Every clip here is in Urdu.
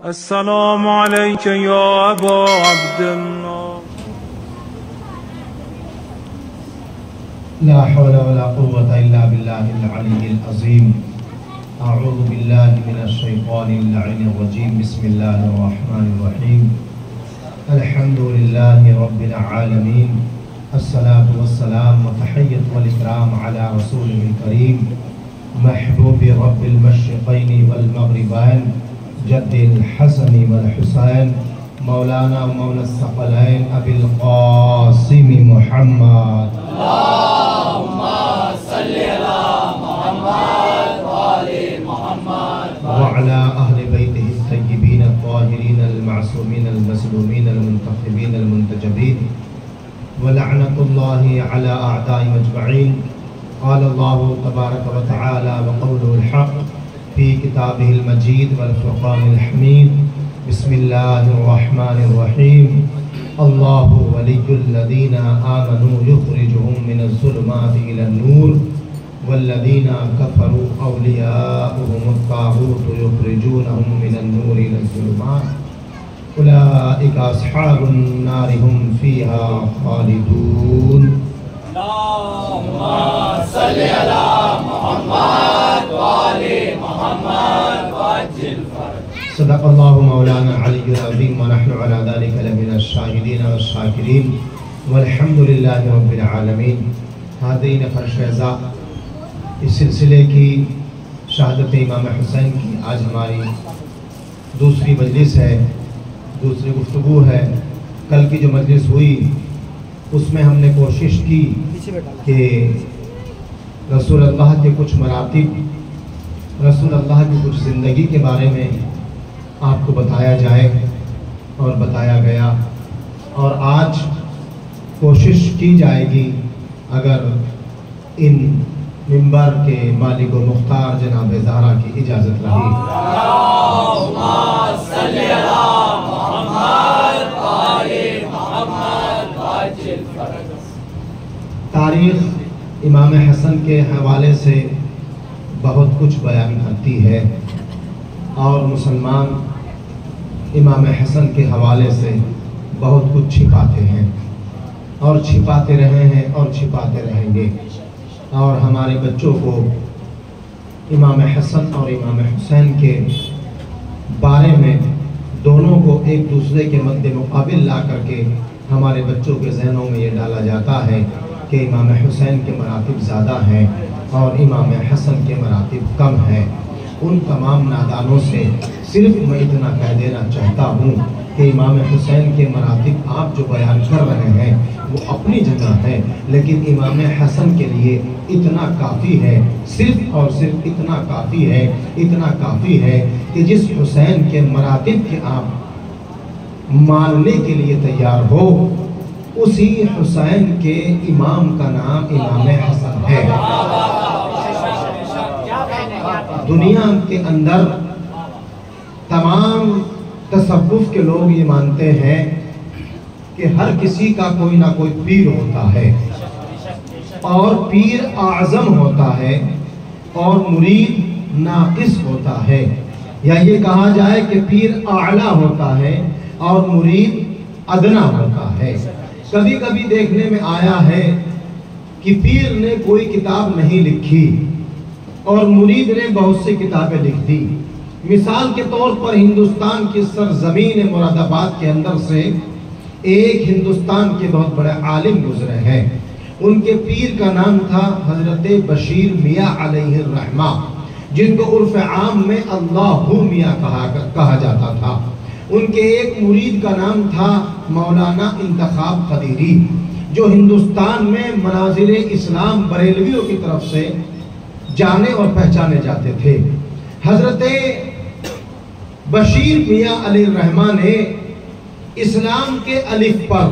السلام عليك يا أبا عبد الله. لا حول ولا قوة إلا بالله العلي العظيم. أعوذ بالله من الشيطان اللعين الرجيم. بسم الله الرحمن الرحيم. الحمد لله رب العالمين. الصلاة والسلام وتحية والإكرام على رسوله الكريم محبوب رب المشرقين والمغربين جد الحسن والحسين مولانا ومولى الثقلين أبي القاسم محمد. اللهم صل على محمد وآل محمد وعلى أهل بيته الطيبين الطاهرين المعصومين المسلومين المنتخبين المنتجبين ولعنة الله على أعدائهم أجمعين. قال الله تبارك وتعالى وقوله الحق في كتابه المجيد والفرقان الحميد. بسم الله الرحمن الرحيم. الله ولي الذين آمنوا يخرجهم من الظلمات إلى النور والذين كفروا أولياؤهم الطاغوت يخرجونهم من النور إلى الظلمات أولئك أصحاب النار هم فيها خالدون. اللهم صل على محمد وآل محمد وعجل فرجهم. صدق الله مولانا العلي العظيم ونحن على ذلك لمن الشاهدين والشاكرين والحمد لله رب العالمین. حاضرین فرشیزہ، اس سلسلے کی شہادت امام حسین کی آج ہماری دوسری مجلس ہے، دوسری گفتگو ہے. کل کی جو مجلس ہوئی اس میں ہم نے کوشش کی کہ رسول اللہ کے کچھ مراتب، رسول اللہ کی کچھ زندگی کے بارے میں آپ کو بتایا جائے اور بتایا گیا. اور آج کوشش کی جائے گی اگر ان منبر کے مالک و مختار جناب زہرا کی اجازت رہی. اللهم صل على محمد وآل محمد وعجل فرجهم. تاریخ امام حسن کے حوالے سے بہت کچھ بیان کرتی ہے اور مسلمان امام حسن کے حوالے سے بہت کچھ چھپاتے ہیں اور چھپاتے رہے ہیں اور چھپاتے رہیں گے. اور ہمارے بچوں کو امام حسن اور امام حسین کے بارے میں دونوں کو ایک دوسرے کے مد مقابل لا کر کے ہمارے بچوں کے ذہنوں میں یہ ڈالا جاتا ہے کہ امام حسین کے مراتب زیادہ ہیں اور امام حسن کے مراتب کم ہیں. ان تمام نادانوں سے صرف میں اتنا کہہ دینا چاہتا ہوں کہ امام حسین کے مراتب آپ جو بیان کر رہے ہیں وہ اپنی جگہ ہے، لیکن امام حسن کے لیے اتنا کافی ہے، صرف اور صرف اتنا کافی ہے کہ جس حسین کے مراتب کے آپ ماننے کے لیے تیار ہو اسی حسین کے امام کا نام امام حسن ہے. دنیا کے اندر تمام تصوف کے لوگ یہ مانتے ہیں کہ ہر کسی کا کوئی نہ کوئی پیر ہوتا ہے اور پیر اعظم ہوتا ہے اور مرید ناقص ہوتا ہے، یا یہ کہا جائے کہ پیر اعلیٰ ہوتا ہے اور مرید ادنا ہوتا ہے. کبھی کبھی دیکھنے میں آیا ہے کہ پیر نے کوئی کتاب نہیں لکھی اور مرید نے بہت سی کتابیں لکھ دی. مثال کے طور پر ہندوستان کی سرزمین مراد آباد کے اندر سے ایک ہندوستان کے بہت بڑے عالم گزرے ہیں. ان کے پیر کا نام تھا حضرت بشیر میاں علیہ الرحمہ، جن کو عرف عام میں اللہ میاں کہا جاتا تھا. ان کے ایک مرید کا نام تھا مولانا انتخاب قدیری، جو ہندوستان میں مناظر اسلام بریلویوں کی طرف سے جانے اور پہچانے جاتے تھے. حضرت بشیر میاں علیہ الرحمہ نے اسلام کے الف پر،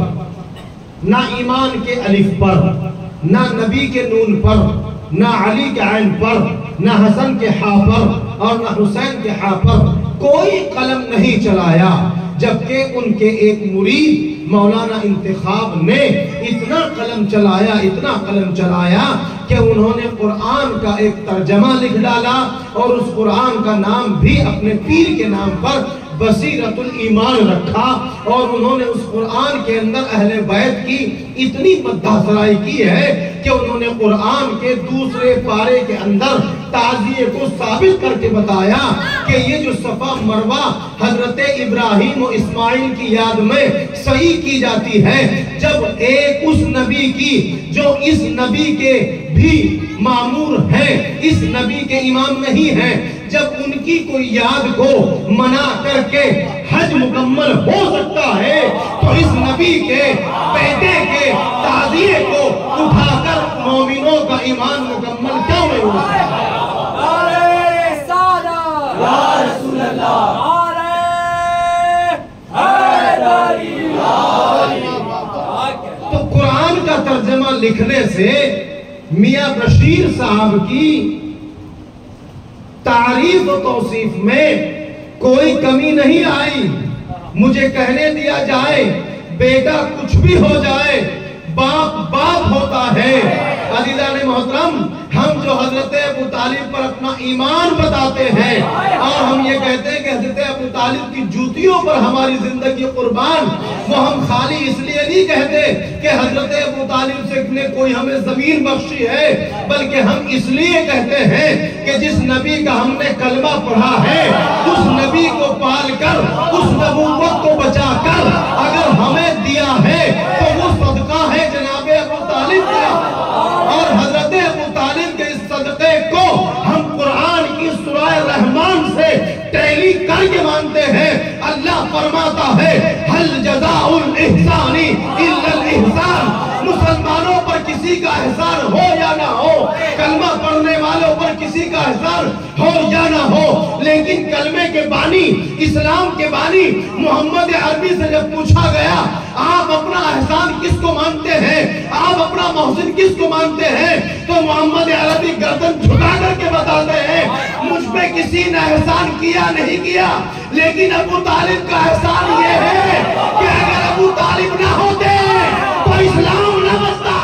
نہ ایمان کے الف پر، نہ نبی کے نون پر، نہ علی کے عین پر، نہ حسن کے ہا پر اور نہ حسین کے ہا پر کوئی قلم نہیں چلایا، جبکہ ان کے ایک مرید مولانا انتخاب نے اتنا قلم چلایا کہ انہوں نے قرآن کا ایک ترجمہ لکھ ڈالا اور اس قرآن کا نام بھی اپنے پیر کے نام پر بصیرت الایمان رکھا اور انہوں نے اس قرآن کے اندر اہل بیت کی اتنی مدح سرائی کی ہے کہ انہوں نے قرآن کے دوسرے پارے کے اندر تعزیے کو ثابت کر کے بتایا کہ یہ جو صفا مروہ حضرت ابراہیم و اسماعیل کی یاد میں صحیح کی جاتی ہے، جب ایک اس نبی کی جو اس نبی کے بھی معمور ہیں، اس نبی کے امام نہیں ہیں، جب ان کی کوئی یاد کو منع کر کے حج مکمل ہو سکتا ہے تو اس نبی کے بیٹے کے تعزیے کو اٹھا کر مومنوں کا ایمان مکمل کیوں نہیں ہو سکتا؟ نعرہ رسالت یا رسول اللہ، نعرہ حیدری تو قرآن کا ترجمہ لکھنے سے میاں بشیر صاحب کی تعریف و توصیف میں کوئی کمی نہیں آئی۔ مجھے کہنے دیا جائے بیٹا کچھ بھی ہو جائے باپ باپ ہوتا ہے۔ عزیزان محترم، ہم جو حضرت ابو طالب پر اپنا ایمان بتاتے ہیں اور ہم یہ کہتے ہیں کہ حضرت ابو طالب کی جوتیوں پر ہماری زندگی قربان، وہ ہم خالی اس لیے نہیں کہتے کہ حضرت ابو طالب سے نے کوئی ہمیں زمین بخشی ہے، بلکہ ہم اس لیے کہتے ہیں کہ جس نبی کا ہم نے کلمہ پڑھا ہے اس نبی کو پال کر، اس نبوت کو بچا کر اگر ہمیں دیا ہے تو وہ صدقہ ہے جناب ابو طالب کا، اور حضرت ابو طالب کے اس صدقے کو ہم قرآن کی سورہ رحمان سے ٹیلی کر کے مانتے ہیں۔ اللہ فرماتا ہے حل جزاء الاحسان الا الاحسان، مسلمانوں پر کسی کا احسان ہو یا نہ ہو، کلمہ پڑھنے والوں پر کسی کا احسان ہو یا نہ ہو، لیکن کلمے کے بانی، اسلام کے بانی محمد عربی سے جب پوچھا گیا آپ اپنا احسان کس کو مانتے ہیں، آپ اپنا محسن کس کو مانتے ہیں، تو محمد عربی گردن جھکا کر کے بتاتے ہیں مجھ پہ کسی نے احسان کیا نہیں کیا، لیکن ابو طالب کا احسان یہ ہے کہ اگر ابو طالب نہ ہوتے تو اسلام نہ بچتا۔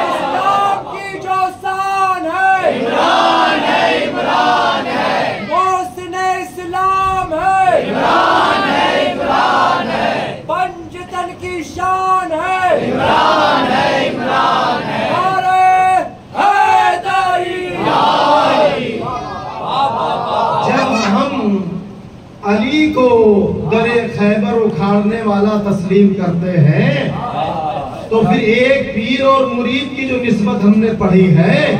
اسلام کی جو شان ہے عمران ہے، عمران ہے، محسن اسلام ہے عمران ہے، عمران ہے، پنجتن کی شان ہے عمران ہے، عمران ہے، نعرہ حیدری جب ہم علی کو در خیبر اکھاڑنے والا تسلیم کرتے ہیں تو پھر ایک پیر اور مرید کی جو نسبت ہم نے پڑھی ہے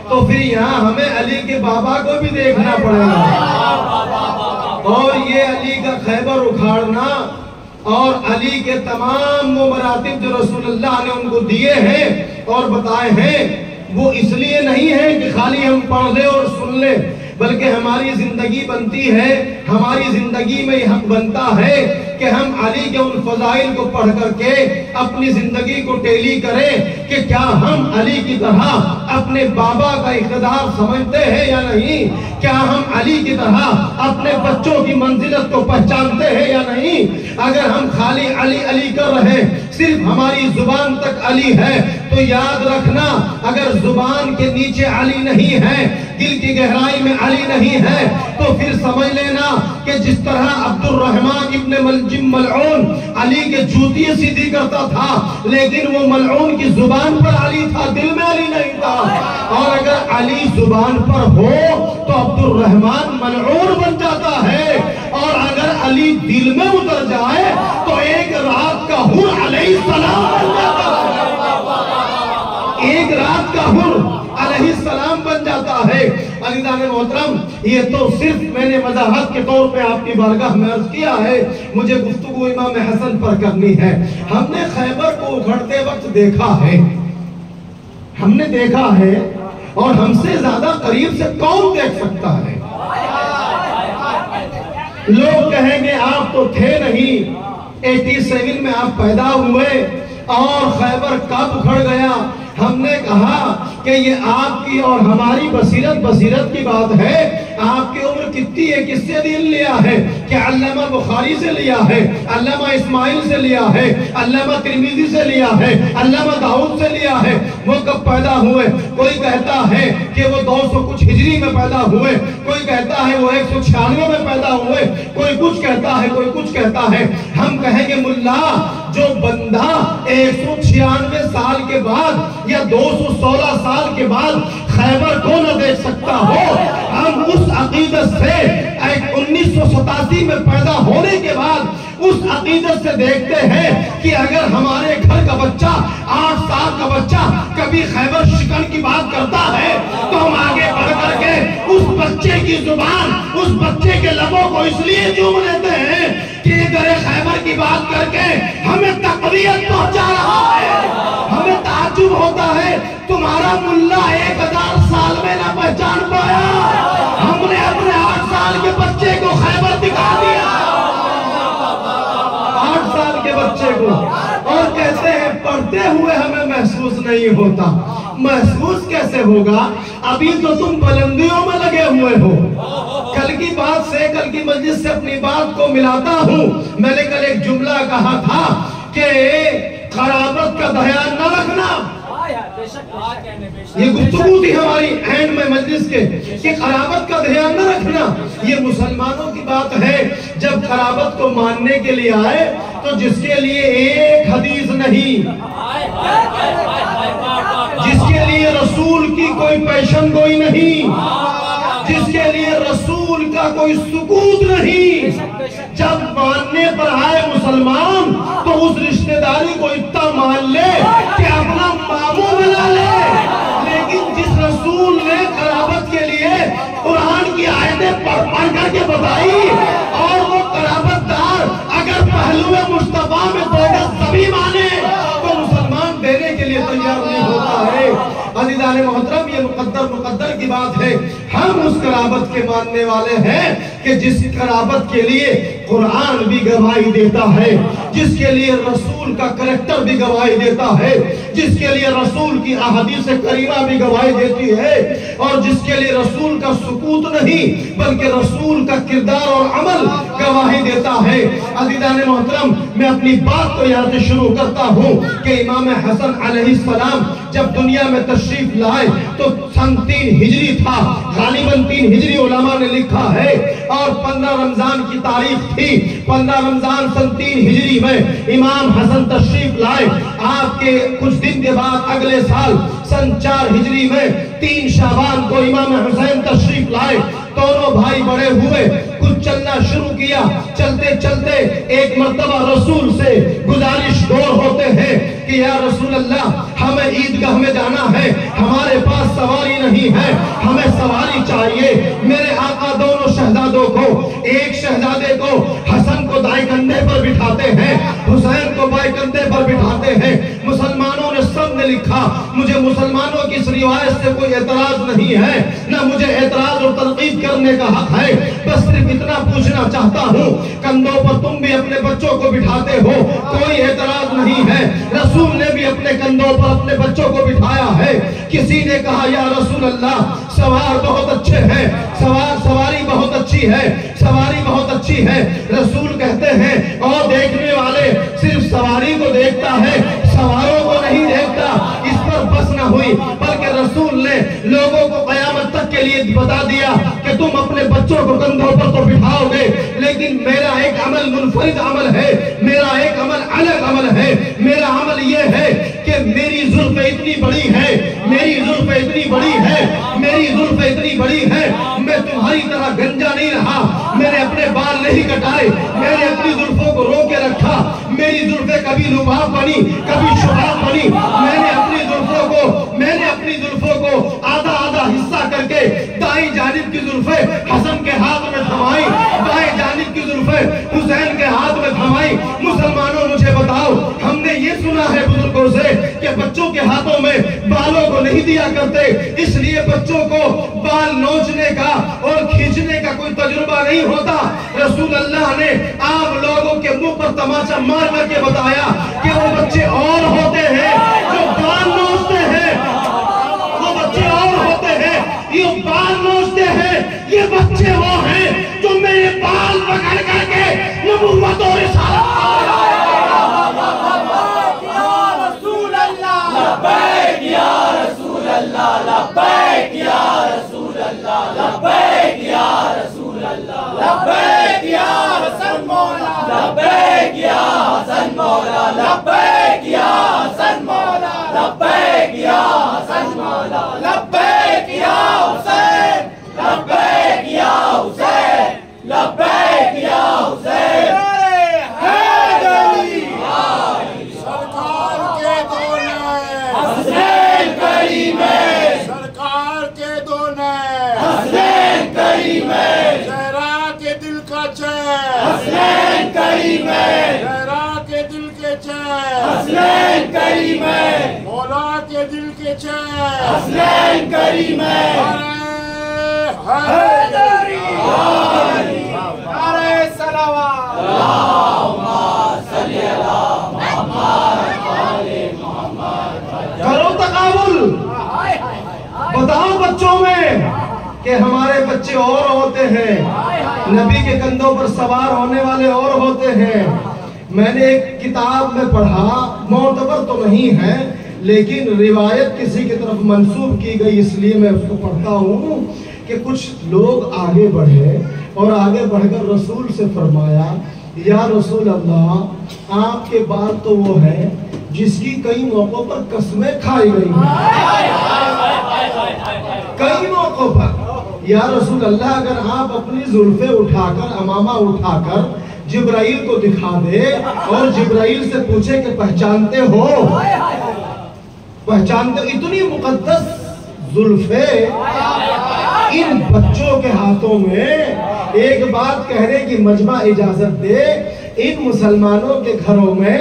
تو پھر یہاں ہمیں علی کے بابا کو بھی دیکھنا پڑے گا، اور یہ علی کا خیبر اکھاڑنا اور علی کے تمام وہ مراتب جو رسول اللہ نے ان کو دیے ہیں اور بتائے ہیں، وہ اس لیے نہیں ہے کہ خالی ہم پڑھ لیں اور سن لیں، بلکہ ہماری زندگی بنتی ہے، ہماری زندگی میں یہ حق بنتا ہے کہ ہم علی کے ان فضائل کو پڑھ کر کے اپنی زندگی کو ٹیلی کریں کہ کیا ہم علی کی طرح اپنے بابا کا اقتدار سمجھتے ہیں یا نہیں، کیا ہم علی کی طرح اپنے بچوں کی منزلت کو پہچانتے ہیں یا نہیں۔ اگر ہم خالی علی علی کر رہے صرف ہماری زبان تک علی ہے تو یاد رکھنا اگر زبان کے نیچے علی نہیں ہے، دل کی گہرائی میں علی نہیں ہے، تو پھر سمجھ لینا کہ جس طرح عبد الرحمن ابن ملجم ملعون علی کے جوتی سیدھی کرتا تھا لیکن وہ ملعون کی زبان پر علی تھا، دل میں علی نہیں تھا، اور اگر علی زبان پر ہو تو عبد الرحمن ملعون بن جاتا ہے، اور اگر علی دل میں اتر جائے تو ایک رات کا حر علیہ السلام بن جاتا ہے، ایک رات کا حر علیہ السلام بن جاتا ہے۔ عزیزان محترم، یہ تو صرف میں نے وضاحت کے طور پہ آپ کی بارگاہ میں عرض کیا ہے، مجھے گفتگو امام حسن پر کرنی ہے۔ ہم نے خیبر کو اکھڑتے وقت دیکھا ہے، ہم نے دیکھا ہے، اور ہم سے زیادہ قریب سے کون دیکھ سکتا ہے؟ لوگ کہیں گے آپ تو تھے نہیں، 87 میں آپ پیدا ہوئے اور خیبر کب اکھڑ گیا؟ ہم نے کہا کہ یہ آپ کی اور ہماری بصیرت کی بات ہے. آپ کی عمر کتنی ہے؟ کس سے دین لیا ہے؟ کہ علامہ بخاری سے لیا ہے، علامہ اسماعیل سے لیا ہے، علامہ ترمذی سے لیا ہے، علامہ داؤد سے لیا ہے. وہ کب پیدا ہوئے؟ کوئی کہتا ہے کہ وہ 200 کچھ ہجری میں پیدا ہوئے، کوئی کہتا ہے وہ 196 میں پیدا ہوئے، کوئی کچھ کہتا ہے، کوئی کچھ کہتا ہے. ہم کہیں گے ملا، جو بندہ 196 سال کے بعد یا 216 سال کے بعد خیبر کو نہ دیکھ سکتا ہو، ہم اس عقیدت سے 1987 میں پیدا ہونے کے بعد اس عقیدت سے دیکھتے ہیں کہ اگر ہمارے گھر کا بچہ 8 سال کا بچہ کبھی خیبر شکن کی بات کرتا ہے تو ہم آگے بڑھ کر کے اس بچے کی زبان، اس بچے کے لبوں کو اس لیے چوم لیتے ہیں کہ در خیبر کی بات کر کے ہمیں تقویت پہنچا رہا ہے. ہمیں تعجب ہوتا ہے تمہارا ملا 1000 سال میں نہ پہچان پایا، ہم نے اپنے 8 سال کے بچے کو خیبر دکھا دیا، 8 سال کے بچے کو، اور کہتے ہیں پڑھتے ہوئے ہمیں محسوس نہیں ہوتا. محسوس کیسے ہوگا؟ ابھی تو تم بلندیوں میں لگے ہوئے ہو. کل کی بات سے، کل کی مجلس سے اپنی بات کو ملاتا ہوں. میں نے کل ایک جملہ کہا تھا کہ قرابت کا دھیان نہ رکھنا. یہ گفتگو تھی ہماری اینڈ میں مجلس کے کہ قرابت کا دھیان نہ رکھنا. یہ مسلمانوں کی بات ہے. جب قرابت کو ماننے کے لیے آئے تو جس کے لیے ایک حدیث نہیں، جس کے لیے رسول کی کوئی پیشن گوئی نہیں، جس کے لیے رسول کا کوئی سکوت نہیں، جب ماننے پر آئے مسلمان تو اس رشتہ داری کو اتنا مان لے کہ اپنا ماموں بنا لے. لیکن جس رسول نے قرابت کے لیے قرآن کی آیتیں پڑھ کر کے بتائی اور وہ قرابت دار اگر پہلو مصطفیٰ میں 2 گز زمین مانے تو مسلمان دینے کے لیے تیار نہیں ہوتا ہے. عزیزان محترم، یہ مقدر کی بات ہے. ہم اس قرابت کے ماننے والے ہیں کہ جس قرابت کے لیے قرآن بھی گواہی دیتا ہے، جس کے لیے رسول کا کریکٹر بھی گواہی دیتا ہے، جس کے لیے رسول کی احادیث کریمہ بھی گواہی دیتی ہے، اور جس کے لیے رسول کا سکوت نہیں بلکہ رسول کا کردار اور عمل گواہی دیتا ہے. عزیزان محترم، میں اپنی بات کو یہاں سے شروع کرتا ہوں کہ امام حسن علیہ السلام جب دنیا میں تشریف لائے تو سن 3 ہجری تھا، غالباً 3 ہجری علماء نے لکھا ہے، اور 15 رمضان کی تاریخ تھی. 15 رمضان سن 3 ہجری میں امام حسن تشریف لائے. آپ کے کچھ دن کے بعد اگلے سال سن 4 ہجری میں 3 شعبان کو امام حسین تشریف لائے. دونوں بھائی بڑے ہوئے، کچھ چلنا شروع کیا. چلتے چلتے ایک مرتبہ رسول سے گزارش دور ہوتے ہیں کہ یا رسول اللہ، ہمیں عیدگاہ میں جانا ہے، ہمارے پاس سواری نہیں ہے، ہمیں سواری چاہیے. میرے آقا دونوں شہزادوں کو، ایک شہزادے کو حسن کو دائیں کندھے پر بٹھاتے ہیں، حسین کو بائیں کندھے پر بٹھاتے ہیں. مسلمانوں نے سب نے لکھا، مجھے مسلمانوں کی اس روایت سے کوئی اعتراض نہیں ہے، نہ مجھے اعتراض اور تنقید کرنے کا حق ہے. بس صرف اتنا پوچھنا چاہتا ہوں، کندھوں پر تم بھی اپنے بچوں کو بٹھاتے ہو، کوئی اعتراض نہیں ہے. رسول نے بھی اپنے کندھوں پر اپنے بچوں کو بٹھایا ہے. کسی نے کہا یا رسول اللہ، سوار بہت اچھے ہیں، سواری بہت اچھی ہے، سواری بہت اچھی ہے. رسول کہتے ہیں اور دیکھنے والے صرف سواری کو دیکھتا ہے، سواروں کو نہیں دیکھتا. اس پر بس نہ ہوئی بلکہ رسول نے لوگوں کو قیامت تک کے لیے بتا دیا کہ تم اپنے بچوں کو کندھوں پر تو بٹھاؤ گے، لیکن میرا ایک عمل منفرد عمل ہے، میرا ایک عمل الگ عمل ہے. میرا عمل یہ ہے کہ میری زلف اتنی بڑی ہے، میری زلف اتنی بڑی ہے، میری زلف اتنی بڑی ہے، میں تمہاری طرح گنجا نہیں رہا، میں نے اپنے بال نہیں کٹائے، میں نے اپنی زلفوں کو رو کے رکھا. میری زلفیں کبھی لباب بنی، کبھی شباب بنی. میں نے اپنی زلفوں کو آدھا آدھا حصہ کر کے دائیں جانب کی زلفیں حسن کے ہاتھ میں تھمائی، بائیں جانب کی زلفیں حسین کے ہاتھ میں تھمائی. مسلمانوں مجھے بتاؤ، ہم نے یہ سنا ہے بزرگوں سے کہ بچوں کے ہاتھوں میں بالوں کو نہیں دیا کرتے، اس لیے بچوں کو بال نوچنے کا اور کھینچنے کا کوئی تجربہ نہیں ہوتا. رسول اللہ نے عام لوگوں کے منہ پر تماچا مار کر کے بتایا کہ وہ بچے اور ہوتے ہیں جو بال نوچتے ہیں، یہ بچے وہ ہیں جو میرے بال پکڑ کر کے نبوت اور رسالت لبیک یا رسول اللہ لبیک یا رسول اللہ لبیک یا رسول اللہ لبیک یا حسن مولا لبیک یا حسن مولا لبیک یا حسن مولا لبیک یا حسن مولا لبیک یا حسین لبیک یا حسین لبیک یا حسین سرکار کے دو نئے حسین کریم ہے زہرا کے دل کا چین حسین کریم ہے زہرا کے دل کے چین حسین کریم ہے مولا کے دل کے چین حسین کریم ہے حیدری نعرہ صلوات اللہم صلی علی کرو تقابل، بتاؤ بچوں میں کہ ہمارے بچے اور ہوتے ہیں، نبی کے کندھوں پر سوار ہونے والے اور ہوتے ہیں۔ میں نے ایک کتاب میں پڑھا، معتبر تو نہیں ہے لیکن روایت کسی کی طرف منسوب کی گئی، اس لیے میں اس کو پڑھتا ہوں کہ کچھ لوگ آگے بڑھے اور آگے بڑھ کر رسول سے فرمایا، یا رسول اللہ آپ کے بال تو وہ ہے جس کی کئی موقعوں پر قسمیں کھائی گئی ہیں، کئی موقعوں پر۔ یا رسول اللہ اگر آپ اپنی زلفیں اٹھا کر، امامہ اٹھا کر جبرائیل کو دکھا دے اور جبرائیل سے پوچھے کہ پہچانتے ہو، پہچانتے ہو، اتنی مقدس زلفیں ان بچوں کے ہاتھوں میں، ایک بات کہنے کی مجمع اجازت دے، ان مسلمانوں کے گھروں میں،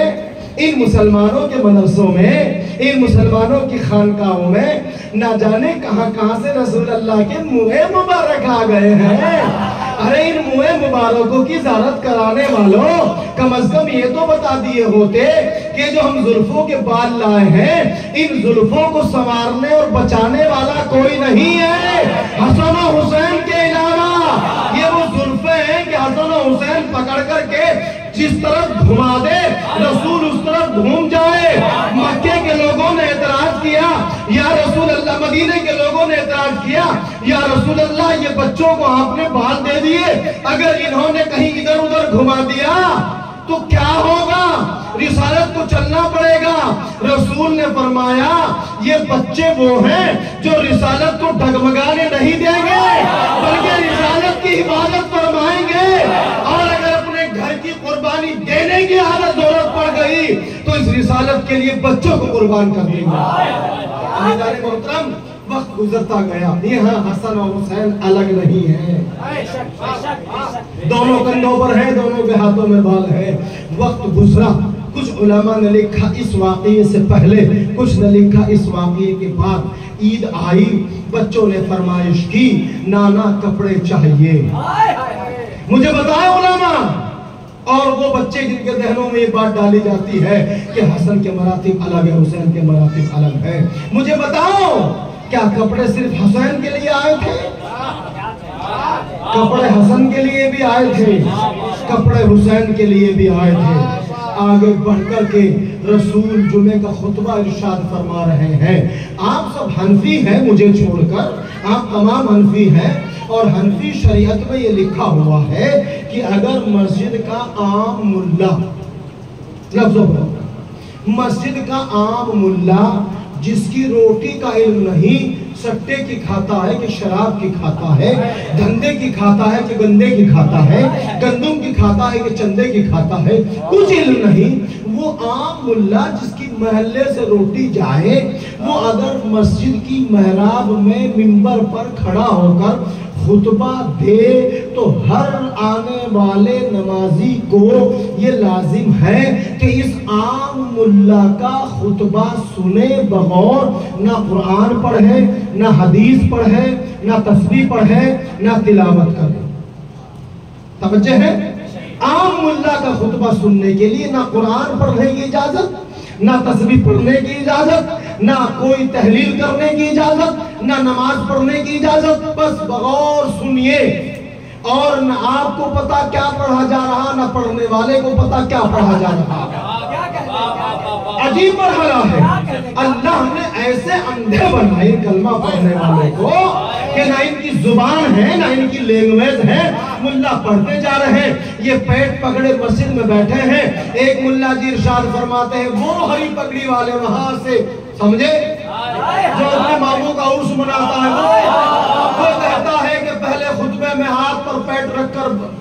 ان مسلمانوں کے مدرسوں میں، ان مسلمانوں کی خانقاہوں میں نہ جانے کہاں کہاں سے رسول اللہ کے منہ مبارک آ گئے ہیں۔ ارے ان منہ مبارکوں کی زیارت کرانے والوں، کم از کم یہ تو بتا دیے ہوتے کہ جو ہم زلفوں کے بال لائے ہیں، ان زلفوں کو سنوارنے اور بچانے والا کوئی نہیں ہے حسن و حسین کے علاوہ۔ یہ وہ زلفیں ہیں کہ حسن و حسین پکڑ کر کے جس طرف گھما دے رسول اس طرف گھوم جائے۔ مکے کے لوگوں نے اعتراض کیا، یا رسول اللہ، مدینے کے لوگوں نے اعتراض کیا، یا رسول اللہ یہ بچوں کو آپ نے بال دے دیے، اگر انہوں نے کہیں ادھر ادھر گھما دیا تو کیا ہوگا؟ رسالت کو چلنا پڑے گا۔ رسول نے فرمایا یہ بچے وہ ہیں جو رسالت کو ڈگمگانے نہیں دیں گے بلکہ رسالت کی حفاظت فرمائیں گے، اور اگر اپنے گھر کی قربانی دینے کی حالت ضرورت پڑ گئی تو اس رسالت کے لیے بچوں کو قربان کر دیں گے۔ عزیزان محترم، وقت گزرتا گیا، یہاں حسن اور حسین الگ نہیں ہیں، دونوں کندھوں پر ہیں، دونوں کے ہاتھوں میں بال ہے۔ وقت گزرا، کچھ علماء نے لکھا اس واقعے سے پہلے، کچھ نے لکھا اس واقعے کے بعد۔ عید آئی، بچوں نے فرمائش کی، نانا کپڑے چاہیے۔ مجھے بتائیں علماء، اور وہ بچے جن کے ذہنوں میں یہ بات ڈالی جاتی ہے کہ حسن کے مراتب الگ ہے، حسین کے مراتب الگ ہے، مجھے بتاؤ کیا کپڑے صرف حسین کے لیے آئے تھے؟ کپڑے حسن کے لیے بھی آئے تھے، کپڑے حسین کے لیے بھی آئے تھے۔ آگے بڑھ کر کے رسول جمعے کا خطبہ ارشاد فرما رہے ہیں، آپ سب حنفی ہیں مجھے چھوڑ کر، آپ تمام حنفی ہیں، اور حنفی شریعت میں یہ لکھا ہوا ہے کہ اگر مسجد کا عام ملا، لفظوں پر، مسجد کا عام ملا جس کی روٹی کا علم نہیں، سٹے کی کھاتا ہے کہ شراب کی کھاتا ہے، دھندے کی کھاتا ہے کہ گندے کی کھاتا ہے، گندم کی کھاتا ہے کہ چندے کی کھاتا ہے، کچھ علم نہیں، وہ عام ملا جس کی محلے سے روٹی جائے، وہ اگر مسجد کی محراب میں منبر پر کھڑا ہو کر خطبہ دے تو ہر آنے والے نمازی کو یہ لازم ہے کہ اس عام ملا کا خطبہ سنے بغور نہ قرآن پڑھے، نہ حدیث پڑھے، نہ تسبیح پڑھے، نہ تلاوت کرے۔ توجہ ہے؟ عام ملا کا خطبہ سننے کے لیے نہ قرآن پڑھنے کی اجازت، نہ تسبیح پڑھنے کی اجازت، نہ کوئی تحلیل کرنے کی اجازت، نہ نماز پڑھنے کی اجازت، بس بغور سنیے، اور نہ آپ کو پتا کیا پڑھا جا رہا، نہ پڑھنے والے کو پتا کیا پڑھا جا رہا۔ عجیب مرحلہ ہے۔ اللہ نے ایسے اندھے بنائے کلمہ پڑھنے والے کو کہ نہ ان کی زبان ہے نہ ان کی لینگویج ہے، ملا پڑھتے جا رہے ہیں، یہ پیٹ پکڑے مسجد میں بیٹھے ہیں۔ ایک ملا جی ارشاد فرماتے ہیں، وہ ہری پگڑی والے وہاں سے سمجھے جو اپنے ماموں کا عرس مناتا ہے، وہ کہتا ہے کہ پہلے خطبے میں ہاتھ پر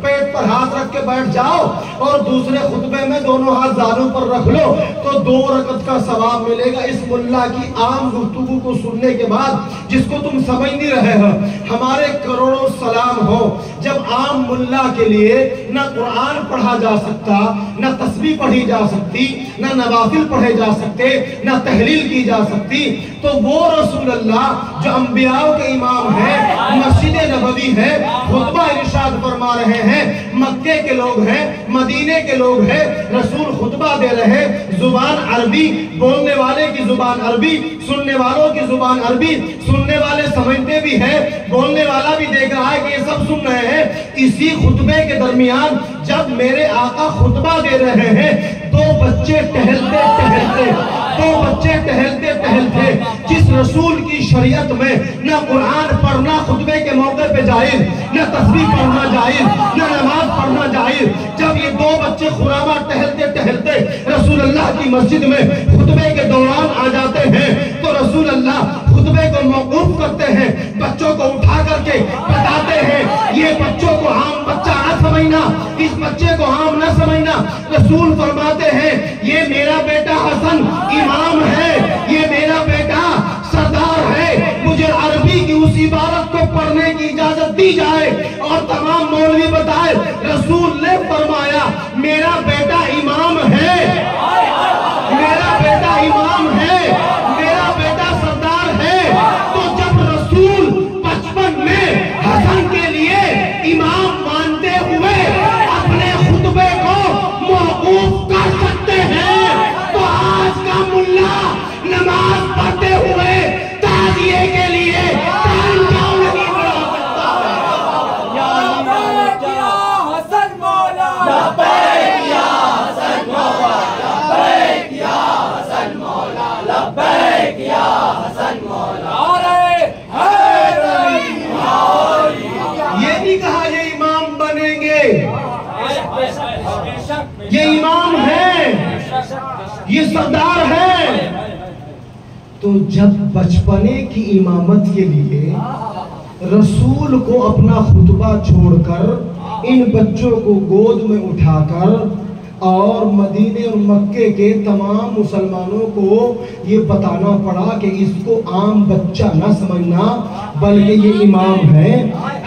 پیٹ پر ہاتھ رکھ کے بیٹھ جاؤ، اور دوسرے خطبے میں دونوں ہاتھ زانوں پر رکھ لو تو 2 رکعت کا ثواب ملے گا۔ اس ملا کی عام گفتگو کو سننے کے بعد، جس کو تم سمجھ نہیں رہے ہو، ہمارے کروڑوں سلام ہو جب عام ملا کے لیے نہ قرآن پڑھا جا سکتا، نہ تسبیح پڑھی جا سکتی، نہ نوافل پڑھے جا سکتے، نہ تحلیل کی جا سکتی، تو وہ رسول اللہ جو انبیاء کے امام ہیں، مسجد نبوی ہے، خطبہ ارشاد فرما رہے ہیں، مکے کے لوگ ہیں، مدینے کے لوگ ہیں، رسول خطبہ دے رہے، زبان عربی، بولنے والے کی زبان عربی، سننے والوں کی زبان عربی، سننے والے سمجھتے بھی ہیں، بولنے والا بھی دیکھ رہا ہے کہ یہ سب سن رہے ہیں۔ اسی خطبے کے درمیان جب میرے آقا خطبہ دے رہے ہیں، 2 بچے ٹہلتے جس رسول کی شریعت میں نہ قرآن پڑھنا خطبے کے موقع پہ جائز، نہ تسبیح پڑھنا جائز، نہ نماز پڑھنا جائز، جب یہ 2 بچے خرامہ ٹہلتے رسول اللہ کی مسجد میں خطبے کے دوران آ جاتے ہیں، تو رسول اللہ خطبے کو موقوف کرتے ہیں، بچوں کو اٹھا کر کے بتاتے ہیں، یہ بچوں کو عام بچہ نہ سمجھنا، اس بچے کو عام نہ سمجھنا۔ رسول فرماتے ہیں، یہ میرا بیٹا حسن امام ہے، یہ میرا بیٹا سردار ہے، مجھے عربی کی اس عبارت کو پڑھنے کی اجازت دی جائے۔ اور تمام مولوی بتائے، رسول نے فرمایا میرا بیٹا امام ہے، میرا بیٹا امام ہے، میرا بیٹا سردار ہے۔ تو جب رسول بچپن میں حسن کے لیے امام مانتے ہوئے اپنے خطبے کو موقوف کر سکتے ہیں، تو آج کا ملا نماز پڑھتے ہوئے تعزیے کے لیے ٹائم کیوں نہیں بڑھا سکتا؟ حسن مولا لبیک یا حسن مولا، لبیک یا حسن مولا، لبیک یا حسن مولا۔ یہ نہیں کہا یہ امام بنیں گے، یہ امام ہے، یہ سردار ہے۔ تو جب بچپنے کی امامت کے لیے رسول کو اپنا خطبہ چھوڑ کر ان بچوں کو گود میں اٹھا کر اور مدینے اور مکے کے تمام مسلمانوں کو یہ بتانا پڑا کہ اس کو عام بچہ نہ سمجھنا بلکہ یہ امام ہے،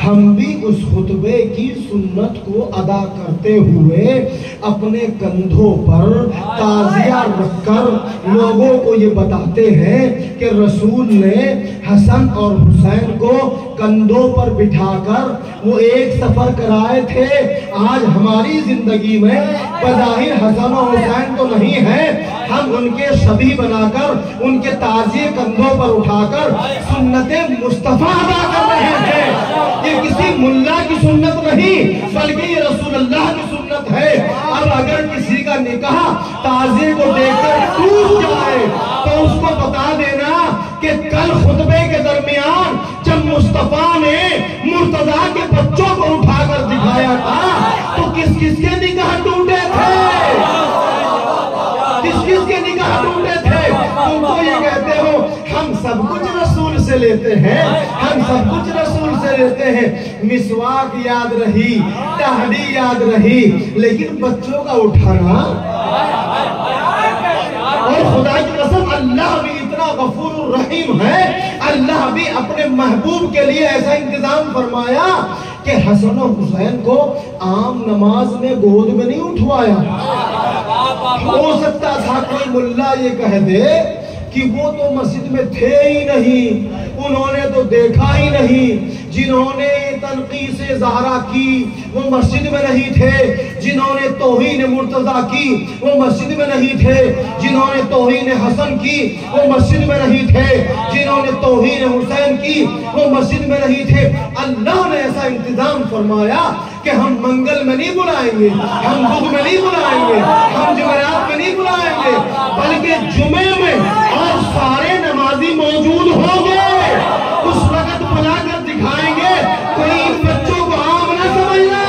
ہم بھی اس خطبے کی سنت کو ادا کرتے ہوئے اپنے کندھوں پر تعزیہ رکھ کر لوگوں کو یہ بتاتے ہیں کہ رسول نے حسن اور حسین کو کندھوں پر بٹھا کر وہ ایک سفر کرائے تھے۔ آج ہماری زندگی میں بظاہر حسن و حسین تو نہیں ہے، ہم ان کے شبیہ بنا کر ان کے تعزیے کندھوں پر اٹھا کر سنت مصطفیٰ ادا کر رہے ہیں۔ یہ کسی ملا کی سنت نہیں بلکہ یہ رسول اللہ کی سنت ہے۔ اب اگر کسی کا نکاح تعزیے کو دیکھ کر ٹوٹ جائے تو اس کو بتا دینا کہ کل خطبے کے درمیان جب مصطفیٰ نے مرتضیٰ کے بچوں کو اٹھا کر دکھایا تھا تو کس کس کے نکاح ٹوٹے تھے، کس کس کے نکاح ٹوٹے تھے۔ تم کو یہ کہتے ہو ہم سب کچھ رسول سے لیتے ہیں، ہم سب کچھ رسول سے لیتے ہیں، مسواک یاد رہی، تہڑی یاد رہی، لیکن بچوں کا اٹھانا۔ اور خدا کی قسم اللہ بھی اتنا غفور الرحیم ہے، اللہ بھی اپنے محبوب کے لیے ایسا انتظام فرمایا کہ حسن و حسین کو عام نماز میں گود میں نہیں اٹھوایا۔ ہو سکتا تھا کوئی ملا یہ کہہ دے کہ وہ تو مسجد میں تھے ہی نہیں، انہوں نے تو دیکھا ہی نہیں، جنہوں نے تنقیص زہرا کی وہ مسجد میں نہیں تھے، جنہوں نے توہین مرتضیٰ کی وہ مسجد میں نہیں تھے، جنہوں نے توہین حسن کی وہ مسجد میں نہیں تھے، جنہوں نے توہین حسین کی وہ مسجد میں نہیں تھے۔ اللہ نے ایسا انتظام فرمایا کہ ہم منگل میں نہیں بلائیں گے، ہم بدھ میں نہیں بلائیں گے، ہم جمعرات میں نہیں بلائیں گے، بلکہ جمعے میں اور سارے نمازی موجود ہوں گے۔ اس وقت بلا کر دکھائیں گے، کوئی ان بچوں کو عام نہ سمجھنا۔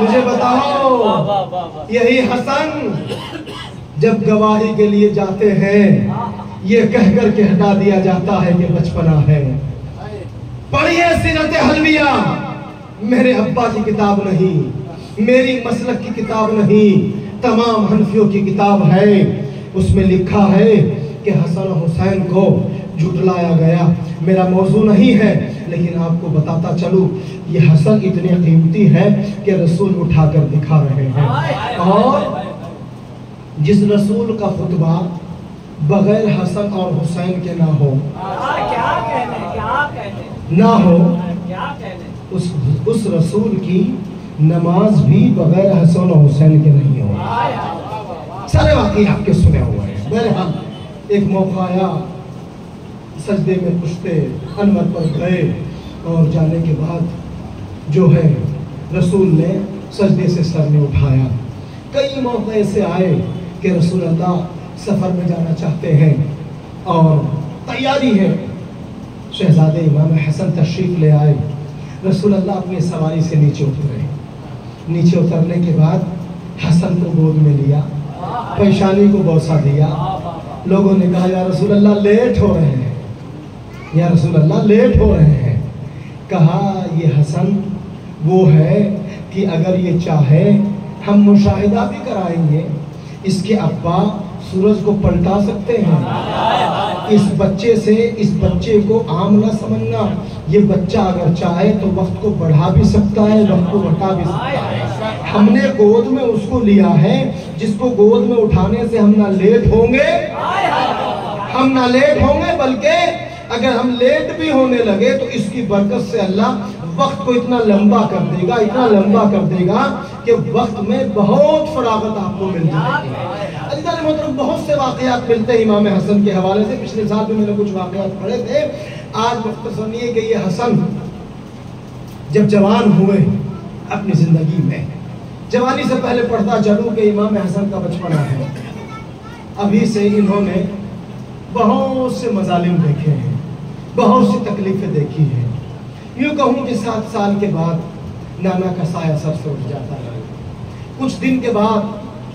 مجھے بتاؤ، یہی حسن جب گواہی کے لیے جاتے ہیں یہ کہہ کر کے ہٹا دیا جاتا ہے کہ بچپنا ہے۔ پڑھیے سیرت حلویہ، میرے ابا کی کتاب نہیں، میری مسلک کی کتاب نہیں، تمام حنفیوں کی کتاب ہے۔ اس میں لکھا ہے کہ حسن و حسین کو جھٹلایا گیا۔ میرا موضوع نہیں ہے لیکن آپ کو بتاتا چلوں، یہ حسن اتنے قیمتی ہے کہ رسول اٹھا کر دکھا رہے ہیں۔ اور جس رسول کا خطبہ بغیر حسن اور حسین کے نہ ہو، نہ ہو، اس رسول کی نماز بھی بغیر حسن و حسین کے نہیں ہو۔ سارے واقعی آپ کے سنے ہوئے ہیں۔ بہرحال ایک موقع آیا، سجدے میں پشتے انور پر گئے اور جانے کے بعد جو ہے رسول نے سجدے سے سر نے اٹھایا۔ کئی موقع ایسے آئے کہ رسول اللہ سفر میں جانا چاہتے ہیں اور تیاری ہے، شہزادے امام حسن تشریف لے آئے۔ رسول اللہ اپنی سواری سے نیچے اترے، نیچے اترنے کے بعد حسن کو گود میں لیا، پیشانی کو بوسہ دیا۔ لوگوں نے کہا یا رسول اللہ لیٹ ہو رہے ہیں، یا رسول اللہ لیٹ ہو رہے ہیں۔ کہا یہ حسن وہ ہے کہ اگر یہ چاہے ہم مشاہدہ بھی کرائیں گے، اس کے ابا سورج کو پلٹا سکتے ہیں۔ اس بچے کو عام نہ سمجھنا، یہ بچہ اگر چاہے تو وقت کو بڑھا بھی سکتا ہے، وقت کو گھٹا بھی سکتا ہے۔ ہم نے گود میں اس کو لیا ہے جس کو گود میں اٹھانے سے ہم نہ لیٹ ہوں گے، بلکہ اگر ہم لیٹ بھی ہونے لگے تو اس کی برکت سے اللہ وقت کو اتنا لمبا کر دے گا کہ وقت میں بہت فراغت آپ کو مل جائے گی۔ عزیزان محترم، بہت سے واقعات ملتے ہیں امام حسن کے حوالے سے۔ پچھلے سال بھی میں نے کچھ واقعات پڑھے تھے۔ آج مختصر یہ کہ یہ حسن جب جوان ہوئے اپنی زندگی میں، جوانی سے پہلے پڑھتا چلوں کہ امام حسن کا بچپنا ہے۔ ابھی سے انہوں نے بہت سے مظالم دیکھے ہیں، بہت سی تکلیفیں دیکھی ہیں۔ یوں کہوں کہ 7 سال کے بعد نانا کا سایہ سر سے اٹھ جاتا ہے۔ کچھ دن کے بعد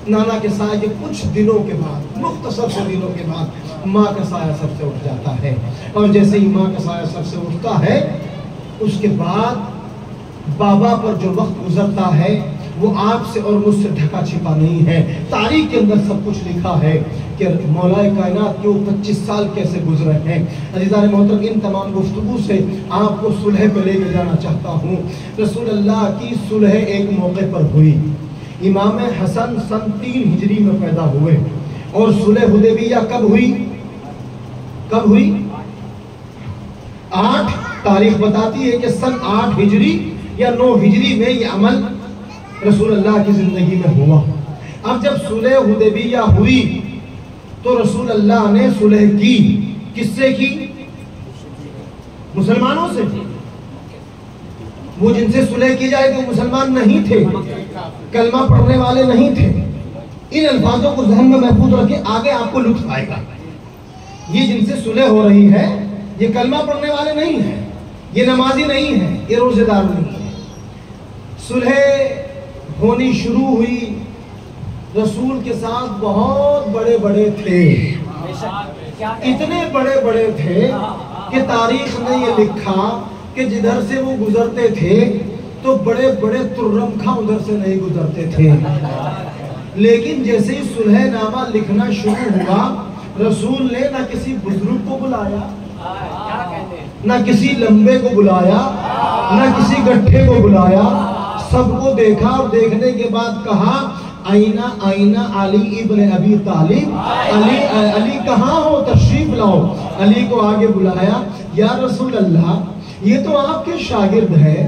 نانا کے سایہ کے کچھ دنوں کے بعد، مختصر سے دنوں کے بعد ماں کا سایہ سر سے اٹھ جاتا ہے۔ اور جیسے ہی ماں کا سایہ سر سے اٹھتا ہے اس کے بعد بابا پر جو وقت گزرتا ہے وہ آپ سے اور مجھ سے ڈھکا چھپا نہیں ہے۔ تاریخ کے اندر سب کچھ لکھا ہے کہ مولا کائنات کے 25 سال کیسے گزرے ہیں۔ عزیزان محترم، ان تمام گفتگو سے آپ کو صلح پہ لے کے جانا چاہتا ہوں۔ رسول اللہ کی صلح ایک موقع پر ہوئی۔ امام حسن سن 3 ہجری میں پیدا ہوئے اور صلح حدیبیہ کب ہوئی؟ 8 تاریخ بتاتی ہے کہ سن 8 ہجری یا 9 ہجری میں یہ عمل رسول اللہ کی زندگی میں ہوا۔ اب جب صلح حدیبیہ ہوئی تو رسول اللہ نے صلح کی، کس سے کی؟ مسلمانوں سے۔ وہ جن سے صلح کی جائے وہ مسلمان نہیں تھے، کلمہ پڑھنے والے نہیں تھے۔ ان الفاظوں کو ذہن میں محفوظ رکھیں، آگے آپ کو لطف آئے گا۔ یہ جن سے صلح ہو رہی ہے یہ کلمہ پڑھنے والے نہیں ہیں، یہ نمازی نہیں ہیں، یہ روزے دار نہیں ہیں۔ صلح ہونی شروع ہوئی، رسول کے ساتھ بہت بڑے بڑے تھے، اتنے بڑے بڑے تھے کہ تاریخ نے یہ لکھا کہ جدھر سے وہ گزرتے تھے تو بڑے بڑے ترم خاں ادھر سے نہیں گزرتے تھے۔ لیکن جیسے ہی صلح نامہ لکھنا شروع ہوا، رسول نے نہ کسی بزرگ کو بلایا، نہ کسی لمبے کو بلایا، نہ کسی گٹھے کو بلایا، سب کو دیکھا اور دیکھنے کے بعد کہا آئینہ علی ابن ابی طالب، علی کہاں ہو، تشریف لاؤ۔ علی کو آگے بلایا، یا رسول اللہ یہ تو آپ کے شاگرد ہیں،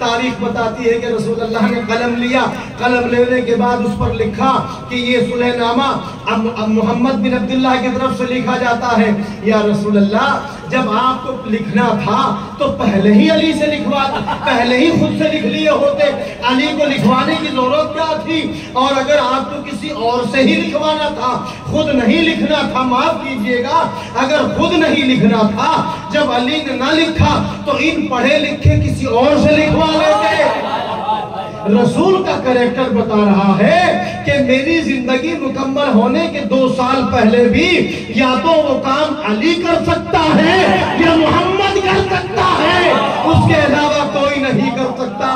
تاریخ بتاتی ہے کہ رسول اللہ نے قلم لیا، قلم لینے کے بعد اس پر لکھا کہ یہ صلح نامہ محمد بن عبداللہ کی طرف سے لکھا جاتا ہے۔ یا رسول اللہ، جب آپ کو لکھنا تھا تو پہلے ہی علی سے پہلے ہی خود سے لکھ لیے ہوتے، علی کو لکھوانے کی ضرورت کیا تھی؟ اور اگر آپ کو کسی اور سے ہی لکھوانا تھا، خود نہیں لکھنا تھا، معاف کیجئے گا، اگر خود نہیں لکھنا تھا، جب علی نے نہ لکھا تو ان پڑھے لکھے کسی اور سے لکھوا لیتے۔ رسول کا کریکٹر بتا رہا ہے کہ میری زندگی مکمل ہونے کے 2 سال پہلے بھی یا تو وہ کام علی کر سکتا ہے یا محمد کر سکتا ہے، اس کے علاوہ کوئی نہیں کر سکتا۔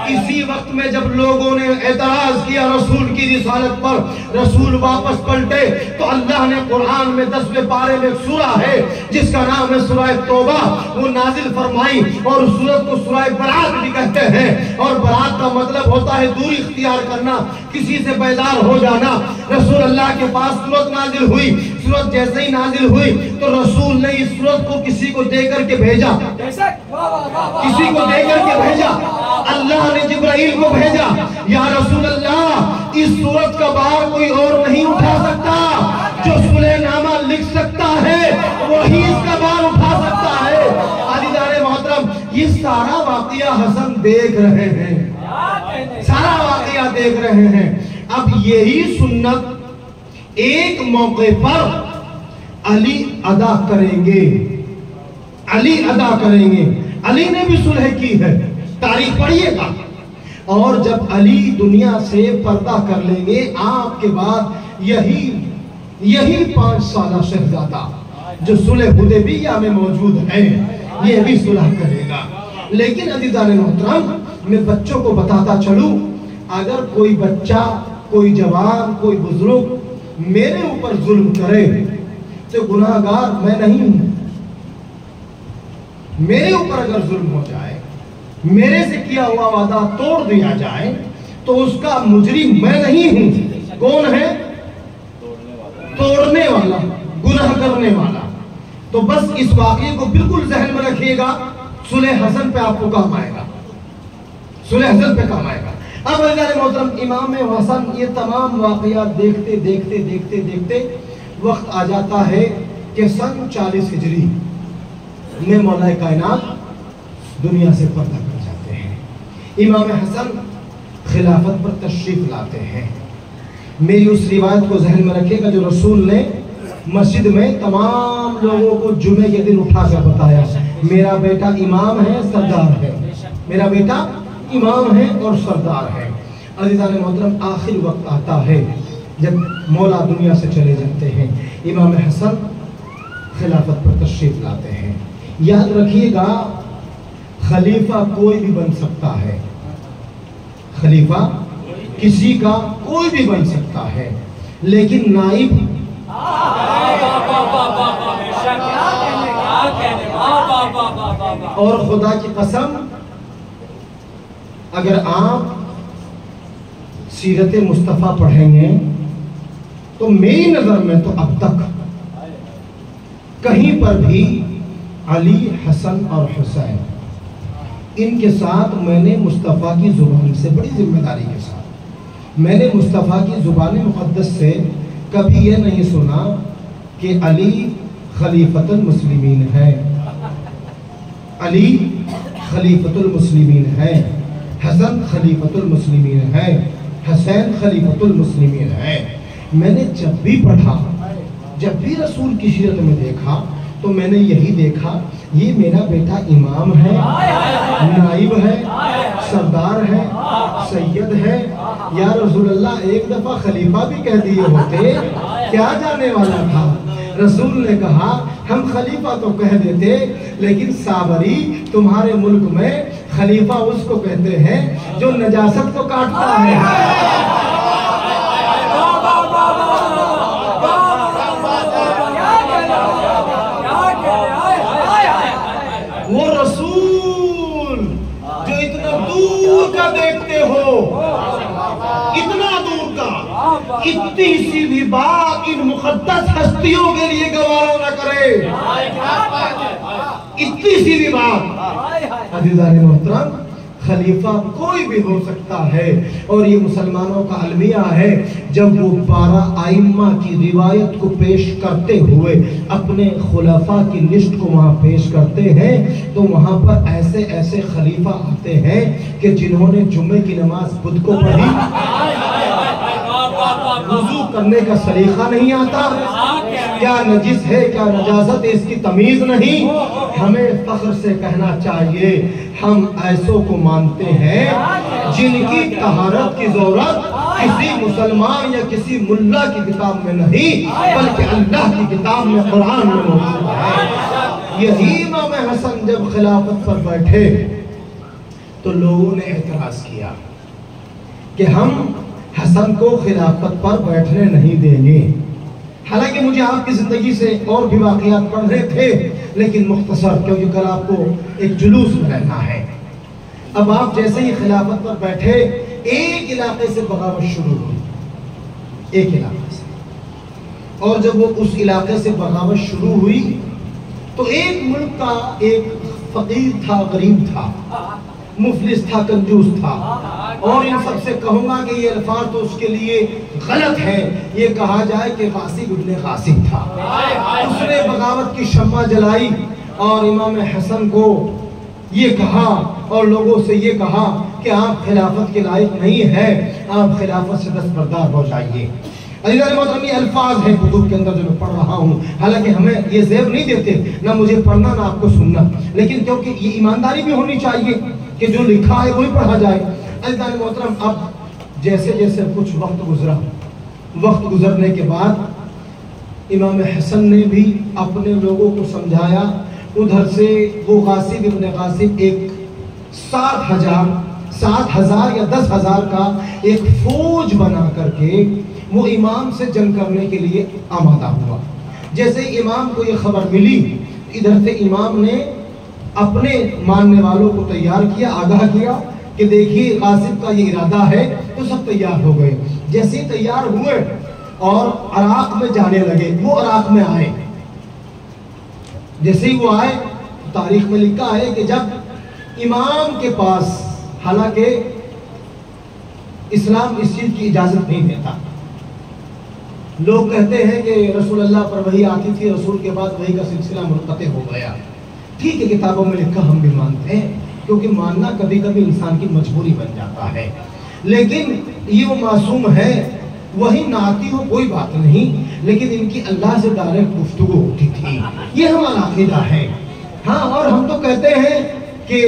اسی وقت میں جب لوگوں نے اعتراض کیا رسول کی رسالت پر، رسول واپس پلٹے تو اللہ نے قرآن میں 10ویں پارے میں ایک سورہ ہے جس کا نام ہے سورہ توبہ، وہ نازل فرمائی، اور اس سورت کو سورہ برات بھی کہتے ہیں، اور برات کا مطلب ہوتا ہے دوری اختیار کرنا، کسی سے بیزار ہو جانا۔ رسول اللہ کے پاس سورت نازل ہوئی، سورت جیسے ہی نازل ہوئی تو رسول نے اس سورت کو کسی کو دے کر کے بھیجا، کسی کو دے کر کے بھیجا، اللہ نے جبرائیل کو بھیجا، یا رسول اللہ اس سورت کا بار کوئی اور نہیں اٹھا سکتا، جو صلح نامہ لکھ سکتا ہے وہی اس کا بار اٹھا سکتا ہے۔ عزیزان محترم، یہ سارا واقعہ حسن دیکھ رہے ہیں، سارا واقعہ دیکھ رہے ہیں۔ اب یہی سنت ایک موقع پر علی ادا کریں گے، علی ادا کریں گے۔ علی نے بھی صلح کی ہے، تاریخ پڑھیے گا، اور جب علی دنیا سے پردہ کر لیں گے آپ کے بعد یہی 5 سالہ شہزادہ جو صلح حدیبیہ میں موجود ہے یہ بھی صلح کرے گا۔ لیکن عزیزان محترم، میں بچوں کو بتاتا چلوں، اگر کوئی بچہ، کوئی جوان، کوئی بزرگ میرے اوپر ظلم کرے تو گناہگار میں نہیں ہوں۔ میرے اوپر اگر ظلم ہو جائے، میرے سے کیا ہوا وعدہ توڑ دیا جائے تو اس کا مجرم میں نہیں ہوں۔ کون ہے؟ توڑنے والا، گناہ کرنے والا۔ تو بس اس واقعے کو بالکل ذہن میں رکھیے گا، صلح حسن پہ آپ کو کام آئے گا، صلح حسن پہ کام آئے گا۔ اب عزیزان محترم، امام حسن یہ تمام واقعات دیکھتے دیکھتے دیکھتے دیکھتے وقت آ جاتا ہے کہ سن 40 ہجری میں مولا کائنات دنیا سے پردہ کر جاتے ہیں۔ امام حسن خلافت پر تشریف لاتے ہیں۔ میری اس روایت کو ذہن میں رکھے گا جو رسول نے مسجد میں تمام لوگوں کو جمعے کے دن اٹھا کر بتایا، میرا بیٹا امام ہے، سردار ہے، میرا بیٹا امام ہے اور سردار ہے۔ عزیزان محترم، آخر وقت آتا ہے جب مولا دنیا سے چلے جاتے ہیں، امام حسن خلافت پر تشریف لاتے ہیں۔ یاد رکھیے گا، خلیفہ کوئی بھی بن سکتا ہے، خلیفہ کسی کا کوئی بھی بن سکتا ہے، لیکن نائب اور خدا کی قسم اگر آپ سیرت مصطفیٰ پڑھیں گے تو میری نظر میں تو اب تک کہیں پر بھی علی، حسن اور حسین ان کے ساتھ میں نے مصطفیٰ کی زبان سے، بڑی ذمہ داری کے ساتھ میں نے مصطفیٰ کی زبان مقدس سے کبھی یہ نہیں سنا کہ علی خلیفۃ المسلمین ہے، علی خلیفۃ المسلمین ہے، حسن خلیفۃ المسلمین ہے، حسین خلیفۃ المسلمین ہے۔ میں نے جب بھی پڑھا، جب بھی رسول کی سیرت میں دیکھا تو میں نے یہی دیکھا، یہ میرا بیٹا امام ہے، نائب ہے، سردار ہے، سید ہے۔ یا رسول اللہ، ایک دفعہ خلیفہ بھی کہہ دیے ہوتے، کیا جانے والا تھا۔ رسول نے کہا، ہم خلیفہ تو کہہ دیتے، لیکن صابری تمہارے ملک میں خلیفہ اس کو کہتے ہیں جو نجاست کو کاٹتا ہے۔ وہ رسول جو اتنا دور کا دیکھتے ہو، اتنا دور کا، اتنی سی بھی بات ان مقدس ہستیوں کے لیے گوارا نہ کرے، اتنی سی بھی بات۔ عزیزان محترم، خلیفہ کوئی بھی ہو سکتا ہے، اور یہ مسلمانوں کا المیہ ہے۔ جب وہ 12 ائمہ کی روایت کو پیش کرتے ہوئے اپنے خلفاء کی لسٹ کو وہاں پیش کرتے ہیں تو وہاں پر ایسے ایسے خلیفہ آتے ہیں کہ جنہوں نے جمعے کی نماز بدھ کو پڑھی، وضو کرنے کا سلیقہ نہیں آتا، کیا نجس ہے کیا نجاست ہے اس کی تمیز نہیں۔ ہمیں فخر سے کہنا چاہیے ہم ایسوں کو مانتے ہیں جن کی طہارت کی ضرورت کسی مسلمان یا کسی ملا کی کتاب میں نہیں بلکہ اللہ کی کتاب میں، قرآن میں موجود ہے۔ یہی امام حسن جب خلافت پر بیٹھے تو لوگوں نے اعتراض کیا کہ ہم حسن کو خلافت پر بیٹھنے نہیں دیں گے۔ حالانکہ مجھے آپ کی زندگی سے اور بھی واقعات پڑھ رہے تھے لیکن مختصر، کیونکہ کل آپ کو ایک جلوس میں رہنا ہے۔ اب آپ جیسے ہی خلافت پر بیٹھے ایک علاقے سے بغاوت شروع ہوئی، ایک علاقے سے، اور جب وہ اس علاقے سے بغاوت شروع ہوئی تو ایک ملک کا ایک فقیر تھا، غریب تھا، مفلس تھا، کنجوس تھا، اور ان سب سے کہوں گا کہ یہ الفاظ تو اس کے لیے غلط ہے، یہ کہا جائے کہ غاصب ابن غاصب تھا۔ اس نے بغاوت کی شمع جلائی اور امام حسن کو یہ کہا اور لوگوں سے یہ کہا کہ آپ خلافت کے لائق نہیں ہے، آپ خلافت سے دستبردار ہو جائیے۔ عزیزان محترم، یہ الفاظ ہیں کتب کے اندر جو میں پڑھ رہا ہوں، حالانکہ ہمیں یہ زیب نہیں دیتے نہ مجھے پڑھنا نہ آپ کو سننا، لیکن کیونکہ یہ ایمانداری بھی ہونی چاہیے کہ جو لکھا ہے وہی پڑھا جائے۔ عزیزان محترم، اب جیسے جیسے کچھ وقت گزرا، وقت گزرنے کے بعد امام حسن نے بھی اپنے لوگوں کو سمجھایا۔ ادھر سے وہ غاصب ابن غاصب ایک 7,000 یا 10,000 کا ایک فوج بنا کر کے وہ امام سے جنگ کرنے کے لیے آمادہ ہوا۔ جیسے امام کو یہ خبر ملی، ادھر سے امام نے اپنے ماننے والوں کو تیار کیا، آگاہ کیا کہ دیکھیے غاصب کا یہ ارادہ ہے، تو سب تیار ہو گئے۔ جیسے تیار ہوئے اور عراق میں جانے لگے، وہ عراق میں آئے۔ جیسے ہی وہ آئے، تاریخ میں لکھا ہے کہ جب امام کے پاس، حالانکہ اسلام اس چیز کی اجازت نہیں دیتا، لوگ کہتے ہیں کہ رسول اللہ پر وحی آتی تھی، رسول کے بعد وحی کا سلسلہ منقطع ہو گیا۔ ٹھیک ہے، کتابوں میں لکھا ہم بھی مانتے ہیں، کیونکہ ماننا کبھی کبھی انسان کی مجبوری بن جاتا ہے، لیکن یہ وہ معصوم ہے، وہی نہ آتی ہو کوئی بات نہیں، لیکن ان کی اللہ سے ڈائریکٹ گفتگو ہوتی تھی، یہ ہمارا عقیدہ ہے۔ ہاں، اور ہم تو کہتے ہیں کہ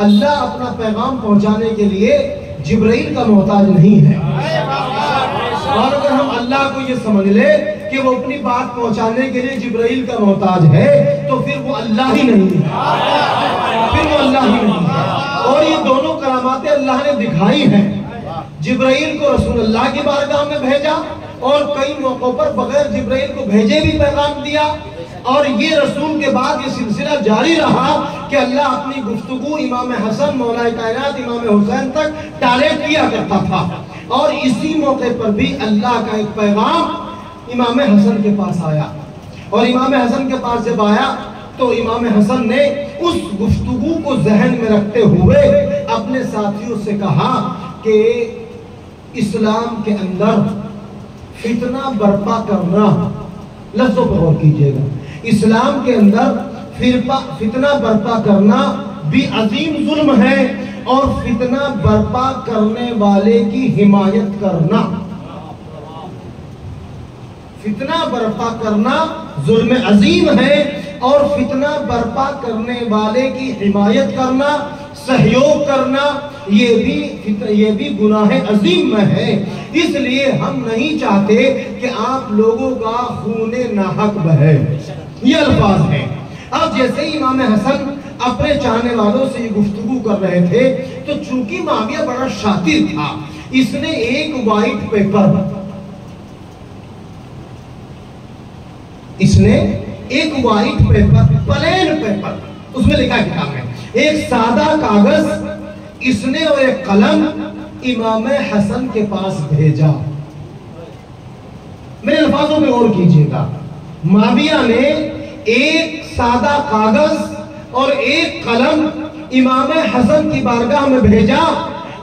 اللہ اپنا پیغام پہنچانے کے لیے جبرائیل کا محتاج نہیں ہے، اور اگر ہم اللہ کو یہ سمجھ لے کہ وہ اپنی بات پہنچانے کے لیے جبرائیل کا محتاج ہے تو پھر وہ اللہ ہی نہیں ہے، پھر وہ اللہ ہی نہیں ہے۔ اور یہ دونوں کراماتیں اللہ نے دکھائی ہیں، جبرائیل کو رسول اللہ کی بارگاہ میں بھیجا اور کئی موقعوں پر بغیر جبرائیل کو بھیجے بھی پیغام دیا، اور یہ رسول کے بعد یہ سلسلہ جاری رہا کہ اللہ اپنی گفتگو امام حسن مولا کائنات امام حسین تک ٹالے کیا کرتا تھا، اور اسی موقع پر بھی اللہ کا ایک پیغام امام حسن کے پاس آیا، اور امام حسن کے پاس جب آیا تو امام حسن نے اس گفتگو کو ذہن میں رکھتے ہوئے اپنے ساتھیوں سے کہا کہ اسلام کے اندر فتنہ برپا کرنا، لفظوں پر غور کیجئے گا، اسلام کے اندر فتنہ برپا کرنا بھی عظیم ظلم ہے، اور فتنہ برپا کرنے والے کی حمایت کرنا، فتنہ برپا کرنا ظلم عظیم ہے، اور فتنہ برپا کرنے والے کی حمایت کرنا، سہیوگ کرنا، یہ بھی گناہ عظیم میں ہے۔ اس لیے ہم نہیں چاہتے کہ آپ لوگوں کا خون ناحق بہے، یہ الفاظ ہیں۔ اب جیسے ہی امام حسن اپنے چاہنے والوں سے یہ گفتگو کر رہے تھے تو چونکہ معاویہ بڑا شاطر تھا، اس نے ایک وائٹ پیپر، پلین پیپر، اس میں لکھا کتاب ہے، ایک سادہ کاغذ اس نے اور ایک قلم امام حسن کے پاس بھیجا۔ میرے الفاظوں میں غور کیجئے گا، معاویہ نے ایک سادہ کاغذ اور ایک قلم امام حسن کی بارگاہ میں بھیجا،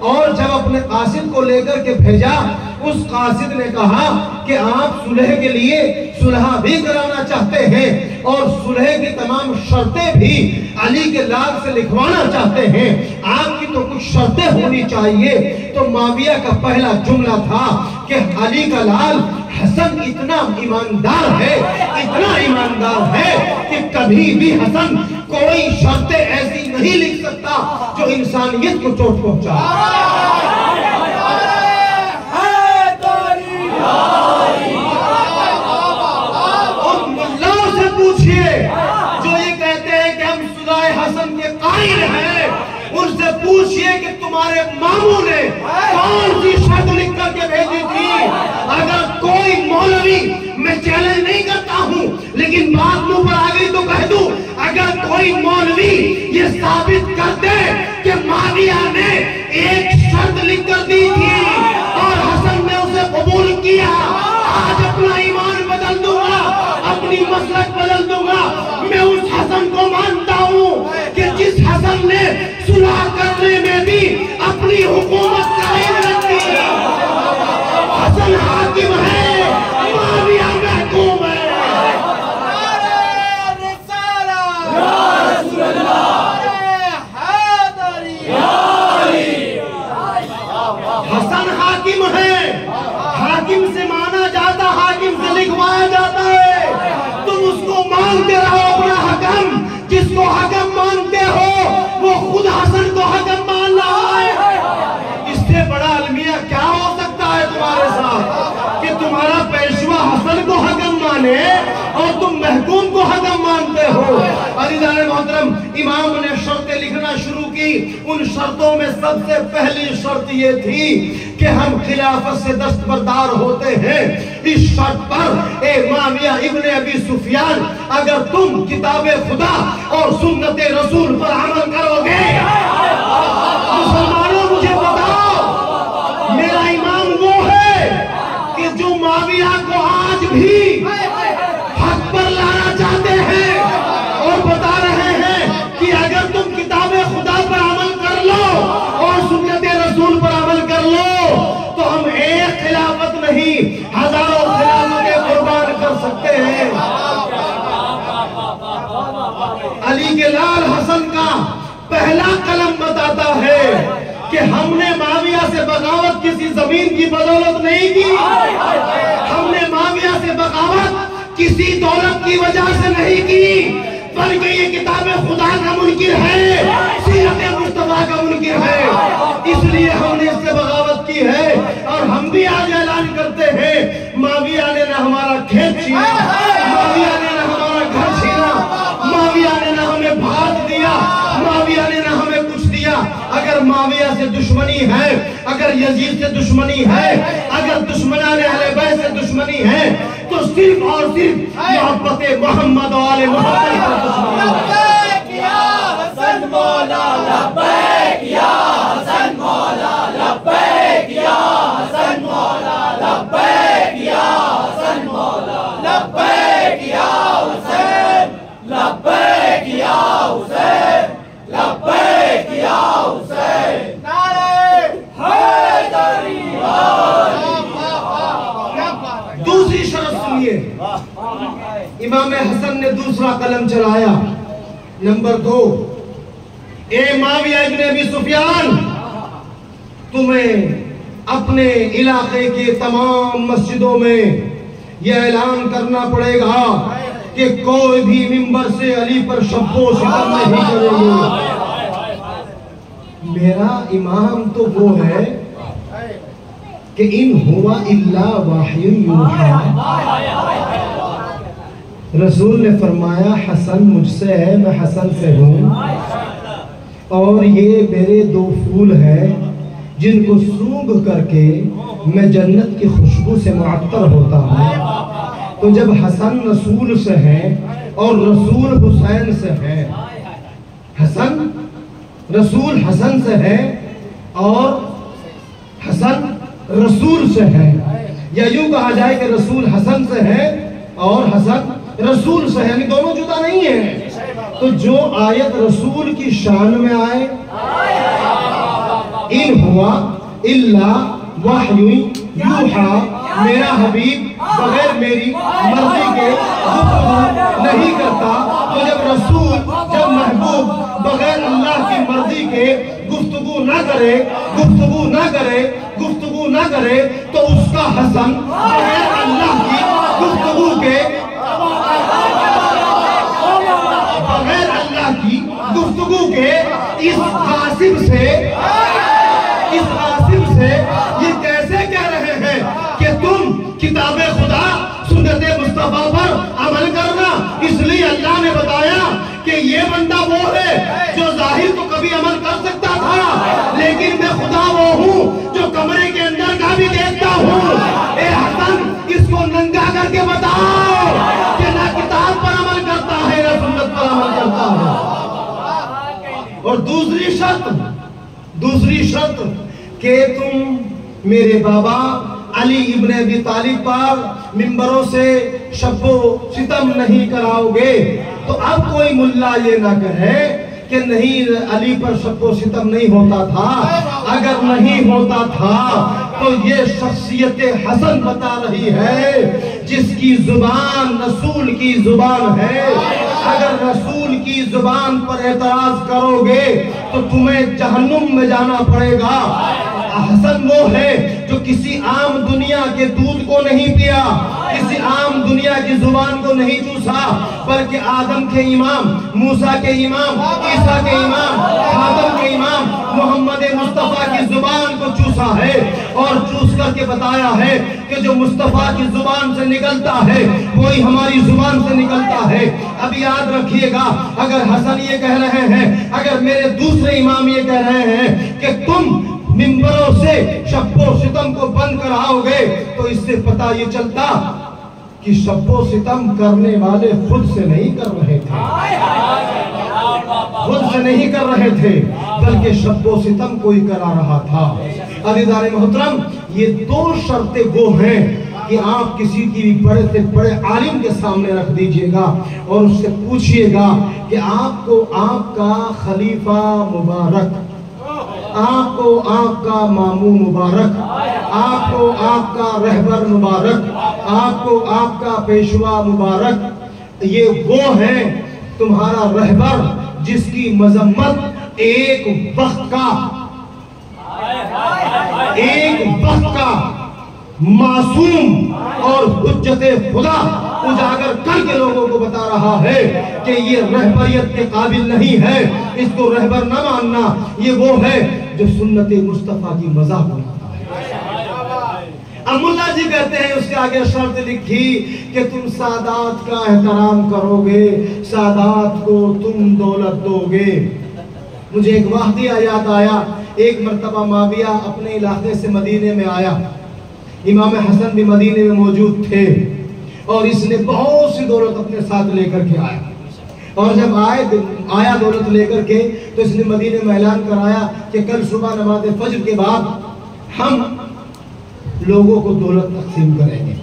اور جب اپنے قاصد کو لے کر کے بھیجا، اس قاصد نے کہا کہ آپ صلح کے لیے صلح بھی کرانا چاہتے ہیں اور صلح کی تمام شرطیں بھی علی کے لال سے لکھوانا چاہتے ہیں، آپ کی تو کچھ شرطیں ہونی چاہیے۔ تو معاویہ کا پہلا جملہ تھا کہ علی کا لال حسن اتنا ایماندار ہے، اتنا ایماندار ہے کہ کبھی بھی حسن کوئی شرطیں ایسی نہیں لکھ سکتا جو انسانیت کو چوٹ پہنچائے۔ جو یہ کہتے ہیں کہ ہم صلح حسن کے قائل ہیں، ان سے پوچھئے کہ تمہارے ماموں نے کون سی شرط لکھ کر کے بھیجی تھی۔ اگر کوئی مولوی، میں چیلنج نہیں کرتا ہوں لیکن بات منہ پر آ گئی تو کہہ دوں، اگر کوئی مولوی یہ ثابت کر دے کہ معاویہ نے ایک شرط لکھ کر دی تھی اور حسن نے اسے قبول کیا، آج اپنا ایمان بدل دوں گا، اپنی مسلک بدل دوں گا۔ میں اس حسن کو مانتا ہوں کہ جس حسن نے صلح کرنے میں بھی اپنی حکومت قائم رکھی۔ حسن حاکم ہے، معاویہ محکوم ہے۔ حسن حاکم ہے، حاکم سے مانا جاتا، حاکم سے لکھوایا جاتا ہے۔ تم اس کو مانتے رہو اپنا حکم، جس کو حکم مانتے ہو وہ خود حسن کو حکم مان رہا ہے۔ اس سے بڑا المیہ کیا ہو سکتا ہے تمہارے ساتھ کہ تمہارا پیشوا حسن کو حکم مانے اور تم محکوم کو حکم مانتے ہو۔ عزیزان محترم، امام نے شرطیں لکھنا شروع کی۔ ان شرطوں میں سب سے پہلی شرط یہ تھی کہ ہم خلافت سے دستبردار ہوتے ہیں۔ اس شرط پر اے معاویہ ابن ابی سفیان، اگر تم کتاب خدا اور سنت رسول پر عمل کرو گے، مسلمانوں مجھے بتاؤ، میرا امام وہ ہے کہ جو معاویہ کو آج بھی حق پر لانا چاہتے ہیں اور بتا رہے ہیں کہ اگر تم کتاب خدا پر عمل کر لو اور سنت رسول پر عمل کر لو تو ہم ایک خلافت نہیں ہزاروں خلافتیں قربان کر سکتے ہیں۔ علی کے لال حسن کا پہلا قلم بتاتا ہے کہ ہم نے معاویہ سے بغاوت کسی زمین کی بدولت نہیں کی، ہم نے معاویہ سے بغاوت کسی دولت کی وجہ سے نہیں کی، بلکہ یہ کتاب خدا کا منکر ہے، سیرت مصطفیٰ کا منکر ہے، اس لیے ہم نے اس سے بغاوت کی ہے۔ اور ہم بھی آج اعلان کرتے ہیں، معاویہ نے نہ ہمارا کھیت چھینا، معاویہ نے نہ ہمارا گھر چھینا، معاویہ نے نہ ہمیں بھات دیا، معاویہ نے نہ ہمیں کچھ دیا۔ اگر معاویہ سے دشمنی ہے، اگر یزید سے دشمنی ہے، اگر دشمنان اہل بیت سے دشمنی ہے تو صرف اور صرف محبت محمد و آل محمد پر دشمنی ہے۔ لبیک یا حسن مولا، لبیک یا حسن مولا، لبیک یا حسن مولا، لبیک یا حسن مولا، لبیک یا حسین، لبیک یا حسین، لبیک یا حسین، نعرہ حیدری۔ دوسری شرط سنیے، امام حسن نے دوسرا قلم چلایا۔ نمبر 2، اے معاویہ ابن ابی سفیان، تمہیں اپنے علاقے کے تمام مسجدوں میں یہ اعلان کرنا پڑے گا کہ کوئی بھی ممبر سے علی پر شب و ستم نہیں کرے گی۔ میرا امام تو وہ ہے کہ ان ہوا الا وحی یوحی۔ رسول نے فرمایا حسن مجھ سے ہے، میں حسن سے ہوں، اور یہ میرے 2 پھول ہیں جن کو سونگھ کر کے میں جنت کی خوشبو سے معطر ہوتا ہوں۔ تو جب حسن رسول سے ہے اور رسول حسین سے ہے، حسن رسول حسن سے ہے اور حسن رسول سے ہے، یا یوں کہا جائے کہ رسول حسن سے ہے اور حسن رسول سے ہے، یعنی دونوں جدا نہیں ہیں۔ تو جو آیت رسول کی شان میں آئے، ان ہوا الا وحی یوحا، میرا حبیب بغیر میری مرضی کے گفتگو نہیں کرتا، تو جب رسول، جب محبوب بغیر اللہ کی مرضی کے گفتگو نہ کرے تو اس کا حسن بغیر اللہ کی گفتگو کے، اس غاصب سے یہ کیسے کہہ رہے ہیں کہ تم کتاب خدا سنت مصطفیٰ پر عمل کرنا؟ اس لیے اللہ نے بتایا کہ یہ بندہ وہ ہے جو ظاہر تو کبھی عمل کر سکتا تھا، لیکن میں خدا وہ ہوں جو کمرے کے اندر کا بھی دیکھتا ہوں۔ اے حسن، اس کو ننگا کر کے بتاؤ کہ نہ کتاب پر عمل کرتا ہے نہ سنت پر عمل کرتا ہے۔ اور دوسری شرط کہ تم میرے بابا علی ابن ابی طالب پر ممبروں سے شب و ستم نہیں کراؤ گے۔ تو اب کوئی ملا یہ نہ کہے کہ نہیں علی پر شب و ستم نہیں ہوتا تھا، اگر نہیں ہوتا تھا تو یہ شخصیت حسن بتا رہی ہے جس کی زبان رسول کی زبان ہے۔ اگر رسول کی زبان پر اعتراض کرو گے تو تمہیں جہنم میں جانا پڑے گا۔ حسن وہ ہے جو کسی عام دنیا کے دودھ کو نہیں پیا، کسی عام دنیا کی زبان کو نہیں چوسا، بلکہ آدم کے امام، موسیٰ کے امام، عیسیٰ کے امام، خاتم کے امام محمد مصطفیٰ کی زبان کو چوسا ہے، اور چوس کر کے بتایا ہے کہ جو مصطفیٰ کی زبان سے نکلتا ہے وہی ہماری زبان سے نکلتا ہے۔ اب یاد رکھیے گا، اگر حسن یہ کہہ رہے ہیں، اگر میرے دوسرے امام یہ کہہ رہے ہیں کہ تم ممبروں سے شب و ستم کو بند کراؤ گے، تو اس سے پتہ یہ چلتا کہ شب و ستم کرنے والے خود سے نہیں کر رہے تھے، بلکہ شب و ستم کوئی کرا رہا تھا۔ عزیزان محترم، یہ دو شرطیں وہ ہیں کہ آپ کسی کی بھی بڑے سے بڑے عالم کے سامنے رکھ دیجئے گا اور اس سے پوچھئے گا کہ آپ کو آپ کا خلیفہ مبارک، آپ کو آپ کا ماموں مبارک، آپ کو آپ کا رہبر مبارک، آپ کو آپ کا پیشوا مبارک، یہ وہ ہے تمہارا رہبر جس کی مذمت ایک وقت کا معصوم اور حجت خدا اجاگر کر کے لوگوں کو بتا رہا ہے کہ یہ رہبریت کے قابل نہیں ہے، اس کو رہبر نہ ماننا۔ یہ وہ ہے جو سنت مصطفیٰ کی مذاق بناتا ہے۔ اب ملا جی کہتے ہیں اس کے آگے شرط لکھی کہ تم سادات کا احترام کرو گے، سادات کو تم دولت دو گے۔ مجھے ایک واقعہ یاد آیا، ایک مرتبہ معاویہ اپنے علاقے سے مدینے میں آیا، امام حسن بھی مدینے میں موجود تھے، اور اس نے بہت سی دولت اپنے ساتھ لے کر کے آیا، اور جب آیا دولت لے کر کے تو اس نے مدینے میں اعلان کرایا کہ کل صبح نماز فجر کے بعد ہم لوگوں کو دولت تقسیم کریں گے،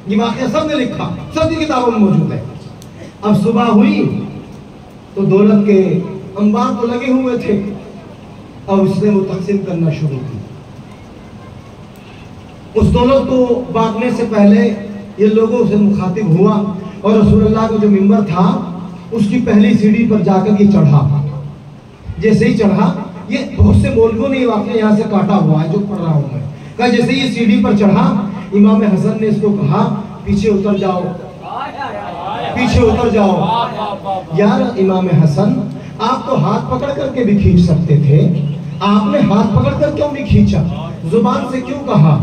یہ واقعہ سب نے لکھا، سب کی کتابوں میں موجود ہے۔ اب صبح ہوئی تو دولت کے انبار تو لگے ہوئے تھے، اور اس نے وہ تقسیم کرنا شروع کی۔ اس دولت کو بانٹنے سے پہلے یہ لوگوں سے مخاطب ہوا، اور رسول اللہ کا جو ممبر تھا اس کی پہلی سیڑھی پر جا کر یہ چڑھا۔ جیسے ہی چڑھا، یہ بہت سے مولویوں نے یہ واقعہ یہاں سے کاٹا ہوا ہے جو پڑھ رہا ہوں میں، کہا جیسے یہ سیڑھی پر چڑھا، امام حسن نے اس کو کہا پیچھے اتر جاؤ، پیچھے اتر جاؤ۔ یار امام حسن، آپ تو ہاتھ پکڑ کر کے بھی کھینچ سکتے تھے، آپ نے ہاتھ پکڑ کر کیوں نہیں کھینچا، زبان سے کیوں کہا؟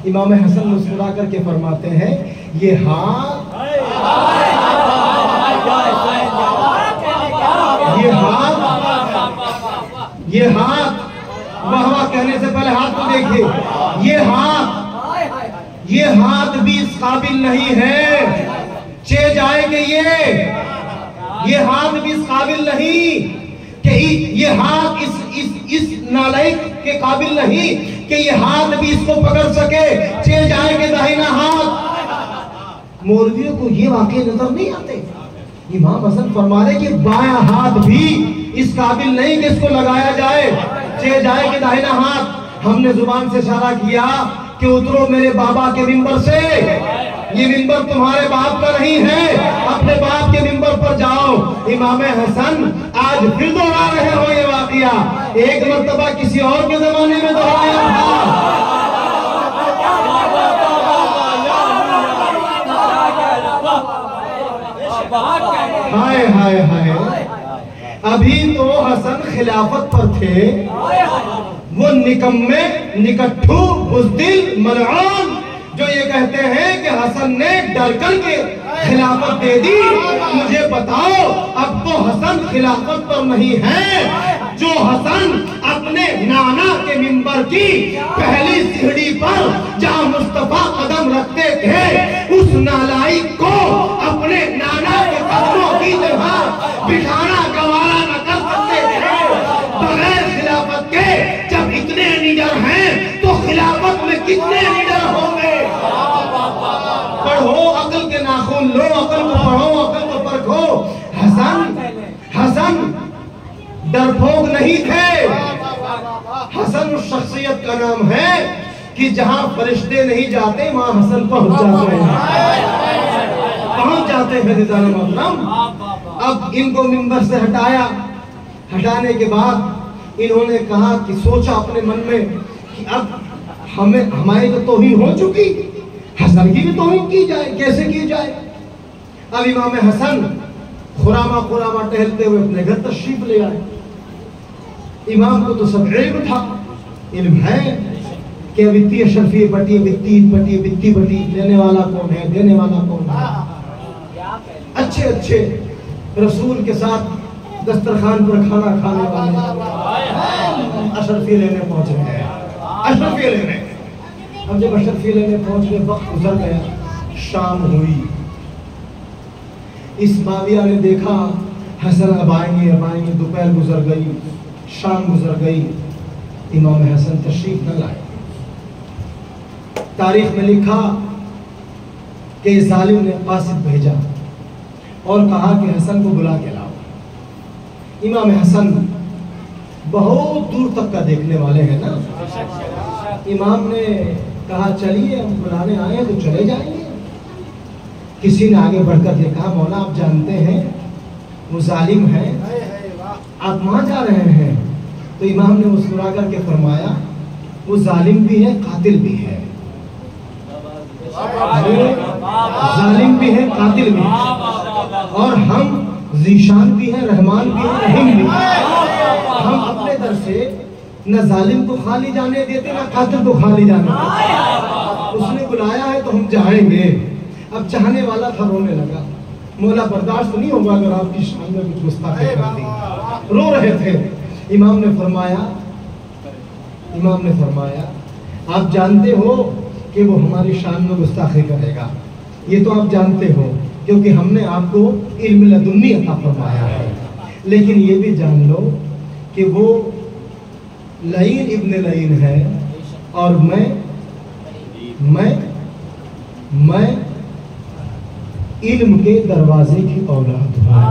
امام حسن مسکرا کر کے فرماتے ہیں یہ ہاتھ واہ واہ کہنے سے پہلے ہاتھ کو دیکھیں، یہ ہاتھ بھی اس قابل نہیں ہے، چے جائے کہ یہ ہاتھ بھی اس قابل نہیں کہ یہ ہاتھ اس نالائق کے قابل نہیں کہ یہ ہاتھ بھی اس کو پکڑ سکے، چے جائے کہ داہنا ہاتھ۔ مولویوں کو یہ واقعے نظر نہیں آتے؟ امام حسن فرما رہے کہ بایاں ہاتھ بھی اس قابل نہیں کہ اس کو لگایا جائے، چہ جائے کہ داہنا ہاتھ۔ ہم نے زبان سے اشارہ کیا کہ اترو میرے بابا کے ممبر سے، یہ ممبر تمہارے باپ کا نہیں ہے، اپنے باپ کے ممبر پر جاؤ۔ امام حسن آج پھر دوہرا رہے ہو یہ واقعہ، ایک مرتبہ کسی اور کے زمانے میں دہرایا تھا۔ ہائے ہائے ہائے، ابھی تو حسن خلافت پر تھے، وہ نکمے، نکٹھو، بزدل، ملعون جو یہ کہتے ہیں کہ حسن نے ڈر کر کے خلافت دے دی۔ مجھے بتاؤ، اب تو حسن خلافت پر نہیں ہے، جو حسن اپنے نانا کے ممبر کی پہلی سیڑھی پر جہاں مصطفیٰ قدم رکھتے تھے، اس نالائق کو اپنے نانا کے قدموں کی جگہ بٹھانا گوارا نہ کر سکتے تھے بغیر خلافت کے۔ جب اتنے لیڈر ہیں تو خلافت میں کتنے لیڈر ہوں گے؟ پڑھو، عقل کے ناخن لو، عقل کو پڑھو، عقل کو پرکھو۔ حسن ڈرپوک نہیں تھے۔ حسن اس شخصیت کا نام ہے کہ جہاں فرشتے نہیں جاتے وہاں حسن پہنچ جاتے ہیں، پہنچ جاتے ہیں رضوان محترم۔ اب ان کو ممبر سے ہٹایا، ہٹانے کے بعد انہوں نے کہا کہ سوچا اپنے من میں کہ اب ہماری تو توہین ہو چکی، حسن کی بھی توہین کی جائے، کیسے کی جائے؟ اب امام حسن خرامہ ٹہلتے ہوئے اپنے گھر تشریف لے آئے۔ امام کو تو سب علم تھا، علم ہے کہ اب اتنی اشرفی بٹی، بتی بٹی، لینے والا کون ہے، دینے والا کون ہے؟ اچھے اچھے رسول کے ساتھ دسترخوان پر کھانا کھانے والے اشرفی لینے پہنچ رہے ہیں، اشرفی لینے۔ اب جب اشرفی لینے پہنچ گئے، وقت گزر گیا، شام ہوئی۔ اس معاویہ نے دیکھا حسن اب آئیں گے، دوپہر گزر گئی، شام گزر گئی، امام حسن تشریف نہ لائے۔ تاریخ میں لکھا کہ ظالم نے قاصد بھیجا اور کہا کہ حسن کو بلا کے لاؤ۔ امام حسن بہت دور تک کا دیکھنے والے ہیں نا، امام نے کہا چلیے ہم بلانے آئے ہیں تو چلے جائیں گے۔ کسی نے آگے بڑھ کر یہ کہا مولا آپ جانتے ہیں وہ ظالم ہے، آپ وہاں جا رہے ہیں؟ تو امام نے مسکرا کر کے فرمایا وہ ظالم بھی ہے، قاتل بھی ہے، ظالم بھی ہے، قاتل بھی ہے، اور ہم ذیشان بھی ہیں، رحمان بھی ہیں، رحیم بھی ہیں۔ ہم اپنے در سے نہ ظالم کو خالی جانے دیتے نہ قاتل کو خالی جانے دیتے۔ اس نے بلایا ہے تو ہم جائیں گے۔ اب چاہنے والا تھا رونے لگا، مولا برداشت نہیں ہوگا اگر آپ کی شان میں کچھ گستاخی کر دی، رو رہے تھے۔ امام نے فرمایا آپ جانتے ہو کہ وہ ہماری شان میں گستاخی کرے گا، یہ تو آپ جانتے ہو کیونکہ ہم نے آپ کو علم لدنی عطا فرمایا ہے، لیکن یہ بھی جان لو کہ وہ لعین ابن لعین ہے اور میں علم کے دروازے کی اولاد ہوں،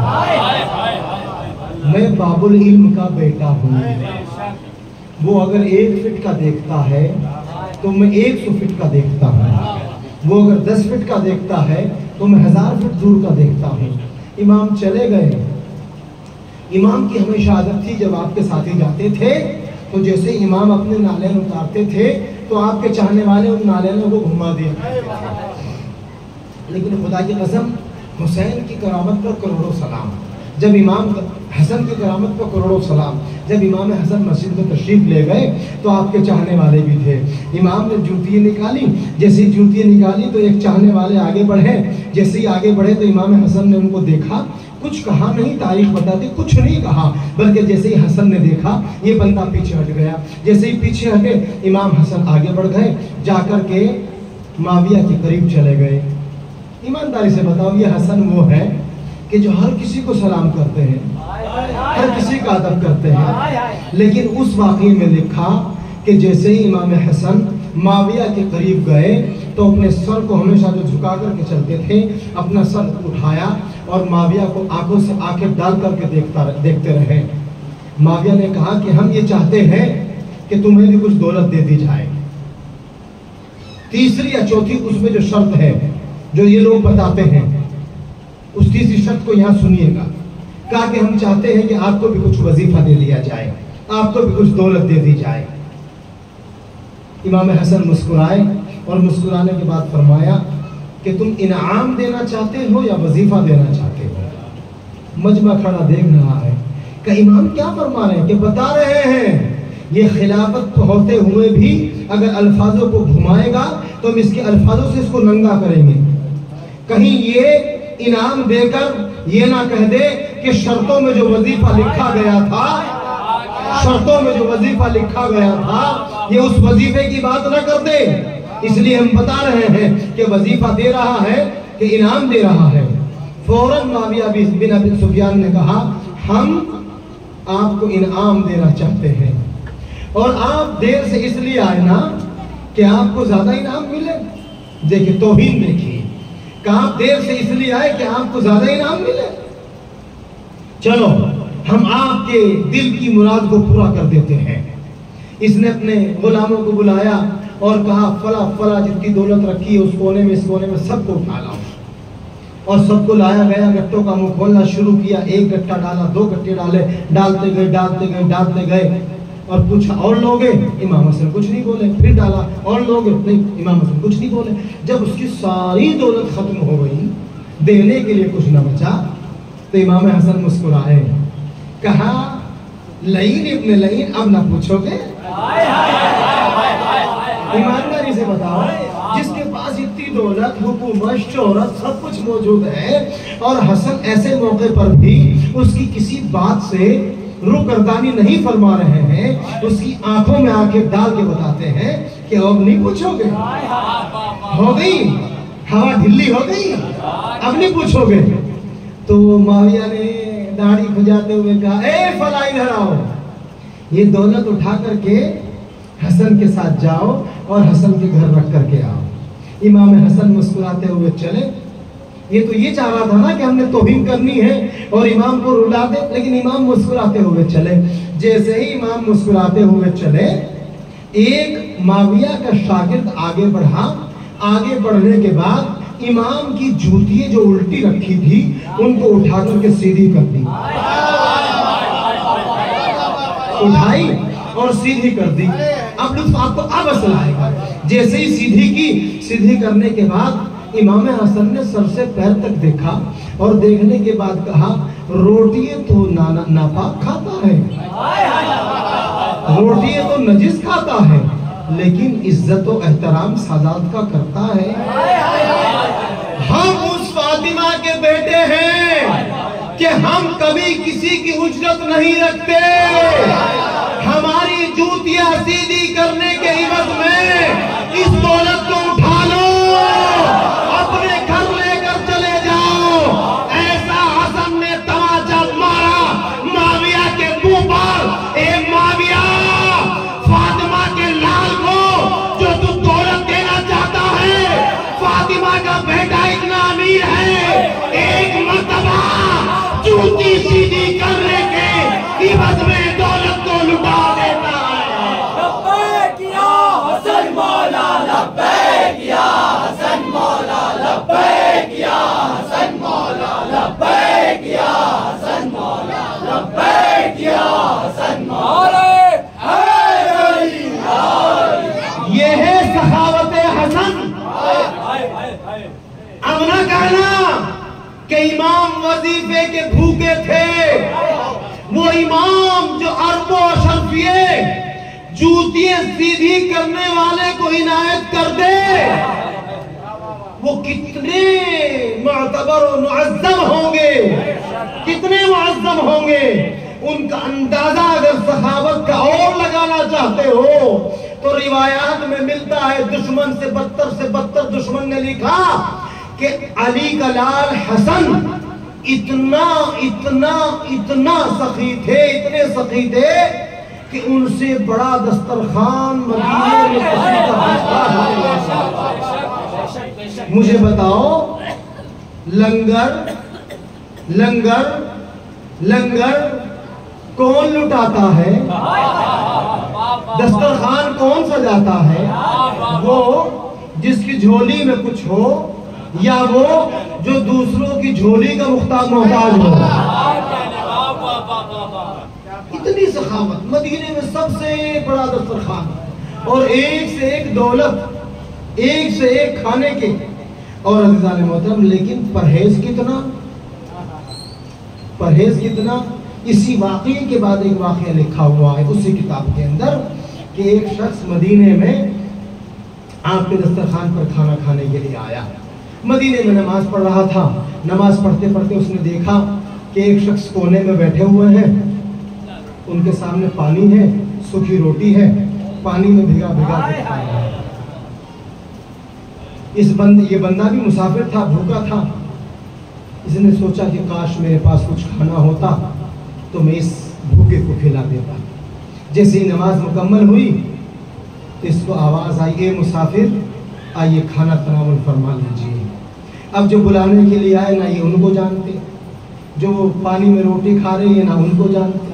میں باب العلم کا بیٹا ہوں۔ وہ اگر 1 فٹ کا دیکھتا ہے تو میں 100 فٹ کا دیکھتا ہوں، وہ اگر 10 فٹ کا دیکھتا ہے تو میں 1000 فٹ دور کا دیکھتا ہوں۔ امام چلے گئے۔ امام کی ہمیشہ عادت تھی جب آپ کے ساتھی جاتے تھے تو جیسے امام اپنے نالین اتارتے تھے تو آپ کے چاہنے والے ان نالینوں کو گھما دیا کرتے تھے۔ لیکن خدا کی قسم حسین کی کرامت پر کروڑوں سلام، جب امام حسن کی کرامت پر کروڑوں سلام، جب امام حسن مسجد میں تشریف لے گئے تو آپ کے چاہنے والے بھی تھے۔ امام نے جوتیاں نکالی، جیسے جوتیاں نکالی تو ایک چاہنے والے آگے بڑھے، جیسے ہی آگے بڑھے تو امام حسن نے ان کو دیکھا، کچھ کہا نہیں، تاریخ بتاتی کچھ نہیں کہا، بلکہ جیسے ہی حسن نے دیکھا یہ بندہ پیچھے ہٹ گیا، جیسے ہی پیچھے ہٹے امام حسن آگے بڑھ گئے، جا کر کے معاویہ کے قریب چلے گئے۔ ایمانداری سے بتاؤ یہ حسن وہ ہے کہ جو ہر کسی کو سلام کرتے ہیں، ہر کسی کا ادب کرتے ہیں، لیکن اس واقعے میں لکھا کہ جیسے ہی امام حسن معاویہ کے قریب گئے تو اپنے سر کو ہمیشہ جو جھکا کر کے چلتے تھے اپنا سر اٹھایا اور معاویہ کو آنکھوں سے آنکھیں ڈال کر کے دیکھتے رہے۔ معاویہ نے کہا کہ ہم یہ چاہتے ہیں کہ تمہیں بھی کچھ دولت دے دی جائے۔ تیسری یا چوتھی اس میں جو شرط ہے جو یہ لوگ بتاتے ہیں، اس تیسری شرط کو یہاں سنیے گا۔ کہا کہ ہم چاہتے ہیں کہ آپ کو بھی کچھ وظیفہ دے دیا جائے، آپ کو بھی کچھ دولت دے دی جائے۔ امام حسن مسکرائے اور مسکرانے کے بعد فرمایا کہ تم انعام دینا چاہتے ہو یا وظیفہ دینا چاہتے ہو؟ مجمع کھڑا دیکھ رہا ہے کہ امام کیا فرما رہے ہیں، کہ بتا رہے ہیں یہ خلافت ہوتے ہوئے بھی اگر الفاظوں کو گھمائے گا تو ہم اس کے الفاظوں سے اس کو ننگا کریں گے۔ کہیں یہ انعام دے کر یہ نہ کہہ دے کہ شرطوں میں جو وظیفہ لکھا گیا تھا، شرطوں میں جو وظیفہ لکھا گیا تھا یہ اس وظیفے کی بات نہ کر دے۔ اس لیے ہم بتا رہے ہیں کہ وظیفہ دے رہا ہے کہ انعام دے رہا ہے۔ فوراً معاویہ بن ابی سفیان نے کہا ہم آپ کو انعام دینا چاہتے ہیں، اور آپ دیر سے اس لیے آئے نا کہ آپ کو زیادہ انعام ملے۔ دیکھیں توہین دیکھیے کہ آپ دیر سے اس لیے آئے کہ آپ کو زیادہ انعام ملے۔ چلو ہم آپ کے دل کی مراد کو پورا کر دیتے ہیں۔ اس نے اپنے غلاموں کو بلایا اور کہا فلا فلا جتنی دولت رکھی ہے اس کونے میں اس کونے میں سب کو اٹھا لاؤ، اور سب کو لایا گیا۔ گٹوں کا منہ کھولنا شروع کیا، ایک گٹا ڈالا، دو گٹے ڈالے، ڈالتے گئے اور پوچھا اور لوگے؟ امام حسن کچھ نہیں بولے۔ پھر ڈالا اور لوگے؟ نہیں، امام حسن کچھ نہیں بولے۔ جب اس کی ساری دولت ختم ہو گئی، دینے کے لیے کچھ نہ بچا، تو امام حسن مسکرائے، کہا لعین ابن لعین اب نہ پوچھو گے؟ ایمانداری سے بتاؤ، جس کے پاس اتنی دولت، حکومت، شہرت سب کچھ موجود ہے، اور حسن ایسے موقع پر بھی اس کی کسی بات سے روگردانی نہیں فرما رہے ہیں، اس کی آنکھوں میں آنکھیں ڈال کے بتاتے ہیں کہ اب نہیں پوچھو گے؟ ہو گئی ہوا ڈھلی ہو گئی، اب نہیں پوچھو گے؟ تو معاویہ نے داڑھی کھجاتے ہوئے کہا اے فلا ادھر آؤ، یہ دولت اٹھا کر کے حسن کے ساتھ جاؤ اور حسن کے گھر رکھ کر کے آؤ۔ امام حسن مسکراتے ہوئے چلے۔ یہ تو یہ چاہ رہا تھا نا کہ ہم نے توہین کرنی ہے اور امام کو رلا دے، لیکن امام مسکراتے ہوئے چلے۔ جیسے ہی امام مسکراتے ہوئے چلے، ایک معاویہ کا شاگرد آگے بڑھا۔ آگے بڑھنے کے بعد امام کی جوتیاں جو الٹی رکھی تھی ان کو اٹھا کر کے سیدھی کر دی، اٹھائی اور سیدھی کر دی۔ اب لطف آپ کو اب اصل آئے گا۔ جیسے ہی سیدھی کی، سیدھی کرنے کے بعد امام حسن نے سر سے پیر تک دیکھا اور دیکھنے کے بعد کہا روٹی تو ناپاک کھاتا ہے، روٹی تو نجس کھاتا ہے، لیکن عزت و احترام سادات کا کرتا ہے۔ ہم اس فاطمہ کے بیٹے ہیں کہ ہم کبھی کسی کی اجرت نہیں رکھتے، ہماری جوتیاں سیدھی کرنے کے عوض میں اس دولت کو اٹھا لو، اپنے گھر لے کر چلے جاؤ۔ ایسا حسن نے تماچا مارا معاویہ کے منہ پر، اے معاویہ، فاطمہ کے لال کو جو تو دولت دینا چاہتا ہے، فاطمہ کا بیٹا اتنا امیر ہے، ایک مرتبہ جوتی سیدھی کرنے کے عوض میں دولت کو لٹا دیتا ہے۔ لبیک یا حسن مولا، لبیک یا حسن مولا، لبیک یا حسن مولا، لبیک یا حسن مولا، لبیک یا حسن مولا۔ یہ ہے سخاوت حسن۔ اب نہ کہنا کہ امام وظیفے کے بھوکے تھے، وہ امام جو ارب و اشرفیے جوتیاں سیدھی کرنے والے کو عنایت کر دے، وہ کتنے معتبر و معظم ہوں گے، کتنے معظم ہوں گے۔ ان کا اندازہ اگر سخاوت کا اور لگانا چاہتے ہو تو روایات میں ملتا ہے دشمن سے بدتر دشمن نے لکھا کہ علی کا لال حسن اتنا سخی تھے، اتنے سخی تھے کہ ان سے بڑا دسترخوان مدینے میں کسی کا بچتا ہے؟ مجھے بتاؤ، لنگر کون لٹاتا ہے؟ دسترخوان کون سجاتا ہے؟ وہ جس کی جھولی میں کچھ ہو، یا وہ جو دوسروں کی جھولی کا محتاج ہو؟ اتنی سخاوت، مدینے میں سب سے بڑا دسترخوان، اور ایک سے ایک دولت، ایک سے ایک کھانے کے، اور عزیزان محترم لیکن پرہیز کتنا؟ اسی واقعے کے بعد ایک واقعہ لکھا ہوا ہے اسی کتاب کے اندر کہ ایک شخص مدینے میں آپ کے دسترخوان پر کھانا کھانے کے لیے آیا، مدینے میں نماز پڑھ رہا تھا، نماز پڑھتے پڑھتے اس نے دیکھا کہ ایک شخص کونے میں بیٹھے ہوئے ہیں، ان کے سامنے پانی ہے، سوکھی روٹی ہے، پانی میں بھگا کے کھا رہا ہے۔ یہ بندہ بھی مسافر تھا، بھوکا تھا، اس نے سوچا کہ کاش میرے پاس کچھ کھانا ہوتا تو میں اس بھوکے کو کھلا دیتا۔ جیسے ہی نماز مکمل ہوئی تو اس کو آواز آئی، اے مسافر آئیے کھانا تناول فرما لیجیے۔ اب جو بلانے کے لیے آئے نہ یہ ان کو جانتے، جو پانی میں روٹی کھا رہے ہیں نہ ان کو جانتے۔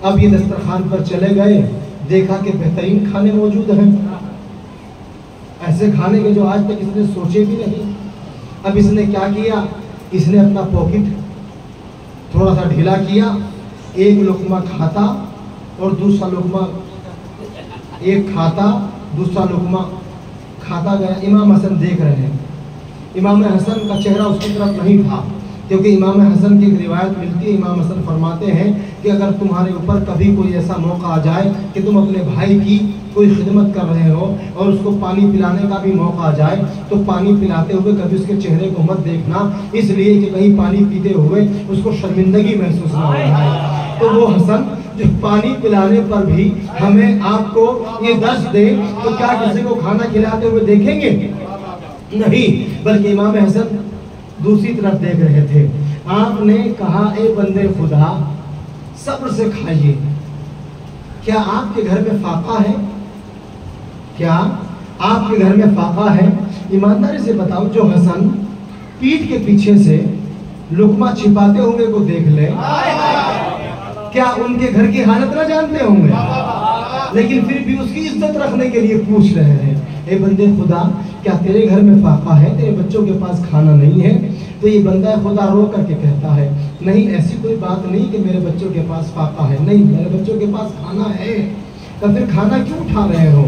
اب یہ دسترخوان پر چلے گئے، دیکھا کہ بہترین کھانے موجود ہیں، ایسے کھانے کے جو آج تک اس نے سوچے بھی نہیں۔ اب اس نے کیا کیا؟ اس نے اپنا پاکٹ تھوڑا سا ڈھیلا کیا، ایک لقمہ کھاتا اور دوسرا لقمہ ایک کھاتا دوسرا لقمہ کھاتا گیا۔ امام حسن دیکھ رہے ہیں، امام حسن کا چہرہ اس کی طرف نہیں تھا، کیونکہ امام حسن کی ایک روایت ملتی ہے، امام حسن فرماتے ہیں کہ اگر تمہارے اوپر کبھی کوئی ایسا موقع آ جائے کہ تم اپنے بھائی کی کوئی خدمت کر رہے ہو اور اس کو پانی پلانے کا بھی موقع آ جائے تو پانی پلاتے ہوئے کبھی اس کے چہرے کو مت دیکھنا، اس لیے کہ کہیں پانی پیتے ہوئے اس کو شرمندگی محسوس نہ ہو رہا ہے۔ تو وہ حسن جو پانی پلانے پر بھی ہمیں آپ کو یہ درس دے تو کیا کسی کو کھانا کھلاتے ہوئے دیکھیں گے؟ نہیں، بلکہ امام حسن دوسری طرف دیکھ رہے تھے۔ آپ نے کہا، اے بندے خدا صبر سے کھائیے، کیا آپ کے گھر میں فاقہ ہے؟ کیا آپ کے گھر میں فاقہ ہے؟ ایمانداری سے بتاؤ، جو حسن پیٹھ کے پیچھے سے لقمہ چھپاتے ہوئے کو دیکھ لے، کیا ان کے گھر کی حالت نہ جانتے ہوں گے؟ لیکن پھر بھی اس کی عزت رکھنے کے لیے پوچھ رہے ہیں، اے بندے خدا کیا تیرے گھر میں فاقہ ہے؟ تیرے بچوں کے پاس کھانا نہیں ہے؟ تو یہ بندہ خدا رو کر کے کہتا ہے، نہیں ایسی کوئی بات نہیں کہ میرے بچوں کے پاس فاقہ ہے، نہیں میرے بچوں کے پاس کھانا ہے۔ تو پھر کھانا کیوں اٹھا رہے ہو؟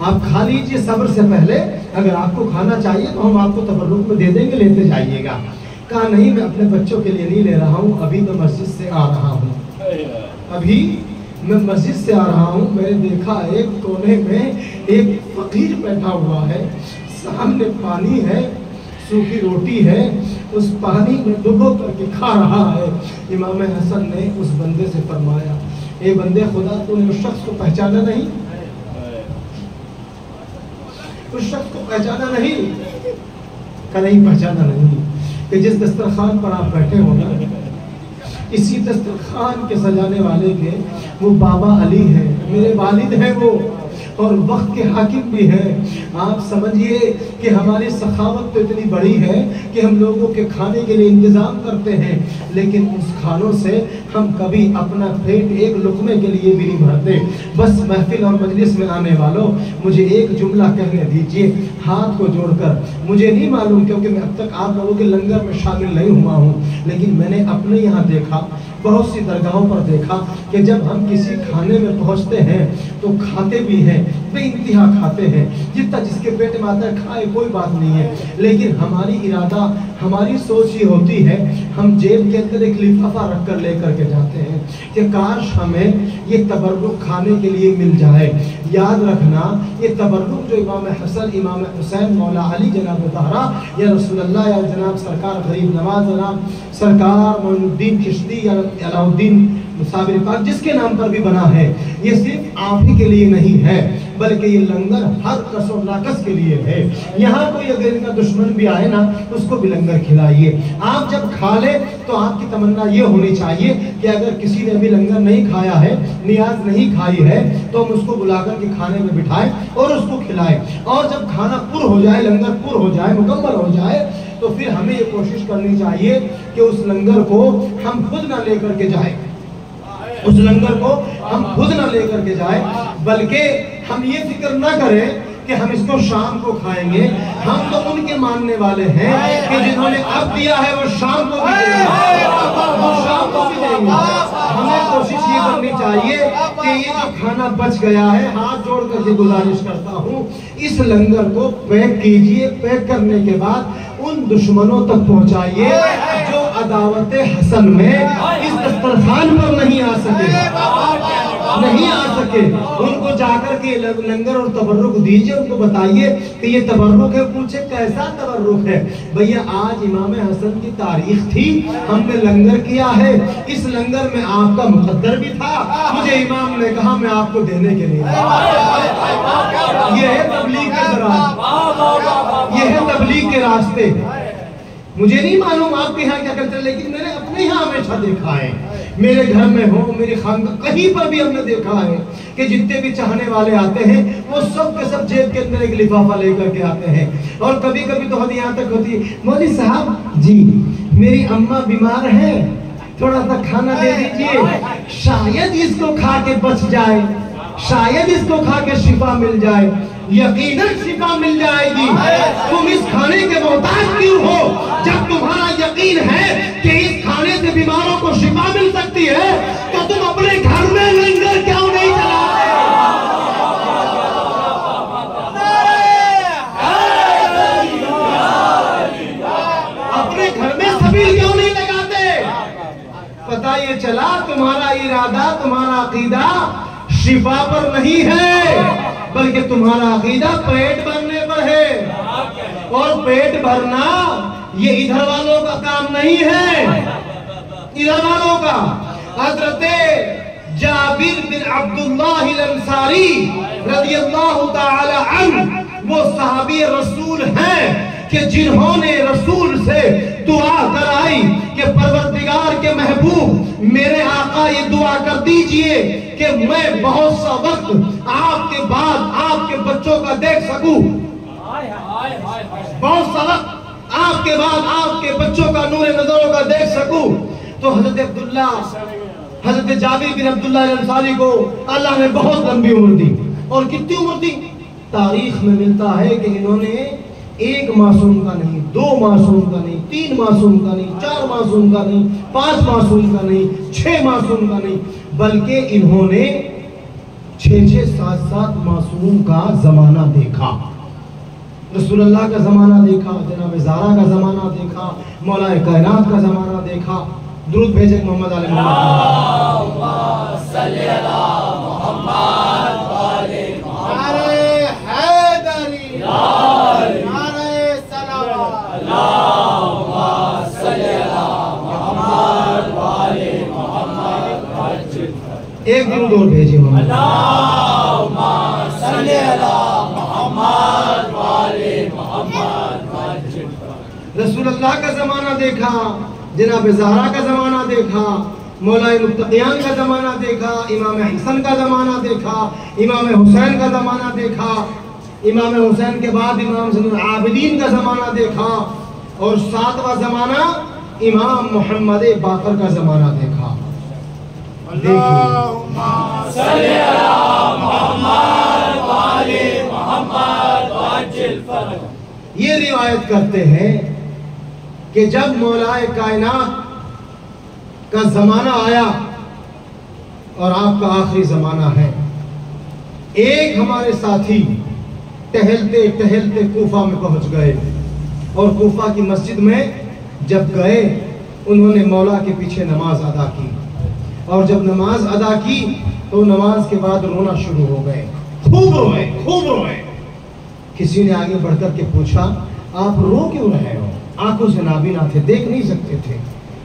آپ کھا لیجئے صبر سے پہلے، اگر آپ کو کھانا چاہیے تو ہم آپ کو تبرک میں دے دیں گے، لیتے جائیے گا۔ کہا نہیں، میں اپنے بچوں کے لیے نہیں لے رہا ہوں، ابھی میں مسجد سے آ رہا ہوں، ابھی میں مسجد سے آ رہا ہوں، میں نے دیکھا ایک کونے میں ایک فقیر بیٹھا ہوا ہے، سامنے پانی ہے، سوکھی روٹی ہے، اس پانی میں ڈبو کر کے کھا رہا ہے۔ امام حسن نے اس بندے سے فرمایا، اے بندے خدا تو نے اس شخص کو پہچانا نہیں؟ اس شخص کو پہچانا نہیں؟ کہ نہیں پہچانا نہیں، کہ جس دسترخوان پر آپ بیٹھے ہو نا، اسی دسترخوان کے سجانے والے کے وہ بابا علی ہیں، میرے والد ہیں وہ، اور وقت کے حاکم بھی ہیں۔ آپ سمجھئے کہ ہماری سخاوت تو اتنی بڑی ہے کہ ہم لوگوں کے کھانے کے لیے انتظام کرتے ہیں، لیکن اس کھانوں سے ہم کبھی اپنا پیٹ ایک لقمے کے لیے بھی نہیں بھرتے۔ بس محفل اور مجلس میں آنے والوں، مجھے ایک جملہ کہنے دیجئے ہاتھ کو جوڑ کر۔ مجھے نہیں معلوم کیونکہ میں اب تک آپ لوگوں کے لنگر میں شامل نہیں ہوا ہوں، لیکن میں نے اپنے یہاں دیکھا، بہت سی درگاہوں پر دیکھا کہ جب ہم کسی کھانے میں پہنچتے ہیں تو کھاتے بھی ہیں، بے انتہا کھاتے ہیں، جتنا جس کے پیٹ میں آتا ہے کھائے، کوئی بات نہیں ہے، لیکن ہماری ارادہ، ہماری سوچ یہ ہوتی ہے، ہم جیب کے اندر ایک لفافہ رکھ کر لے کر کے جاتے ہیں کہ کاش ہمیں یہ تبرک کھانے کے لیے مل جائے۔ یاد رکھنا، یہ تبرک جو امام حسن، امام حسین، مولا علی جناب طہرہ یا رسول اللہ یا جناب سرکار غریب نواز، جناب سرکار معین الدین چشتی یا علاؤ الدین صابر پاک، جس کے نام پر بھی بنا ہے، یہ صرف آپ ہی کے لیے نہیں ہے بلکہ یہ لنگر ہر کس و ناکس کے لیے ہے. یہاں کوئی اگر ان کا دشمن بھی آئے نا اس کو بھی لنگر کھلائیے. آپ جب کھا لیں تو آپ کی تمنا یہ ہونی چاہیے کہ اگر کسی نے ابھی لنگر نہیں کھایا ہے, نیاز نہیں کھائی ہے, تو ہم اس کو بلا کر کے کھانے میں بٹھائیں اور اس کو کھلائیں. اور جب کھانا پر ہو جائے, لنگر پر ہو جائے, مکمل ہو جائے, تو پھر ہمیں یہ کوشش کرنی چاہیے کہ اس لنگر کو ہم خود نہ لے کر کے جائیں, اس لنگر کو ہم خود نہ لے کر کے جائیں, بلکہ ہم یہ فکر نہ کریں کہ ہم اس کو شام کو کھائیں گے. ہم تو ان کے ماننے والے ہیں کہ جنہوں نے اب دیا ہے وہ شام کو بھی دیں گے, شام کو بھی دیں گے. ہمیں کوشش یہ کرنی چاہیے کہ یہ جو کھانا بچ گیا ہے, ہاتھ جوڑ کر یہ گزارش کرتا ہوں, اس لنگر کو پیک کیجئے. پیک کرنے کے بعد ان دشمنوں تک پہنچائیے جو عداوت حسن میں اس دسترخوان پر نہیں آ سکے, نہیں آ سکے. ان کو جا کر کے لنگر اور تبرک دیجئے, ان کو بتائیے کہ یہ تبرک ہے. پوچھے کیسا تبرک ہے؟ بھیا آج امام حسن کی تاریخ تھی, ہم نے لنگر کیا ہے, اس لنگر میں آپ کا مقدر بھی تھا, مجھے امام نے کہا میں آپ کو دینے کے لیے. یہ ہے تبلیغ کے ذرائع, یہ ہے تبلیغ کے راستے. مجھے نہیں معلوم آپ کے ہاں کیا کرتے ہیں, لیکن میں نے اپنے ہاں ہمیشہ دیکھا ہے, میرے گھر میں ہو, میری خاندان, کہیں پر بھی ہم نے دیکھا ہے کہ جتنے بھی چاہنے والے آتے ہیں وہ سب کے سب جیب کے اندر ایک لفافہ لے کر کے آتے ہیں. اور کبھی کبھی تو حد یہاں تک ہوتی ہے, مولوی صاحب جی میری اماں بیمار ہے, تھوڑا سا کھانا دے دیجئے, شاید اس کو کھا کے بچ جائے, شاید اس کو کھا کے شفا مل جائے. یقیناً شفا مل جائے گی. تم اس کھانے کے محتاج کیوں ہو جب تمہارا یقین ہے کہ اس کھانے سے بیماروں کو شفا مل سکتی ہے, تو تم اپنے گھر میں لنگر کیوں نہیں چلاتے؟ اپنے گھر میں سبیل کیوں نہیں لگاتے؟ پتہ یہ چلا تمہارا ارادہ, تمہارا عقیدہ شفا پر نہیں ہے بلکہ تمہارا عقیدہ پیٹ بھرنے پر ہے. اور پیٹ بھرنا یہ ادھر والوں کا کام نہیں ہے, ادھر والوں کا. حضرت جابر بن عبداللہ الانصاری رضی اللہ تعالی عنہ وہ صحابی رسول ہیں کہ جنہوں نے رسول سے دعا کرائی کہ پروردگار کے محبوب میرے آقا یہ دعا کر دیجئے کہ میں بہت سا وقت آپ کے بعد آپ کے بچوں کا دیکھ سکوں, بہت سا وقت آپ کے بعد آپ کے بچوں کا نور نظروں کا دیکھ سکوں. تو حضرت جابر بن عبداللہ الانصاری کو اللہ نے بہت لمبی عمر دی. اور کتنی عمر دی؟ تاریخ میں ملتا ہے کہ انہوں نے ایک معصوم کا نہیں, دو معصوم کا نہیں, تین معصوم کا نہیں, چار معصوم کا نہیں, پانچ معصوم کا نہیں, 6 معصوم کا نہیں, بلکہ انہوں نے 6 7 معصوم کا زمانہ دیکھا. رسول اللہ کا زمانہ دیکھا, جناب زہرا کا زمانہ دیکھا, مولا کائنات کا زمانہ دیکھا. درود بھیجیں محمد علی محمد. اللہم صلی علی محمد وآلِ محمد. ایک دن دور بھیجی محمد. اللہم صلی علی محمد وآلِ محمد. رسول اللہ کا زمانہ دیکھا, جناب زہرا کا زمانہ دیکھا, مولا متقیان کا زمانہ دیکھا, امام حسن کا زمانہ دیکھا, امام حسین کا زمانہ دیکھا, امام حسین کے بعد امام زین العابدین کا زمانہ دیکھا, اور 7واں زمانہ امام محمد باقر کا زمانہ دیکھا. اللہم صلی علی محمد وآلِ محمد وعجل فرجہ. یہ روایت کرتے ہیں کہ جب مولا کائنات کا زمانہ آیا اور آپ کا آخری زمانہ ہے, ایک ہمارے ساتھی ٹہلتے ٹہلتے کوفہ میں پہنچ گئے, اور کوفہ کی مسجد میں جب گئے انہوں نے مولا کے پیچھے نماز ادا کی, اور جب نماز ادا کی تو نماز کے بعد رونا شروع ہو گئے, خوب روئے, خوب روئے. کسی نے آگے بڑھ کر کے پوچھا آپ رو کیوں رہے ہو؟ آنکھوں سے نابینا تھے, دیکھ نہیں سکتے تھے,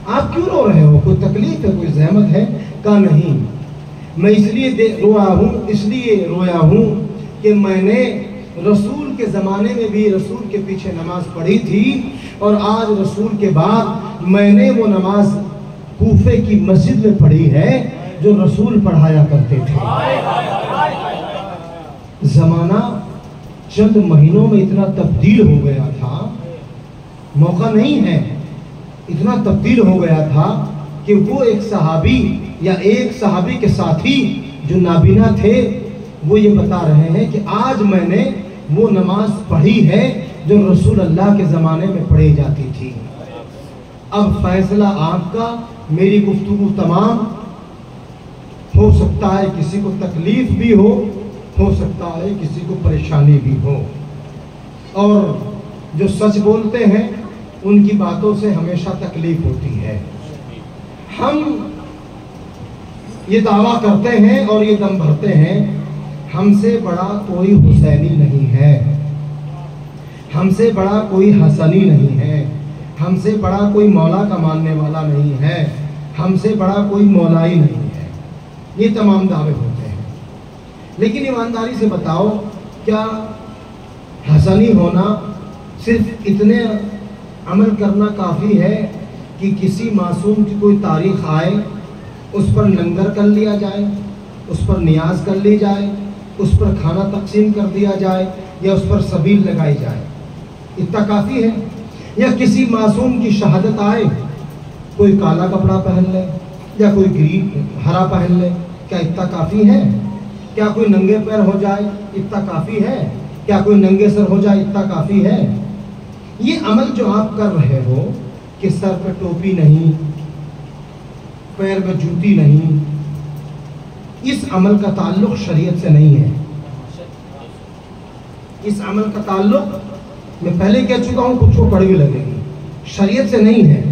آپ کیوں رو رہے ہو؟ کوئی تکلیف ہے, کوئی زحمت ہے؟ کہا نہیں, میں اس لیے رویا ہوں کہ میں نے رسول کے زمانے میں بھی رسول کے پیچھے نماز پڑھی تھی، اور آج رسول کے بعد میں نے وہ نماز کوفے کی مسجد میں پڑھی ہے جو رسول پڑھایا کرتے تھے۔ زمانہ چند مہینوں میں اتنا تبدیل ہو گیا تھا، موقع نہیں ہے، اتنا تبدیل ہو گیا تھا کہ وہ ایک صحابی کے ساتھی جو نابینا تھے وہ یہ بتا رہے ہیں کہ آج میں نے وہ نماز پڑھی ہے جو رسول اللہ کے زمانے میں پڑھی جاتی تھی۔ اب فیصلہ آپ کا، میری گفتگو تمام، ہو سکتا ہے کسی کو تکلیف بھی ہو سکتا ہے کسی کو پریشانی بھی ہو، اور جو سچ بولتے ہیں ان کی باتوں سے ہمیشہ تکلیف ہوتی ہے۔ ہم یہ دعویٰ کرتے ہیں اور یہ دم بھرتے ہیں، ہم سے بڑا کوئی حسینی نہیں ہے، ہم سے بڑا کوئی حسنی نہیں ہے، ہم سے بڑا کوئی مولا کا ماننے والا نہیں ہے، ہم سے بڑا کوئی مولائی نہیں ہے، یہ تمام دعوے ہوتے ہیں۔ لیکن ایمانداری سے بتاؤ، کیا حسنی ہونا صرف اتنے عمل کرنا کافی ہے کہ کسی معصوم کی کوئی تاریخ آئے، اس پر لنگر کر لیا جائے، اس پر نیاز کر لی جائے، اس پر کھانا تقسیم کر دیا جائے، یا اس پر سبیل لگائی جائے، اتنا کافی ہے؟ یا کسی معصوم کی شہادت آئے، کوئی کالا کپڑا پہن لے یا کوئی گرین ہرا پہن لے، کیا اتنا کافی ہے؟ کیا کوئی ننگے پیر ہو جائے اتنا کافی ہے؟ کیا کوئی ننگے سر ہو جائے اتنا کافی ہے؟ یہ عمل جو آپ کر رہے ہو کہ سر پہ ٹوپی نہیں، پیر میں جوتی نہیں، اس عمل کا تعلق شریعت سے نہیں ہے۔ اس عمل کا تعلق، میں پہلے کہہ چکا ہوں، کچھ کو کڑوی لگے گی، شریعت سے نہیں ہے،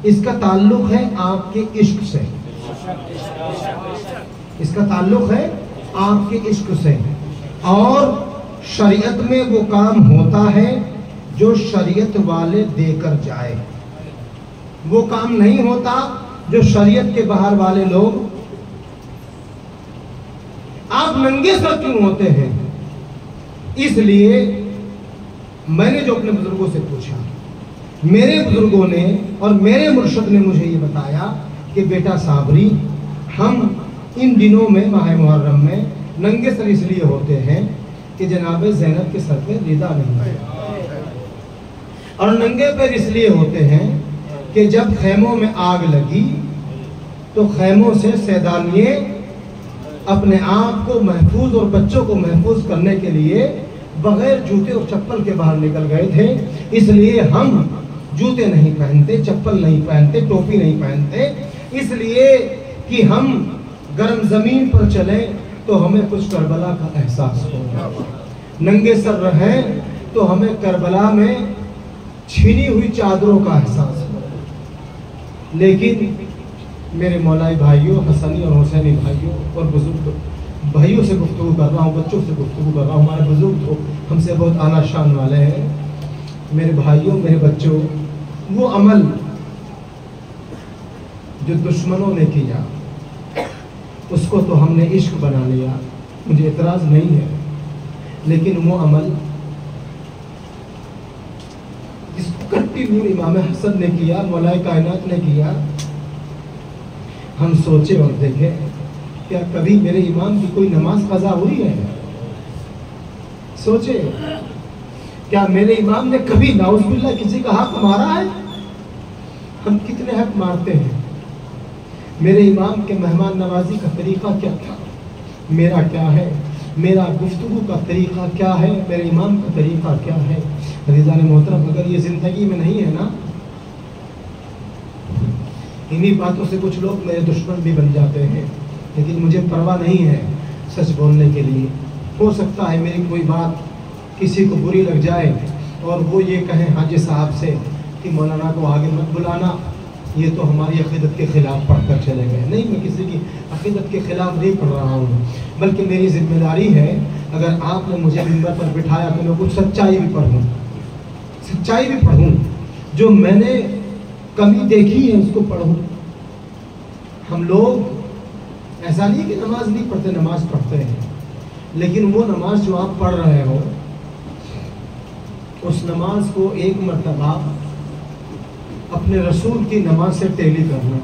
اس کا تعلق ہے آپ کے عشق سے، اس کا تعلق ہے آپ کے عشق سے، اور شریعت میں وہ کام ہوتا ہے جو شریعت والے دے کر جائے، وہ کام نہیں ہوتا جو شریعت کے باہر والے لوگ۔ آپ ننگے سر کیوں ہوتے ہیں؟ اس لیے میں نے جو اپنے بزرگوں سے پوچھا، میرے بزرگوں نے اور میرے مرشد نے مجھے یہ بتایا کہ بیٹا صابری، ہم ان دنوں میں ماہ محرم میں ننگے سر اس لیے ہوتے ہیں کہ جناب زینب کے سر پہ ردا نہیں ہے، اور ننگے پیر اس لیے ہوتے ہیں کہ جب خیموں میں آگ لگی تو خیموں سے سیدانیے اپنے آپ کو محفوظ اور بچوں کو محفوظ کرنے کے لیے بغیر جوتے اور چپل کے باہر نکل گئے تھے، اس لیے ہم جوتے نہیں پہنتے، چپل نہیں پہنتے، ٹوپی نہیں پہنتے، اس لیے کہ ہم گرم زمین پر چلیں تو ہمیں کچھ کربلا کا احساس ہو، ننگے سر رہیں تو ہمیں کربلا میں چھینی ہوئی چادروں کا احساس ہو۔ لیکن میرے مولائی بھائیوں، حسنی اور حسینی بھائیوں اور بزرگ بھائیوں سے گفتگو کر رہا ہوں، بچوں سے گفتگو کر رہا ہوں، ہمارے بزرگ تو ہم سے بہت اعلیٰ شان والے ہیں۔ میرے بھائیوں، میرے بچوں، وہ عمل جو دشمنوں نے کیا اس کو تو ہم نے عشق بنا لیا، مجھے اعتراض نہیں ہے، لیکن وہ عمل جس کو کٹی ہوئی امام حسن نے کیا، مولا کائنات نے کیا، ہم سوچے اور دیکھیں کیا کبھی میرے امام کی کوئی نماز قضا ہوئی ہے؟ سوچے کیا میرے امام نے کبھی نعوذ باللہ کسی کا حق مارا ہے؟ ہم کتنے حق مارتے ہیں؟ میرے امام کے مہمان نوازی کا طریقہ کیا تھا؟ میرا کیا ہے؟ میرا گفتگو کا طریقہ کیا ہے؟ میرے امام کا طریقہ کیا ہے؟ عزیزان محترم، اگر یہ زندگی میں نہیں ہے نا، انہی باتوں سے کچھ لوگ میرے دشمن بھی بن جاتے ہیں، لیکن مجھے پرواہ نہیں ہے سچ بولنے کے لیے۔ ہو سکتا ہے میری کوئی بات کسی کو بری لگ جائے اور وہ یہ کہیں حاجی صاحب سے کہ مولانا کو آگے مت بلانا، یہ تو ہماری عقیدت کے خلاف پڑھ کر چلے گئے۔ نہیں، میں کسی کی عقیدت کے خلاف نہیں پڑھ رہا ہوں، بلکہ میری ذمہ داری ہے، اگر آپ نے مجھے منبر پر بٹھایا تو میں کچھ سچائی بھی پڑھوں، سچائی بھی پڑھوں، جو میں نے کمی دیکھی ہے اس کو پڑھوں۔ ہم لوگ ایسا نہیں کہ نماز نہیں پڑھتے، نماز پڑھتے ہیں، لیکن وہ نماز جو آپ پڑھ رہے ہو اس نماز کو ایک مرتبہ اپنے رسول کی نماز سے ٹیلی کرنا،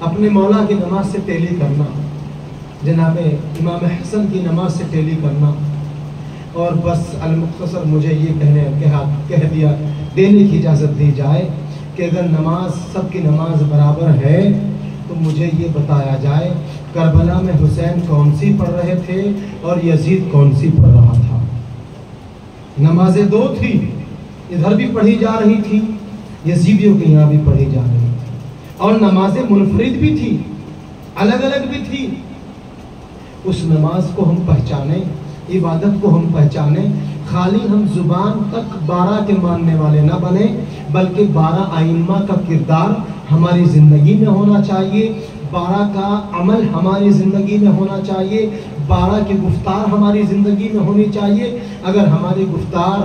اپنے مولا کی نماز سے ٹیلی کرنا، جناب امام حسن کی نماز سے ٹیلی کرنا، اور بس المختصر مجھے یہ کہہ دیا دینے کی اجازت دی جائے کہ اگر نماز سب کی نماز برابر ہے تو مجھے یہ بتایا جائے کربلا میں حسین کون سی پڑھ رہے تھے اور یزید کون سی پڑھ رہا تھا۔ نمازیں دو تھی، ادھر بھی پڑھی جا رہی تھی، یزیدیوں کے یہاں بھی پڑھی جا رہی تھی، اور نمازیں منفرد بھی تھی، الگ الگ بھی تھی۔ اس نماز کو ہم پہچانیں، عبادت کو ہم پہچانیں، خالی ہم زبان تک 12 کے ماننے والے نہ بنیں، بلکہ 12 ائمہ کا کردار ہماری زندگی میں ہونا چاہیے، 12 کا عمل ہماری زندگی میں ہونا چاہیے، 12 کی گفتار ہماری زندگی میں ہونی چاہیے۔ اگر ہماری گفتار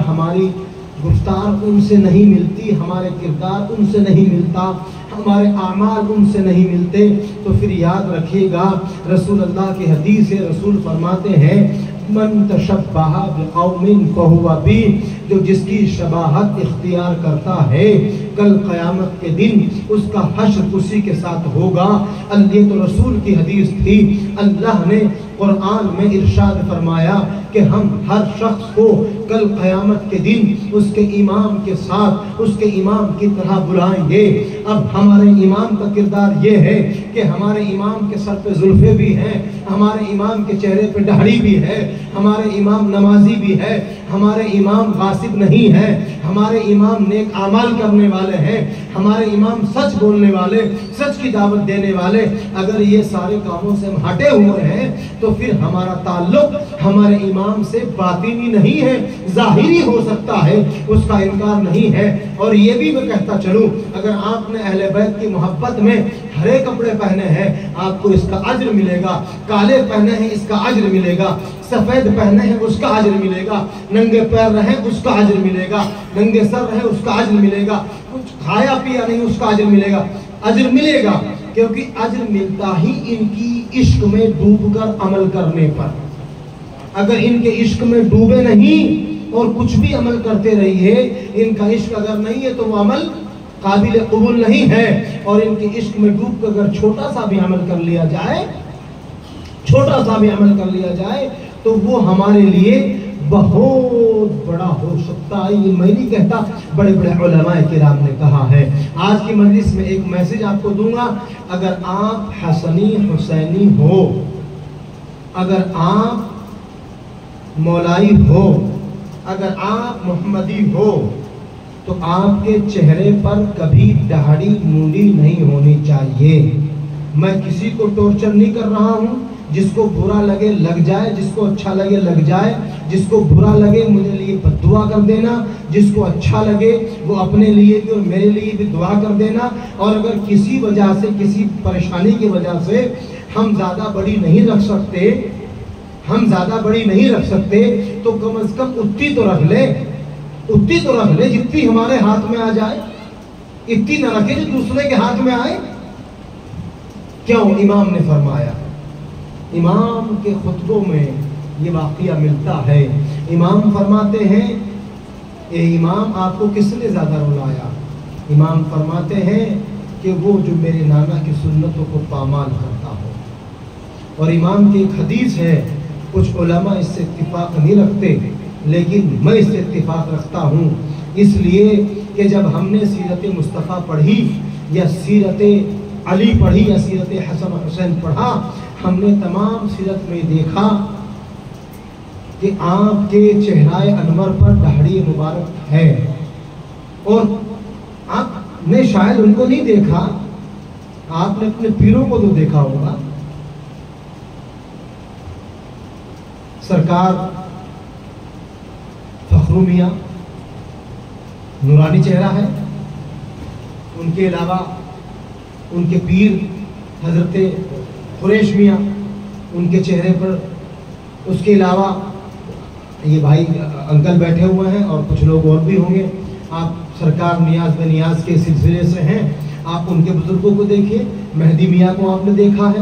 ان سے نہیں ملتی، ہمارے کردار ان سے نہیں ملتا، ہمارے اعمال ان سے نہیں ملتے، تو پھر یاد رکھیے گا رسول اللہ کی حدیث ہے، رسول فرماتے ہیں من تشبہ بقوم فہو بی، جو جس کی شباہت اختیار کرتا ہے کل قیامت کے دن اس کا حشر اسی کے ساتھ ہوگا۔ یہ تو رسول کی حدیث تھی۔ اللہ نے قرآن میں ارشاد فرمایا کہ ہم ہر شخص کو کل قیامت کے دن اس کے امام کے ساتھ اس کے امام کی طرح بلائیں گے۔ اب ہمارے امام کا کردار یہ ہے کہ ہمارے امام کے سر پہ زلفیں بھی ہیں، ہمارے امام کے چہرے پہ داڑھی بھی ہے، ہمارے امام نمازی بھی ہے، ہمارے امام غاصب نہیں ہے، ہمارے امام نیک اعمال کرنے والے ہیں، ہمارے امام سچ بولنے والے، سچ کی دعوت دینے والے۔ اگر یہ سارے کاموں سے ہم ہٹے ہوئے ہیں تو پھر ہمارا تعلق ہمارے امام سے باطنی نہیں ہے، ظاہری ہو سکتا ہے، اس کا انکار نہیں ہے۔ اور یہ بھی میں کہتا چلوں، اگر آپ نے اہل بیت کی محبت میں ہرے کپڑے پہنے ہیں آپ کو اس کا اجر ملے گا، کالے پہنے ہیں اس کا اجر ملے گا، سفید پہنے ہیں اس کا اجر ملے گا، ننگے پیر رہیں اس کا اجر ملے گا، ننگے سر رہیں اس کا اجر ملے گا، کچھ کھایا پیا نہیں اس کا اجر ملے گا، اجر ملے گا، کیونکہ اجر ملتا ہی ان کی عشق میں ڈوب کر عمل کرنے پر۔ اگر ان کے عشق میں ڈوبے نہیں اور کچھ بھی عمل کرتے رہیے، ان کا عشق اگر نہیں ہے تو وہ عمل قابل قبول نہیں ہے۔ اور ان کے عشق میں ڈوب کر اگر چھوٹا سا بھی عمل کر لیا جائے، چھوٹا سا بھی عمل کر لیا جائے تو وہ ہمارے لیے بہت بڑا ہو سکتا ہے۔ یہ میں نہیں کہتا، بڑے بڑے علماء کرام نے کہا ہے۔ آج کی مجلس میں ایک میسج آپ کو دوں گا، اگر آپ حسنی حسینی ہو، اگر آپ مولائی ہو، اگر آپ محمدی ہو، تو آپ کے چہرے پر کبھی داڑھی مونڈی نہیں ہونی چاہیے۔ میں کسی کو ٹورچر نہیں کر رہا ہوں، جس کو برا لگے لگ جائے، جس کو اچھا لگے لگ جائے، جس کو برا لگے مجھے لیے بد دعا کر دینا، جس کو اچھا لگے وہ اپنے لیے بھی اور میرے لیے بھی دعا کر دینا۔ اور اگر کسی وجہ سے، کسی پریشانی کی وجہ سے ہم زیادہ بڑی نہیں رکھ سکتے، ہم زیادہ بڑی نہیں رکھ سکتے، تو کم از کم اتنی تو رکھ لے، اتنی تو رکھ لے جتنی ہمارے ہاتھ میں آ جائے، اتنی نہ رکھے جو دوسرے کے ہاتھ میں آئے۔ کیوں؟ امام نے فرمایا، امام کے خطبوں میں یہ واقعہ ملتا ہے۔ امام فرماتے ہیں، اے امام آپ کو کس نے زیادہ رلایا؟ امام فرماتے ہیں کہ وہ جو میرے نانا کی سنتوں کو پامال کرتا ہو۔ اور امام کی ایک حدیث ہے، کچھ علماء اس سے اتفاق نہیں رکھتے، لیکن میں اس سے اتفاق رکھتا ہوں، اس لیے کہ جب ہم نے سیرت مصطفیٰ پڑھی یا سیرت علی پڑھی یا سیرت حسن و حسین پڑھا، ہم نے تمام سیرت میں دیکھا کہ آپ کے چہرہ انور پر داڑھی مبارک ہے، اور آپ نے شاید ان کو نہیں دیکھا، آپ نے اپنے پیروں کو تو دیکھا ہوگا۔ سرکار فخرو میاں نورانی چہرہ ہے، ان کے علاوہ ان کے پیر حضرت قریش میاں، ان کے چہرے پر، اس کے علاوہ یہ بھائی انکل بیٹھے ہوئے ہیں اور کچھ لوگ اور بھی ہوں گے۔ آپ سرکار نیاز بن نیاز کے سلسلے سے ہیں، آپ ان کے بزرگوں کو دیکھیے، مہدی میاں کو آپ نے دیکھا ہے،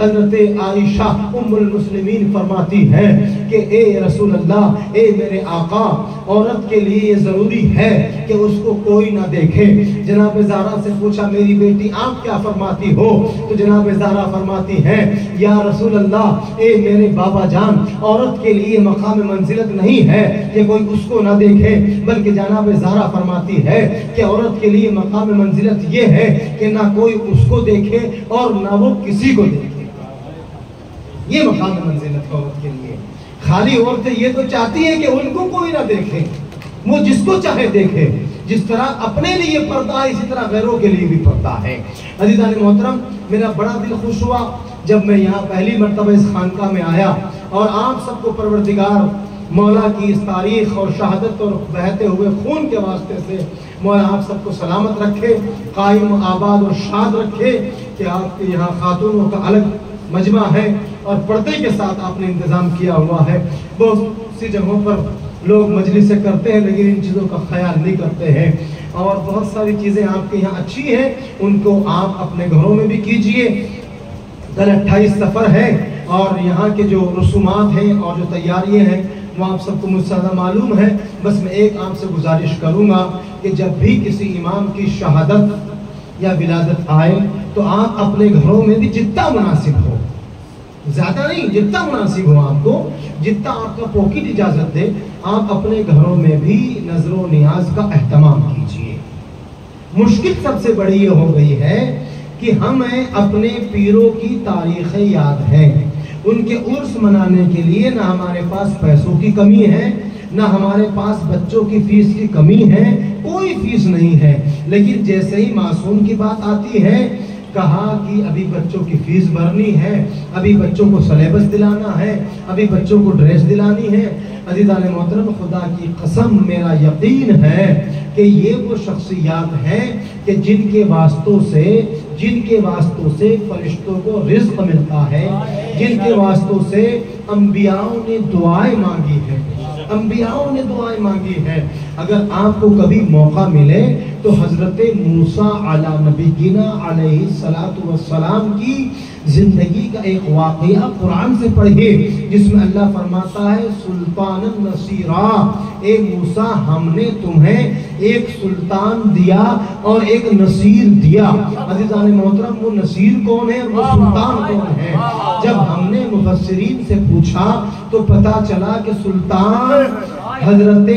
حضرت عائشہ ام المسلمین فرماتی ہے کہ اے رسول اللہ، اے میرے آقا، عورت کے لیے یہ ضروری ہے کہ اس کو کوئی نہ دیکھے۔ جناب زہرا سے پوچھا میری بیٹی آپ کیا فرماتی ہو؟ تو جناب زہرا فرماتی ہے یا رسول اللہ، اے میرے بابا جان، عورت کے لیے مقام منزلت نہیں ہے کہ کوئی اس کو نہ دیکھے، بلکہ جناب زہرا فرماتی ہے کہ عورت کے لیے مقام منزلت یہ ہے کہ نہ کوئی اس کو دیکھے اور نہ وہ کسی کو دیکھے۔ یہ مقام منزلت عورت کے لیے۔ خالی عورتیں یہ تو چاہتی ہیں کہ ان کو کوئی نہ دیکھے، وہ جس کو چاہے دیکھے۔ جس طرح اپنے لیے پردہ ہے اسی طرح غیروں کے لیے بھی پردہ ہے۔ عزیزان محترم، میرا بڑا دل خوش ہوا جب میں یہاں پہلی مرتبہ اس خانقاہ میں آیا، اور آپ سب کو پروردگار مولا کی اس تاریخ اور شہادت اور بہتے ہوئے خون کے واسطے سے مولا آپ سب کو سلامت رکھے، قائم آباد اور شاد رکھے کہ آپ کے یہاں خاتونوں کا الگ مجمع ہے اور پردے کے ساتھ آپ نے انتظام کیا ہوا ہے۔ بہت سی جگہوں پر لوگ مجلسیں کرتے ہیں لیکن ان چیزوں کا خیال نہیں کرتے ہیں، اور بہت ساری چیزیں آپ کے یہاں اچھی ہیں، ان کو آپ اپنے گھروں میں بھی کیجئے۔ کل 28 سفر ہے اور یہاں کے جو رسومات ہیں اور جو تیاریاں ہیں وہ آپ سب کو مجھ سے زیادہ معلوم ہے۔ بس میں ایک آپ سے گزارش کروں گا کہ جب بھی کسی امام کی شہادت یا ولادت آئے تو آپ اپنے گھروں میں بھی جتنا مناسب ہو، زیادہ نہیں، جتنا مناسب ہو آپ کو، جتنا آپ کا پاکٹ اجازت دے، آپ اپنے گھروں میں بھی نظر و نیاز کا اہتمام کیجئے۔ مشکل سب سے بڑی یہ ہو گئی ہے کہ ہمیں اپنے پیروں کی تاریخیں یاد ہیں، ان کے عرس منانے کے لیے نہ ہمارے پاس پیسوں کی کمی ہے، نہ ہمارے پاس بچوں کی فیس کی کمی ہے، کوئی فیس نہیں ہے، لیکن جیسے ہی معصوم کی بات آتی ہے کہا کہ ابھی بچوں کی فیس بھرنی ہے، ابھی بچوں کو سلیبس دلانا ہے، ابھی بچوں کو ڈریس دلانی ہے۔ عزیزان محترم، خدا کی قسم میرا یقین ہے کہ یہ وہ شخصیات ہیں کہ جن کے واسطوں سے فرشتوں کو رزق ملتا ہے، جن کے واسطوں سے انبیاءوں نے دعائیں مانگی ہے، انبیاءوں نے دعائیں مانگی ہے۔ اگر آپ کو کبھی موقع ملے تو حضرت موسیٰ علی نبینا علیہ السلام کی زندگی کا ایک واقعہ قرآن سے پڑھیے، جس میں اللہ فرماتا ہے سلطان النصیرہ، اے موسیٰ ہم نے تمہیں ایک سلطان دیا اور ایک نصیر دیا۔ عزیزان محترم، وہ نصیر کون ہے، وہ سلطان کون ہے؟ جب ہم نے مفسرین سے پوچھا تو پتا چلا کہ سلطان حضرت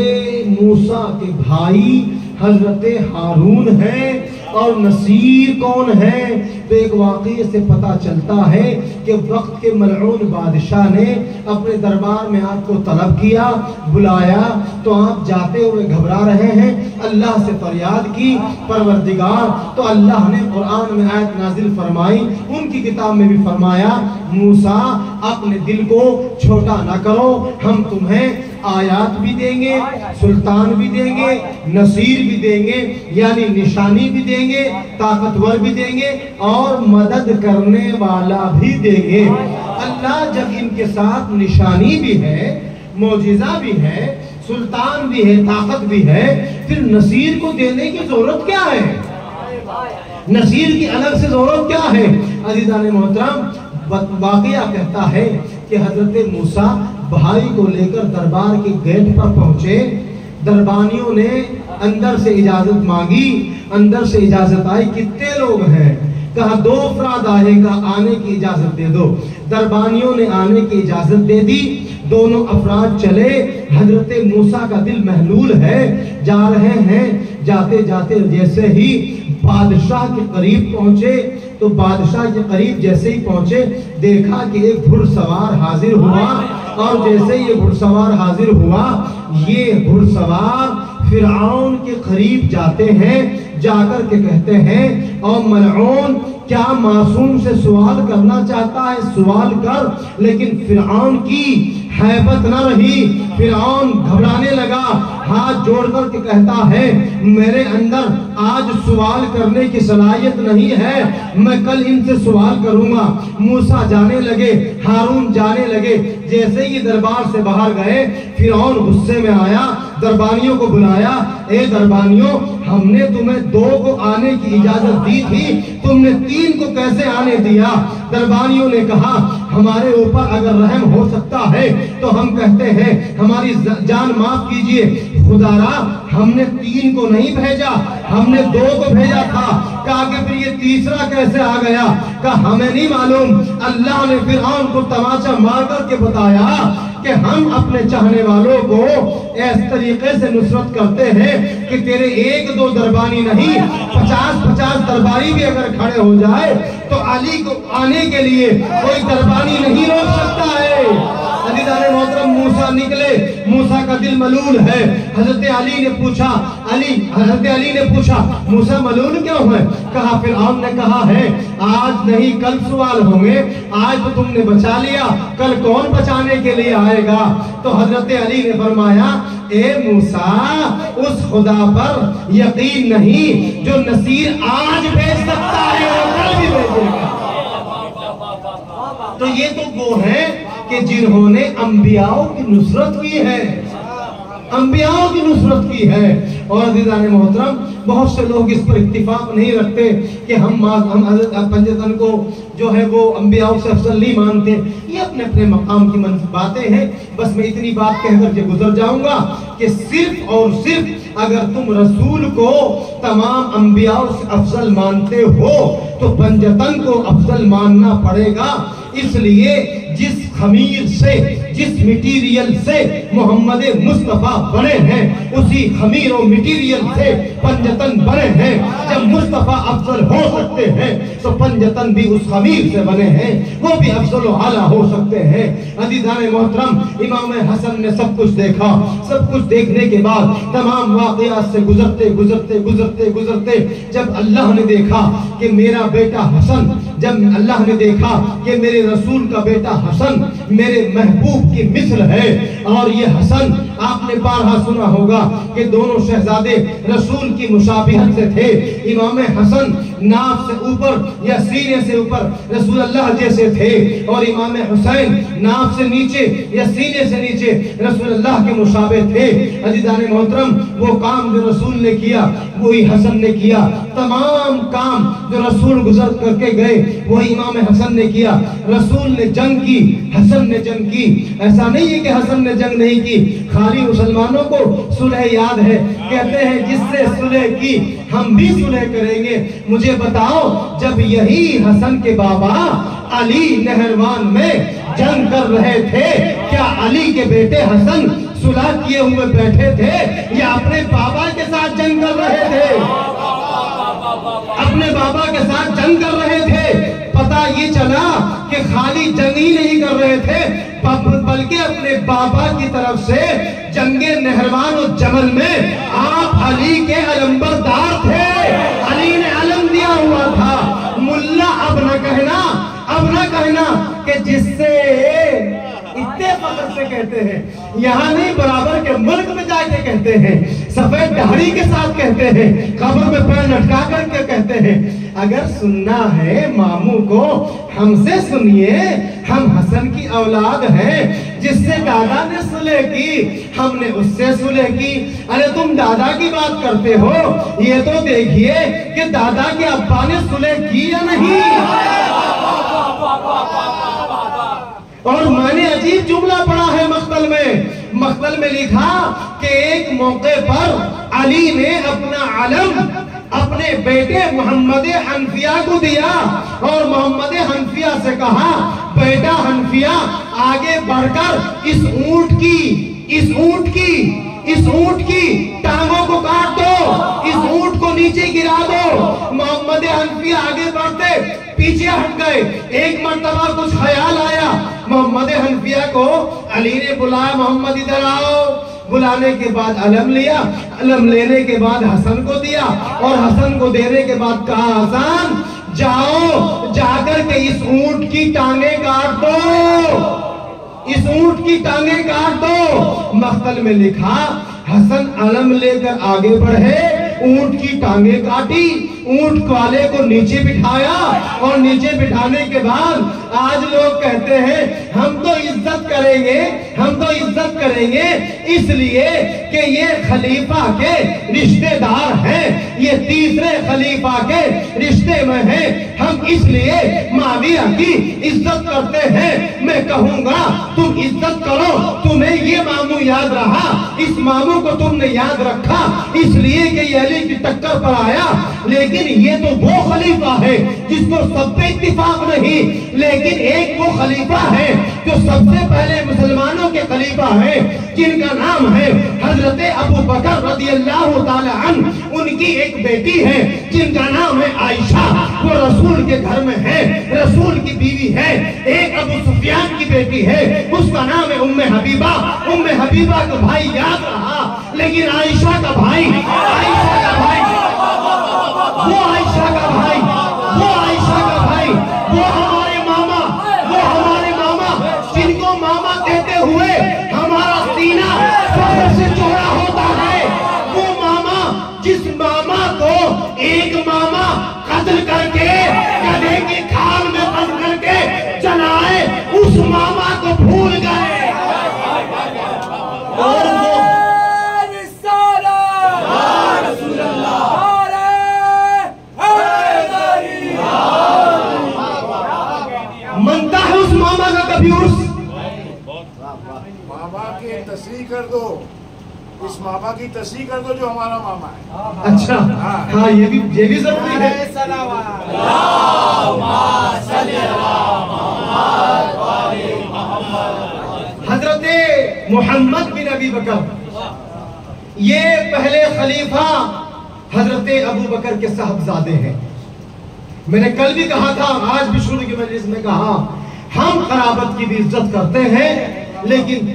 موسیٰ کے بھائی حضرت ہارون ہے، اور نصیر کون ہے؟ تو ایک واقعے سے پتا چلتا ہے کہ وقت کے ملعون بادشاہ نے اپنے دربار میں آپ کو طلب کیا، بلایا، تو آپ جاتے ہوئے گھبرا رہے ہیں، اللہ سے فریاد کی پروردگار، تو اللہ نے قرآن میں آیت نازل فرمائی، ان کی کتاب میں بھی فرمایا موسیٰ اپنے دل کو چھوٹا نہ کرو، ہم تمہیں آیات بھی دیں گے، سلطان بھی دیں گے، نصیر بھی دیں گے، یعنی نشانی بھی دیں گے، طاقتور بھی دیں گے اور مدد کرنے والا بھی دیں گے۔ اللہ جب ان کے ساتھ نشانی بھی ہے، معجزہ بھی ہے، سلطان بھی ہے، طاقت بھی ہے، پھر نصیر کو دینے کی ضرورت کیا ہے؟ نصیر کی الگ سے ضرورت کیا ہے؟ عزیزان محترم، واقعہ کہتا ہے کہ حضرت موسیٰ بھائی کو لے کر دربار کے گیٹ پر پہنچے، دربانیوں نے اندر سے اجازت مانگی، اندر سے اجازت آئی، کتنے لوگ ہیں؟ کہا 2 افراد آئے، کہا آنے کی اجازت دے دو۔ دربانیوں نے آنے کی اجازت دے دی، دونوں افراد چلے۔ حضرت موسیٰ کا دل محلول ہے، جا رہے ہیں، جاتے جاتے جیسے ہی بادشاہ کے قریب پہنچے تو بادشاہ کے قریب جیسے ہی پہنچے دیکھا کہ ایک گھڑ سوار حاضر ہوا، اور جیسے یہ گھڑ سوار حاضر ہوا، یہ گھڑ سوار فرعون کے قریب جاتے ہیں، جا کر کے کہتے ہیں او ملعون، کیا معصوم سے سوال کرنا چاہتا ہے سوال کر، لیکن فرعون کی حیبت نہ رہی، فرعون گھبرانے لگا، ہاتھ جوڑ کر کے کہتا ہے میرے اندر آج سوال کرنے کی صلاحیت نہیں ہے، میں کل ان سے سوال کروں گا۔ موسیٰ جانے لگے، ہارون جانے لگے، جیسے ہی دربار سے باہر گئے فرعون غصے میں آیا، دربانیوں کو بلایا، اے دربانیوں، ہم نے تمہیں 2 کو آنے کی اجازت دی تھی، تم نے 3 کو کیسے بنانے دیا۔ دربانیوں نے کہا ہمارے اوپر اگر رحم ہو سکتا ہے تو ہم کہتے ہیں ہماری جان معاف کیجئے، خدا را ہم نے 3 کو نہیں بھیجا، ہم نے 2 کو بھیجا تھا۔ کہا کہ پھر یہ تیسرا کیسے آ گیا؟ کہا ہمیں نہیں معلوم، اللہ نے فرعون کو تماشا مار کر کے بتایا کہ ہم اپنے چاہنے والوں کو اس طریقے سے نصرت کرتے ہیں کہ تیرے 1-2 دربانی نہیں 50-50 درباری بھی اگر کھڑے ہو جائے تو علی کو آنے کے لیے کوئی دربانی نہیں روک سکتا ہے۔ عزیزان محترم موسیٰ نکلے، موسیٰ کا دل ملول ہے۔ حضرت علی نے پوچھا موسیٰ ملول کیوں ہے؟ کہا فرعون نے کہا ہے آج نہیں کل سوال ہوں گے، آج تو تم نے بچا لیا، کل کون بچانے کے لیے آئے گا؟ تو حضرت علی نے فرمایا اے موسیٰ اس خدا پر یقین نہیں جو نصیر آج بھیج سکتا ہے اور کل بھی بھیجے گا۔ تو یہ تو وہ ہیں کہ جنہوں نے انبیاء کی نصرت کی ہے، انبیاء کی نصرت کی ہے۔ اور عزیزان محترم بہت سے لوگ اس پر اتفاق نہیں رکھتے کہ ہم حضرت پنجتن کو جو ہے وہ انبیاء سے افضل نہیں مانتے، یہ اپنے اپنے مقام کی باتیں ہیں۔ بس میں اتنی بات کہہ کر کے گزر جاؤں گا کہ صرف اور صرف اگر تم رسول کو تمام انبیاء سے افضل مانتے ہو تو پنجتن کو افضل ماننا پڑے گا، اس لیے جس خمیر سے جس میٹیریل سے محمد مصطفیٰ بنے ہیں اسی خمیر و میٹیریل سے پنجتن بنے ہیں۔ جب مصطفیٰ افضل ہو سکتے ہیں تو پنجتن بھی اس خمیر سے بنے ہیں، وہ بھی افضل و اعلیٰ ہو سکتے ہیں۔ عزیزان محترم امام حسن نے سب کچھ دیکھا، سب کچھ دیکھنے کے بعد تمام واقعات سے گزرتے گزرتے گزرتے گزرتے جب اللہ نے دیکھا کہ میرا بیٹا حسن، جب اللہ نے دیکھا کہ میرے رسول کا بیٹا حسن میرے محبوب کی مثل ہے، اور یہ حسن آپ نے بارہا سنا ہوگا کہ دونوں شہزادے رسول کی مشابہت سے تھے۔ امام حسن ناف سے اوپر یا سینے سے اوپر رسول اللہ جیسے تھے، اور امام حسین ناف سے نیچے یا سینے سے نیچے رسول اللہ کے مشابہ تھے۔ عزیزان محترم وہ کام جو رسول نے کیا وہی حسن نے کیا، تمام کام جو رسول گزر کر کے گئے وہی امام حسن نے کیا۔ رسول نے جنگ کی، حسن نے جنگ کی۔ ایسا نہیں ہے کہ حسن نے جنگ نہیں کی، خالی مسلمانوں کو صلح یاد ہے، کہتے ہیں جس سے صلح کی ہم بھی صلح کریں گے۔ مجھے بتاؤ جب یہی حسن کے بابا علی نہروان میں جنگ کر رہے تھے، کیا علی کے بیٹے حسن صلح کیے ہوئے بیٹھے تھے یا اپنے بابا کے ساتھ جنگ کر رہے تھے؟ اپنے بابا کے ساتھ جنگ کر رہے تھے۔ پتہ یہ چلا کہ خالی جنگ ہی نہیں کر رہے تھے بلکہ اپنے بابا کی طرف سے جنگ نہروان و جمل میں آپ علی کے علمبردار تھے، علی نے علم دیا ہوا تھا۔ ملا اب نہ کہنا کہ جس سے اتنے فخر سے کہتے ہیں، یہاں نہیں برابر کے ملک میں جا کے کہتے ہیں، سفید داڑھی کے ساتھ کہتے ہیں، قبر میں پیر لٹکا کر کے کہتے ہیں۔ اگر سننا ہے ماموں کو ہم سے سنیے، ہم حسن کی اولاد ہیں، جس سے دادا نے صلح کی ہم نے اس سے صلح کی۔ ارے تم دادا کی بات کرتے ہو، یہ تو دیکھیے کہ دادا کے ابا نے صلح کی یا نہیں۔ اور میں نے عجیب جملہ پڑھا ہے مقتل میں لکھا کہ ایک موقع پر علی نے اپنا علم اپنے بیٹے محمد حنفیہ کو دیا اور محمد حنفیہ سے کہا بیٹا حنفیہ آگے بڑھ کر اس اونٹ کی ٹانگوں کو کاٹ دو، اس اونٹ کو نیچے گرا دو۔ محمد حنفیہ آگے بڑھتے پیچھے ہٹ گئے۔ ایک مرتبہ کچھ خیال آیا، محمد حنفیہ کو علی نے بلایا، محمد ادھر آؤ۔ بلانے کے بعد علم لیا، علم لینے کے بعد حسن کو دیا، اور حسن کو دینے کے بعد کہا حسن جاؤ جا کر کے اس اونٹ کی ٹانگیں کاٹ دو، اس اونٹ کی ٹانگیں کاٹ دو۔ مقتل میں لکھا حسن علم لے کر آگے بڑھے، اونٹ کی ٹانگیں کاٹی، اونٹ والے کو نیچے بٹھایا، اور نیچے بٹھانے کے بعد آج لوگ کہتے ہیں ہم تو عزت کریں گے اس لیے کہ یہ خلیفہ کے رشتہ دار ہیں، یہ تیسرے خلیفہ کے رشتے میں ہیں، ہم ہم اس لیے معاویہ کی عزت کرتے ہیں۔ میں کہوں گا تم عزت کرو، تمہیں یہ ماموں یاد رہا، اس ماموں کو تم نے یاد رکھا اس لیے کہ یہ علی کی ٹکر پر آیا، لیکن یہ تو وہ خلیفہ ہے جس کو سب پہ اتفاق نہیں، لیکن ایک وہ خلیفہ ہے جو سب سے پہلے مسلمانوں کے خلیفہ ہیں، جن کا نام ہے حضرت ابو بکر رضی اللہ تعالی عنہ۔ ان کی ایک بیٹی ہے جن کا نام ہے عائشہ، وہ رسول کے گھر میں ہے، رسول کی بیوی ہے۔ ایک ابو سفیان کی بیٹی ہے، اس کا نام ہے ام حبیبہ۔ ام حبیبہ کا بھائی یاد رہا، لیکن عائشہ کا بھائی، عائشہ کا بھائی، وہ عائشہ کا بھائی، وہ عائشہ کا بھائی، وہ ہمارے ماما، وہ ہمارے ماما جن کو ماما کہتے ہوئے ہمارا سینہ فخر سے چوڑا ہوتا ہے، وہ ماما جس ماما کو ایک ماما قتل کر کے گدھے کی کھال میں بند کر کے چلائے، اس ماما کو بھول گئے۔ اور وہ منتا ہے اس ماما کا کبھی عرس؟ ماما کی تصریح کر دو، اس ماما کی تصریح کر دو جو ہمارا ماما ہے۔ اچھا ہاں، یہ بھی ضروری ہے۔ حضرت محمد بن ابی بکر یہ پہلے خلیفہ حضرت ابو بکر کے صاحبزادے ہیں۔ میں نے کل بھی کہا تھا، آج بھی شروع کی مجلس میں کہا، ہم قرابت کی بھی عزت کرتے ہیں، لیکن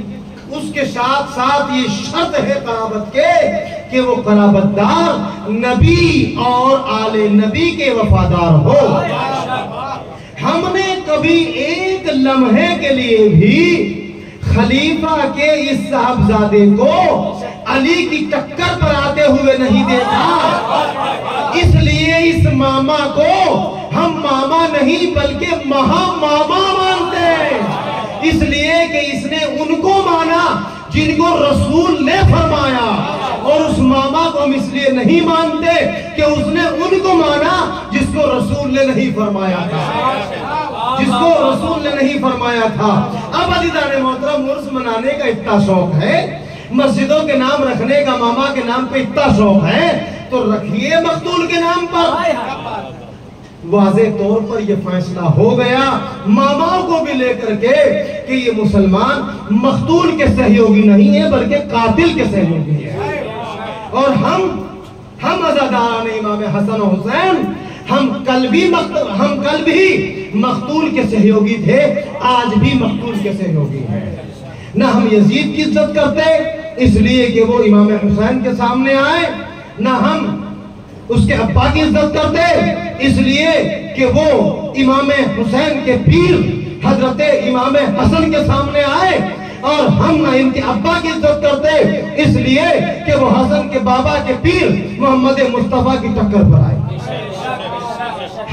اس کے ساتھ ساتھ یہ شرط ہے قرابت کے کہ وہ قرابت دار نبی اور آل نبی کے وفادار ہو۔ ہم نے کبھی ایک لمحے کے لیے بھی خلیفہ کے اس صاحبزادے کو علی کی ٹکر پر آتے ہوئے نہیں دیکھا، اس لیے اس ماما کو ہم ماما نہیں بلکہ مہا ماما مانتے ہیں، اس لیے کہ اس نے ان کو مانا جن کو رسول نے فرمایا، اور اس ماما کو ہم اس لیے نہیں مانتے کہ اس نے ان کو مانا جس کو رسول نے نہیں فرمایا تھا، جس کو رسول نے نہیں فرمایا تھا۔ اب عزیزان محترم، عرس منانے کا اتنا شوق ہے، مسجدوں کے نام رکھنے کا ماما کے نام پہ اتنا شوق ہے، تو رکھیے مقتول کے نام پر۔ واضح طور پر یہ فیصلہ ہو گیا ماماؤں کو بھی لے کر کے کہ یہ مسلمان مقتول کے سہیوگی نہیں ہے بلکہ قاتل کے سہیوگی ہے، اور ہم عزاداران امام حسن و حسین ہم کل بھی مقتول کے سہیوگی تھے، آج بھی مقتول کے سہیوگی ہیں۔ نہ ہم یزید کی عزت کرتے اس لیے کہ وہ امام حسین کے سامنے آئے، نہ ہم اس کے ابا کی عزت کرتے اس لیے کہ وہ امام حسین کے پیر حضرت امام حسن کے سامنے آئے، اور ہم نہ ان کے ابا کی عزت کرتے اس لیے کہ وہ حسن کے بابا کے پیر محمد مصطفیٰ کی ٹکر پر آئے۔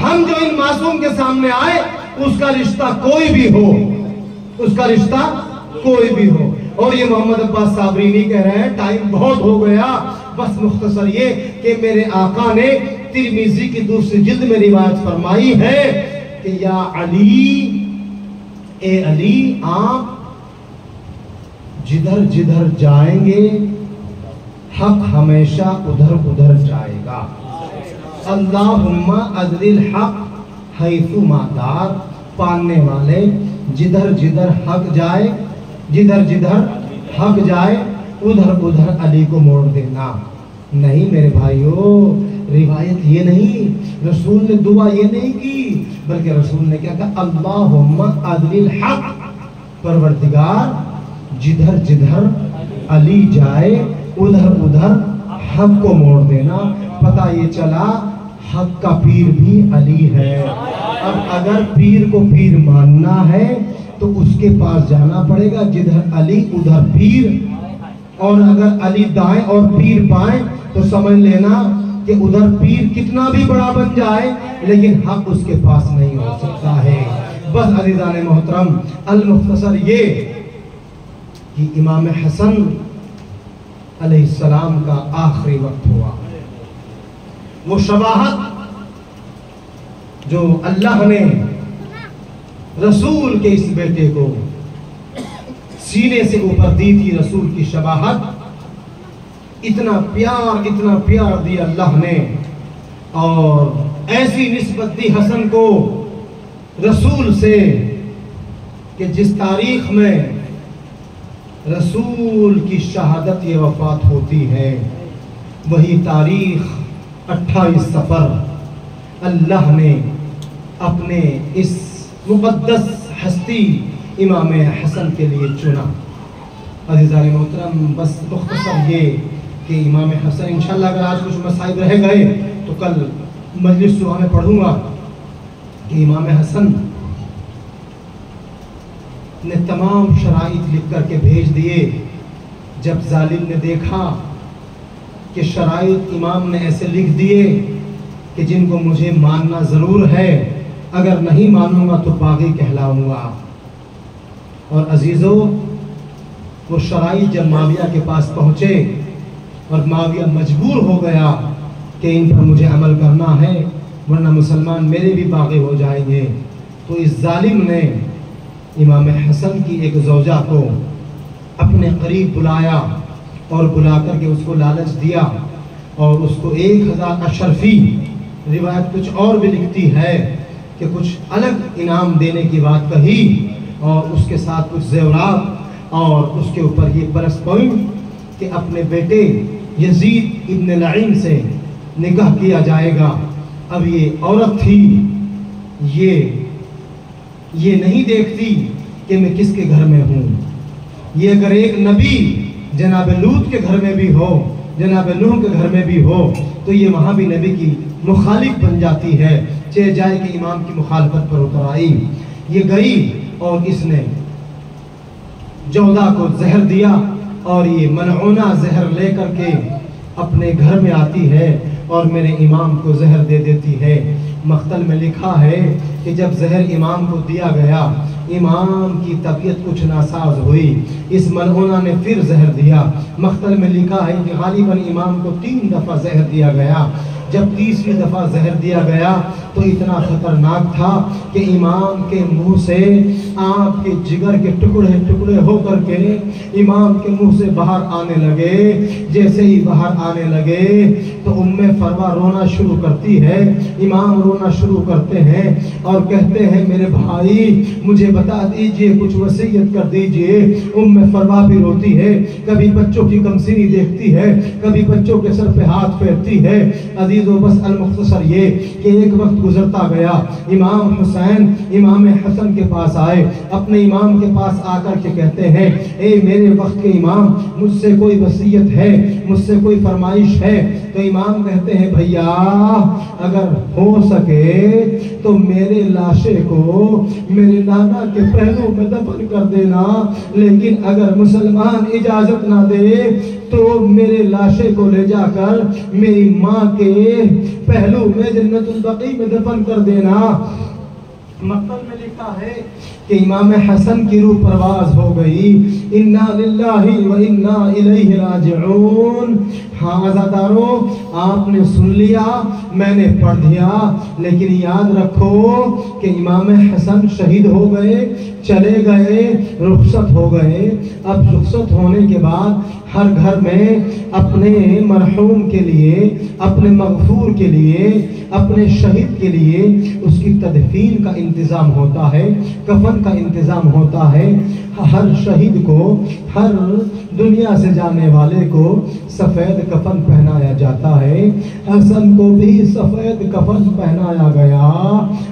ہم جو ان معصوم کے سامنے آئے، اس کا رشتہ کوئی بھی ہو، اس کا رشتہ کوئی بھی ہو۔ اور یہ محمد عباس صابرینی کہہ رہے ہیں ٹائم بہت ہو گیا، بس مختصر یہ کہ میرے آقا نے ترمذی کی دوسری جلد میں روایت فرمائی ہے کہ یا علی، اے علی، آپ جدھر جدھر جائیں گے حق ہمیشہ ادھر ادھر جائے گا۔ اللہم ادر الحق حیثما دار، پانے والے جدھر جدھر حق جائے، جدھر جدھر حق جائے ادھر ادھر علی کو موڑ دینا۔ نہیں میرے بھائیو، روایت یہ نہیں، رسول نے دعا یہ نہیں کی، بلکہ رسول نے کیا کہا، اللہم ادر الحق، پروردگار جدھر جدھر علی جائے ادھر ادھر حق کو موڑ دینا۔ پتہ یہ چلا حق کا پیر بھی علی ہے۔ اب اگر پیر کو پیر ماننا ہے تو اس کے پاس جانا پڑے گا، جدھر علی ادھر پیر، اور اگر علی دائیں اور پیر بائیں تو سمجھ لینا کہ ادھر پیر کتنا بھی بڑا بن جائے لیکن حق اس کے پاس نہیں ہو سکتا ہے۔ بس عزیزان محترم، المختصر یہ کہ امام حسن علیہ السلام کا آخری وقت ہوا، وہ شباہت جو اللہ نے رسول کے اس بیٹے کو سینے سے اوپر دی تھی، رسول کی شباہت، اتنا پیار دیا اللہ نے، اور ایسی نسبت دی حسن کو رسول سے کہ جس تاریخ میں رسول کی شہادت یہ وفات ہوتی ہے، وہی تاریخ 28 صفر اللہ نے اپنے اس مقدس ہستی امام حسن کے لیے چنا۔ عزیزان محترم، بس مختصر یہ کہ امام حسن انشاءاللہ اگر آج کچھ مسائل رہ گئے تو کل مجلس صبح میں پڑھوں گا کہ امام حسن نے تمام شرائط لکھ کر کے بھیج دیے۔ جب ظالم نے دیکھا کہ شرائط امام نے ایسے لکھ دیے کہ جن کو مجھے ماننا ضرور ہے، اگر نہیں مانوں گا تو باغی کہلاؤں گا، اور عزیزو وہ شرائط جب معاویہ کے پاس پہنچے اور معاویہ مجبور ہو گیا کہ ان پر مجھے عمل کرنا ہے ورنہ مسلمان میرے بھی باغی ہو جائیں گے، تو اس ظالم نے امام حسن کی ایک زوجہ کو اپنے قریب بلایا اور بلا کر کے اس کو لالچ دیا اور اس کو 1000 اشرفی، روایت کچھ اور بھی لکھتی ہے کہ کچھ الگ انعام دینے کی بات کہی، اور اس کے ساتھ کچھ زیورات، اور اس کے اوپر یہ پلس پوائنٹ کہ اپنے بیٹے یزید ابن لعین سے نکاح کیا جائے گا۔ اب یہ عورت تھی، یہ نہیں دیکھتی کہ میں کس کے گھر میں ہوں۔ یہ اگر ایک نبی جناب لوط کے گھر میں بھی ہو، جناب نوح کے گھر میں بھی ہو، تو یہ وہاں بھی نبی کی مخالف بن جاتی ہے، چاہے جائے کہ امام کی مخالفت پر اتر آئی۔ یہ گئی اور اس نے جودہ کو زہر دیا، اور یہ ملعونہ زہر لے کر کے اپنے گھر میں آتی ہے اور میرے امام کو زہر دے دیتی ہے۔ مقتل میں لکھا ہے کہ جب زہر امام کو دیا گیا، امام کی طبیعت کچھ ناساز ہوئی، اس ملعونہ نے پھر زہر دیا۔ مقتل میں لکھا ہے کہ غالباً امام کو 3 دفعہ زہر دیا گیا۔ جب 30ویں دفعہ زہر دیا گیا تو اتنا خطرناک تھا کہ امام کے منہ سے آپ کے جگر کے ٹکڑے ٹکڑے ہو کر کے امام کے منہ سے باہر آنے لگے۔ جیسے ہی باہر آنے لگے تو فروا رونا شروع کرتی ہے، امام رونا شروع کرتے ہیں اور کہتے ہیں میرے بھائی مجھے بتا دیجئے، کچھ وصیت کر دیجئے۔ فروا بھی روتی ہے، کبھی بچوں کی کمسینی دیکھتی ہے، کبھی بچوں کے سر پہ ہاتھ پھیرتی ہے۔ عزیزو بس المختصر یہ کہ ایک وقت گزرتا گیا، امام حسین امام حسن کے پاس آئے، اپنے امام کے پاس آ کر کے کہتے ہیں اے میرے وقت کے امام، مجھ سے کوئی وصیت ہے، مجھ سے کوئی فرمائش ہے؟ تو امام کہتے ہیں بھیا اگر ہو سکے تو میرے لاشے کو میرے نانا کے پہلو میں دفن کر دینا، لیکن اگر مسلمان اجازت نہ دے تو میرے لاشے کو لے جا کر میری ماں کے پہلو میں جنت البقیع میں دفن کر دینا۔ مقتل میں لکھا ہے کہ امام حسن کی روح پرواز ہو گئی، انا للہ و انا الیہ راجعون۔ ہاں عزادارو، آپ نے سن لیا، میں نے پڑھ دیا، لیکن یاد رکھو کہ امام حسن شہید ہو گئے، چلے گئے، رخصت ہو گئے۔ اب رخصت ہونے کے بعد ہر گھر میں اپنے مرحوم کے لیے، اپنے مغفور کے لیے، اپنے شہید کے لیے اس کی تدفین کا انتظام ہوتا ہے، کفن کا انتظام ہوتا ہے۔ ہر شہید کو، ہر دنیا سے جانے والے کو سفید کفن پہنایا جاتا ہے۔ حسن کو بھی سفید کفن پہنایا گیا۔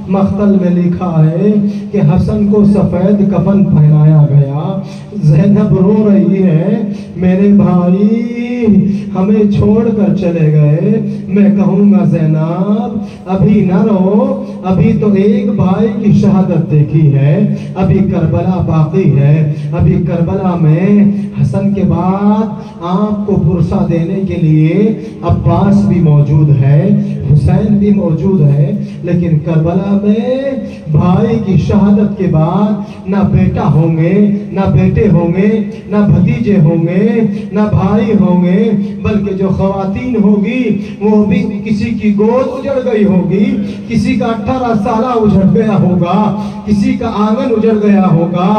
مقتل میں لکھا ہے کہ حسن کو سفید کفن پہنایا گیا۔ زینب رو رہی ہے میرے بھائی ہمیں چھوڑ کر چلے گئے۔ میں کہوں گا زینب ابھی نہ رو، ابھی تو ایک بھائی کی شہادت دیکھی ہے، ابھی کربلا باقی ہے۔ ابھی کربلا میں حسن کے بعد آپ کو پرسہ دینے کے لیے عباس بھی موجود ہے، حسین بھی موجود ہے، لیکن کربلا میں بھائی کی شہادت کے بعد نہ بیٹا ہوں گے، نہ بیٹے ہوں گے، نہ بھتیجے ہوں گے، نہ بھائی ہوں گے، بلکہ جو خواتین ہوگی وہ بھی کسی کی گود اجڑ گئی ہوگی، کسی کا 18 سالہ اجڑ گیا ہوگا، کسی کا آنگن اجڑ گیا ہوگا۔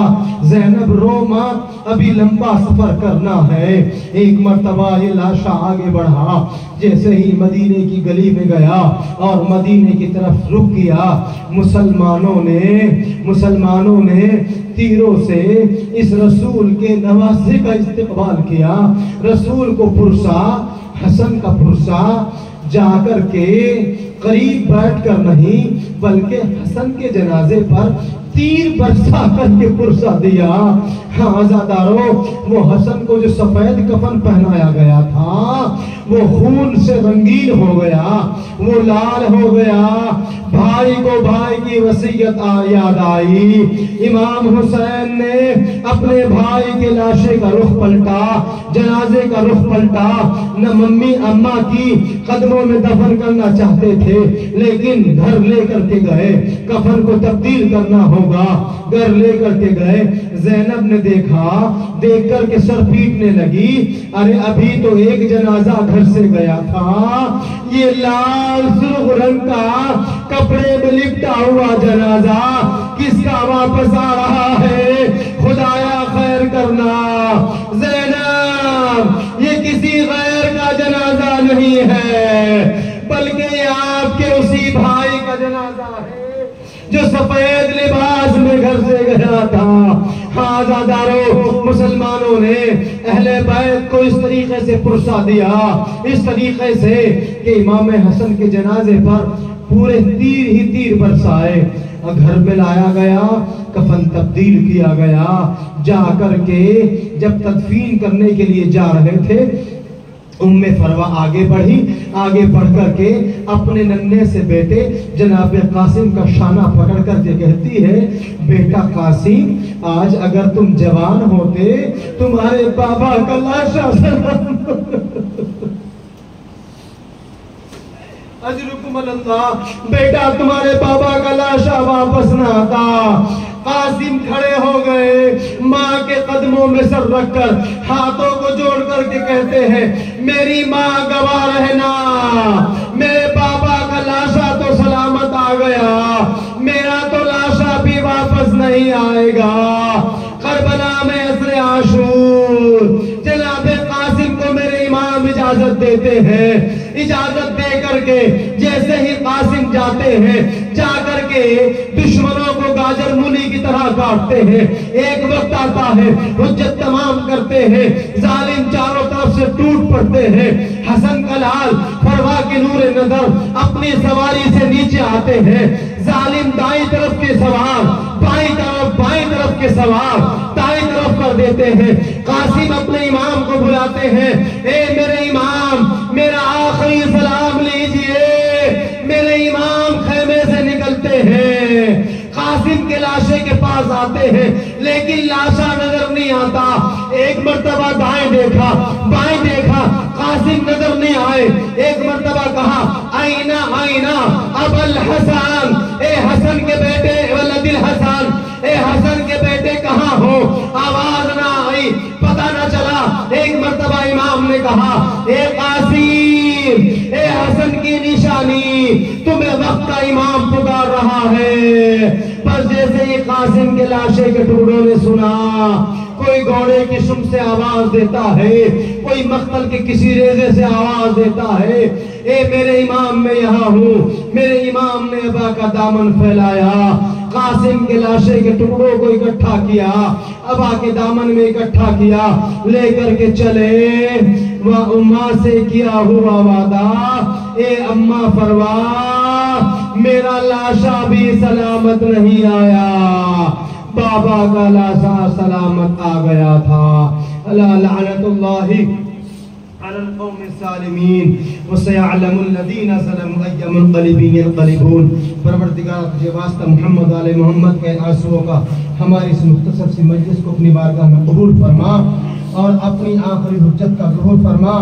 زینب رو مت، ابھی لمبا سفر کرنا ہے۔ ایک مرتبہ یہ لاشا آگے بڑھا، جیسے ہی مدینے کی گلی میں گیا اور مدینے کی طرف رخ کیا، مسلمانوں نے تیروں سے اس رسول کے نواسے کا استقبال کیا۔ رسول کو پرسا، حسن کا پرسا، جا کر کے قریب بیٹھ کر نہیں بلکہ حسن کے جنازے پر تیر برسا کر کے پرسا دیا۔ ہاں عزادارو، وہ حسن کو جو سفید کفن پہنایا گیا تھا وہ خون سے رنگین ہو گیا، وہ لال ہو گیا۔ بھائی کو بھائی کی وصیت یاد آئی۔ امام حسین نے اپنے بھائی کے لاشے کا رخ پلٹا، جنازے کا رخ پلٹا۔ نہ ممی اماں کی قدموں میں دفن کرنا چاہتے تھے لیکن گھر لے کر کے گئے، کفن کو تبدیل کرنا ہوگا، گھر لے کر کے گئے۔ زینب نے دیکھا، دیکھ کر کے سر پیٹنے لگی، ارے ابھی تو ایک جنازہ گھر سے گیا تھا، یہ لال سرخ رنگ کا کپڑے میں لپٹا ہوا جنازہ کس کا واپس آ رہا ہے؟ خدایا خیر کرنا زینب، یہ کسی غیر کا جنازہ نہیں ہے بلکہ یہ آپ کے اسی بھائی کا جنازہ ہے جو سفید لباس میں گھر سے گیا تھا۔ ہاں عزادارو، مسلمانوں نے اہل بیت کو اس طریقے سے پرسا دیا، اس طریقے سے کہ امام حسن کے جنازے پر پورے تیر ہی تیر برسائے، گھر میں لایا گیا، کفن تبدیل کیا گیا۔ جا کر کے جب تدفین کرنے کے لیے جا رہے تھے، ام فروا آگے بڑھی، آگے بڑھ کر کے اپنے ننھے سے بیٹے جناب قاسم کا شانہ پکڑ کر کے کہتی ہے، بیٹا قاسم، آج اگر تم جوان ہوتے تمہارے بابا کا لاشا اجرکم اللہ، بیٹا تمہارے بابا کا لاشا واپس نہ آتا۔ قاسم کھڑے ہو گئے، ماں کے قدموں میں سر رکھ کر ہاتھوں کو جوڑ کر کے کہتے ہیں، میری ماں گواہ رہنا، میرے بابا کا لاشا تو سلامت آ گیا، میرا تو لاشا بھی واپس نہیں آئے گا۔ کربلا میں عصر عاشور، جناب قاسم کو میرے امام اجازت دیتے ہیں، اجازت دے کر کے جیسے ہی قاسم جاتے ہیں، جا کر کے دشمنوں کو گاجر مولی کی طرح کاٹتے ہیں۔ ایک وقت آتا ہے، حجت تمام کرتے ہیں، ظالم چاروں طرف سے ٹوٹ پڑتے ہیں۔ حسن کا لال فروا کے نور نظر اپنی سواری سے نیچے آتے ہیں، ظالم دائیں طرف کے سوار بائیں طرف کے سوار دائیں طرف کر دیتے ہیں۔ قاسم اپنے امام کو بلاتے ہیں، اے میرے امام، میرا آخری سلام لیجئے۔ میرے امام خیمے سے نکلتے ہیں، قاسم کے لاشے کے پاس آتے ہیں لیکن لاشا نظر نہیں آتا۔ ایک مرتبہ دائیں دیکھا، بائیں دیکھا، قاسم نظر نہیں آئے۔ ایک مرتبہ کہا، آئینہ آئینہ ابو الحسن، اے حسن کے بیٹے ولد الحسن، اے حسن کے بیٹے کہاں ہو؟ آواز نہ آئی، پتہ نہ چلا۔ ایک مرتبہ امام نے کہا، اے قاسم، اے حسن کی نشانی، تمہیں وقت کا امام پکار رہا ہے۔ پر جیسے ہی قاسم کے لاشے کے ٹکڑوں نے سنا، کوئی گھوڑے کی سم سے آواز دیتا ہے، کوئی مقتل کے کسی ریزے سے آواز دیتا ہے، اے میرے امام میں یہاں ہوں۔ میرے امام نے ابا کا دامن پھیلایا، قاسم کے لاشے کے ٹکڑوں کو اکٹھا کیا، ابا کے دامن میں اکٹھا کیا، لے کر کے چلے۔ اماں سے کیا ہوا وعدہ، اے اماں فروا، میرا لاشا بھی سلامت نہیں آیا، بابا کا لاشا سلامت آ گیا تھا۔ الا لعنت اللہ علی القوم الظالمین وسيعلم الذين ظلموا أي منقلب ينقلبون۔ پروردگار تجھے واسطہ محمد علیہ محمد کے آنسوؤں کا ہماری اس مختصر سی مجلس کو اپنی بارگاہ میں قبول فرما اور اپنی آخری حجت کا ظہور فرما۔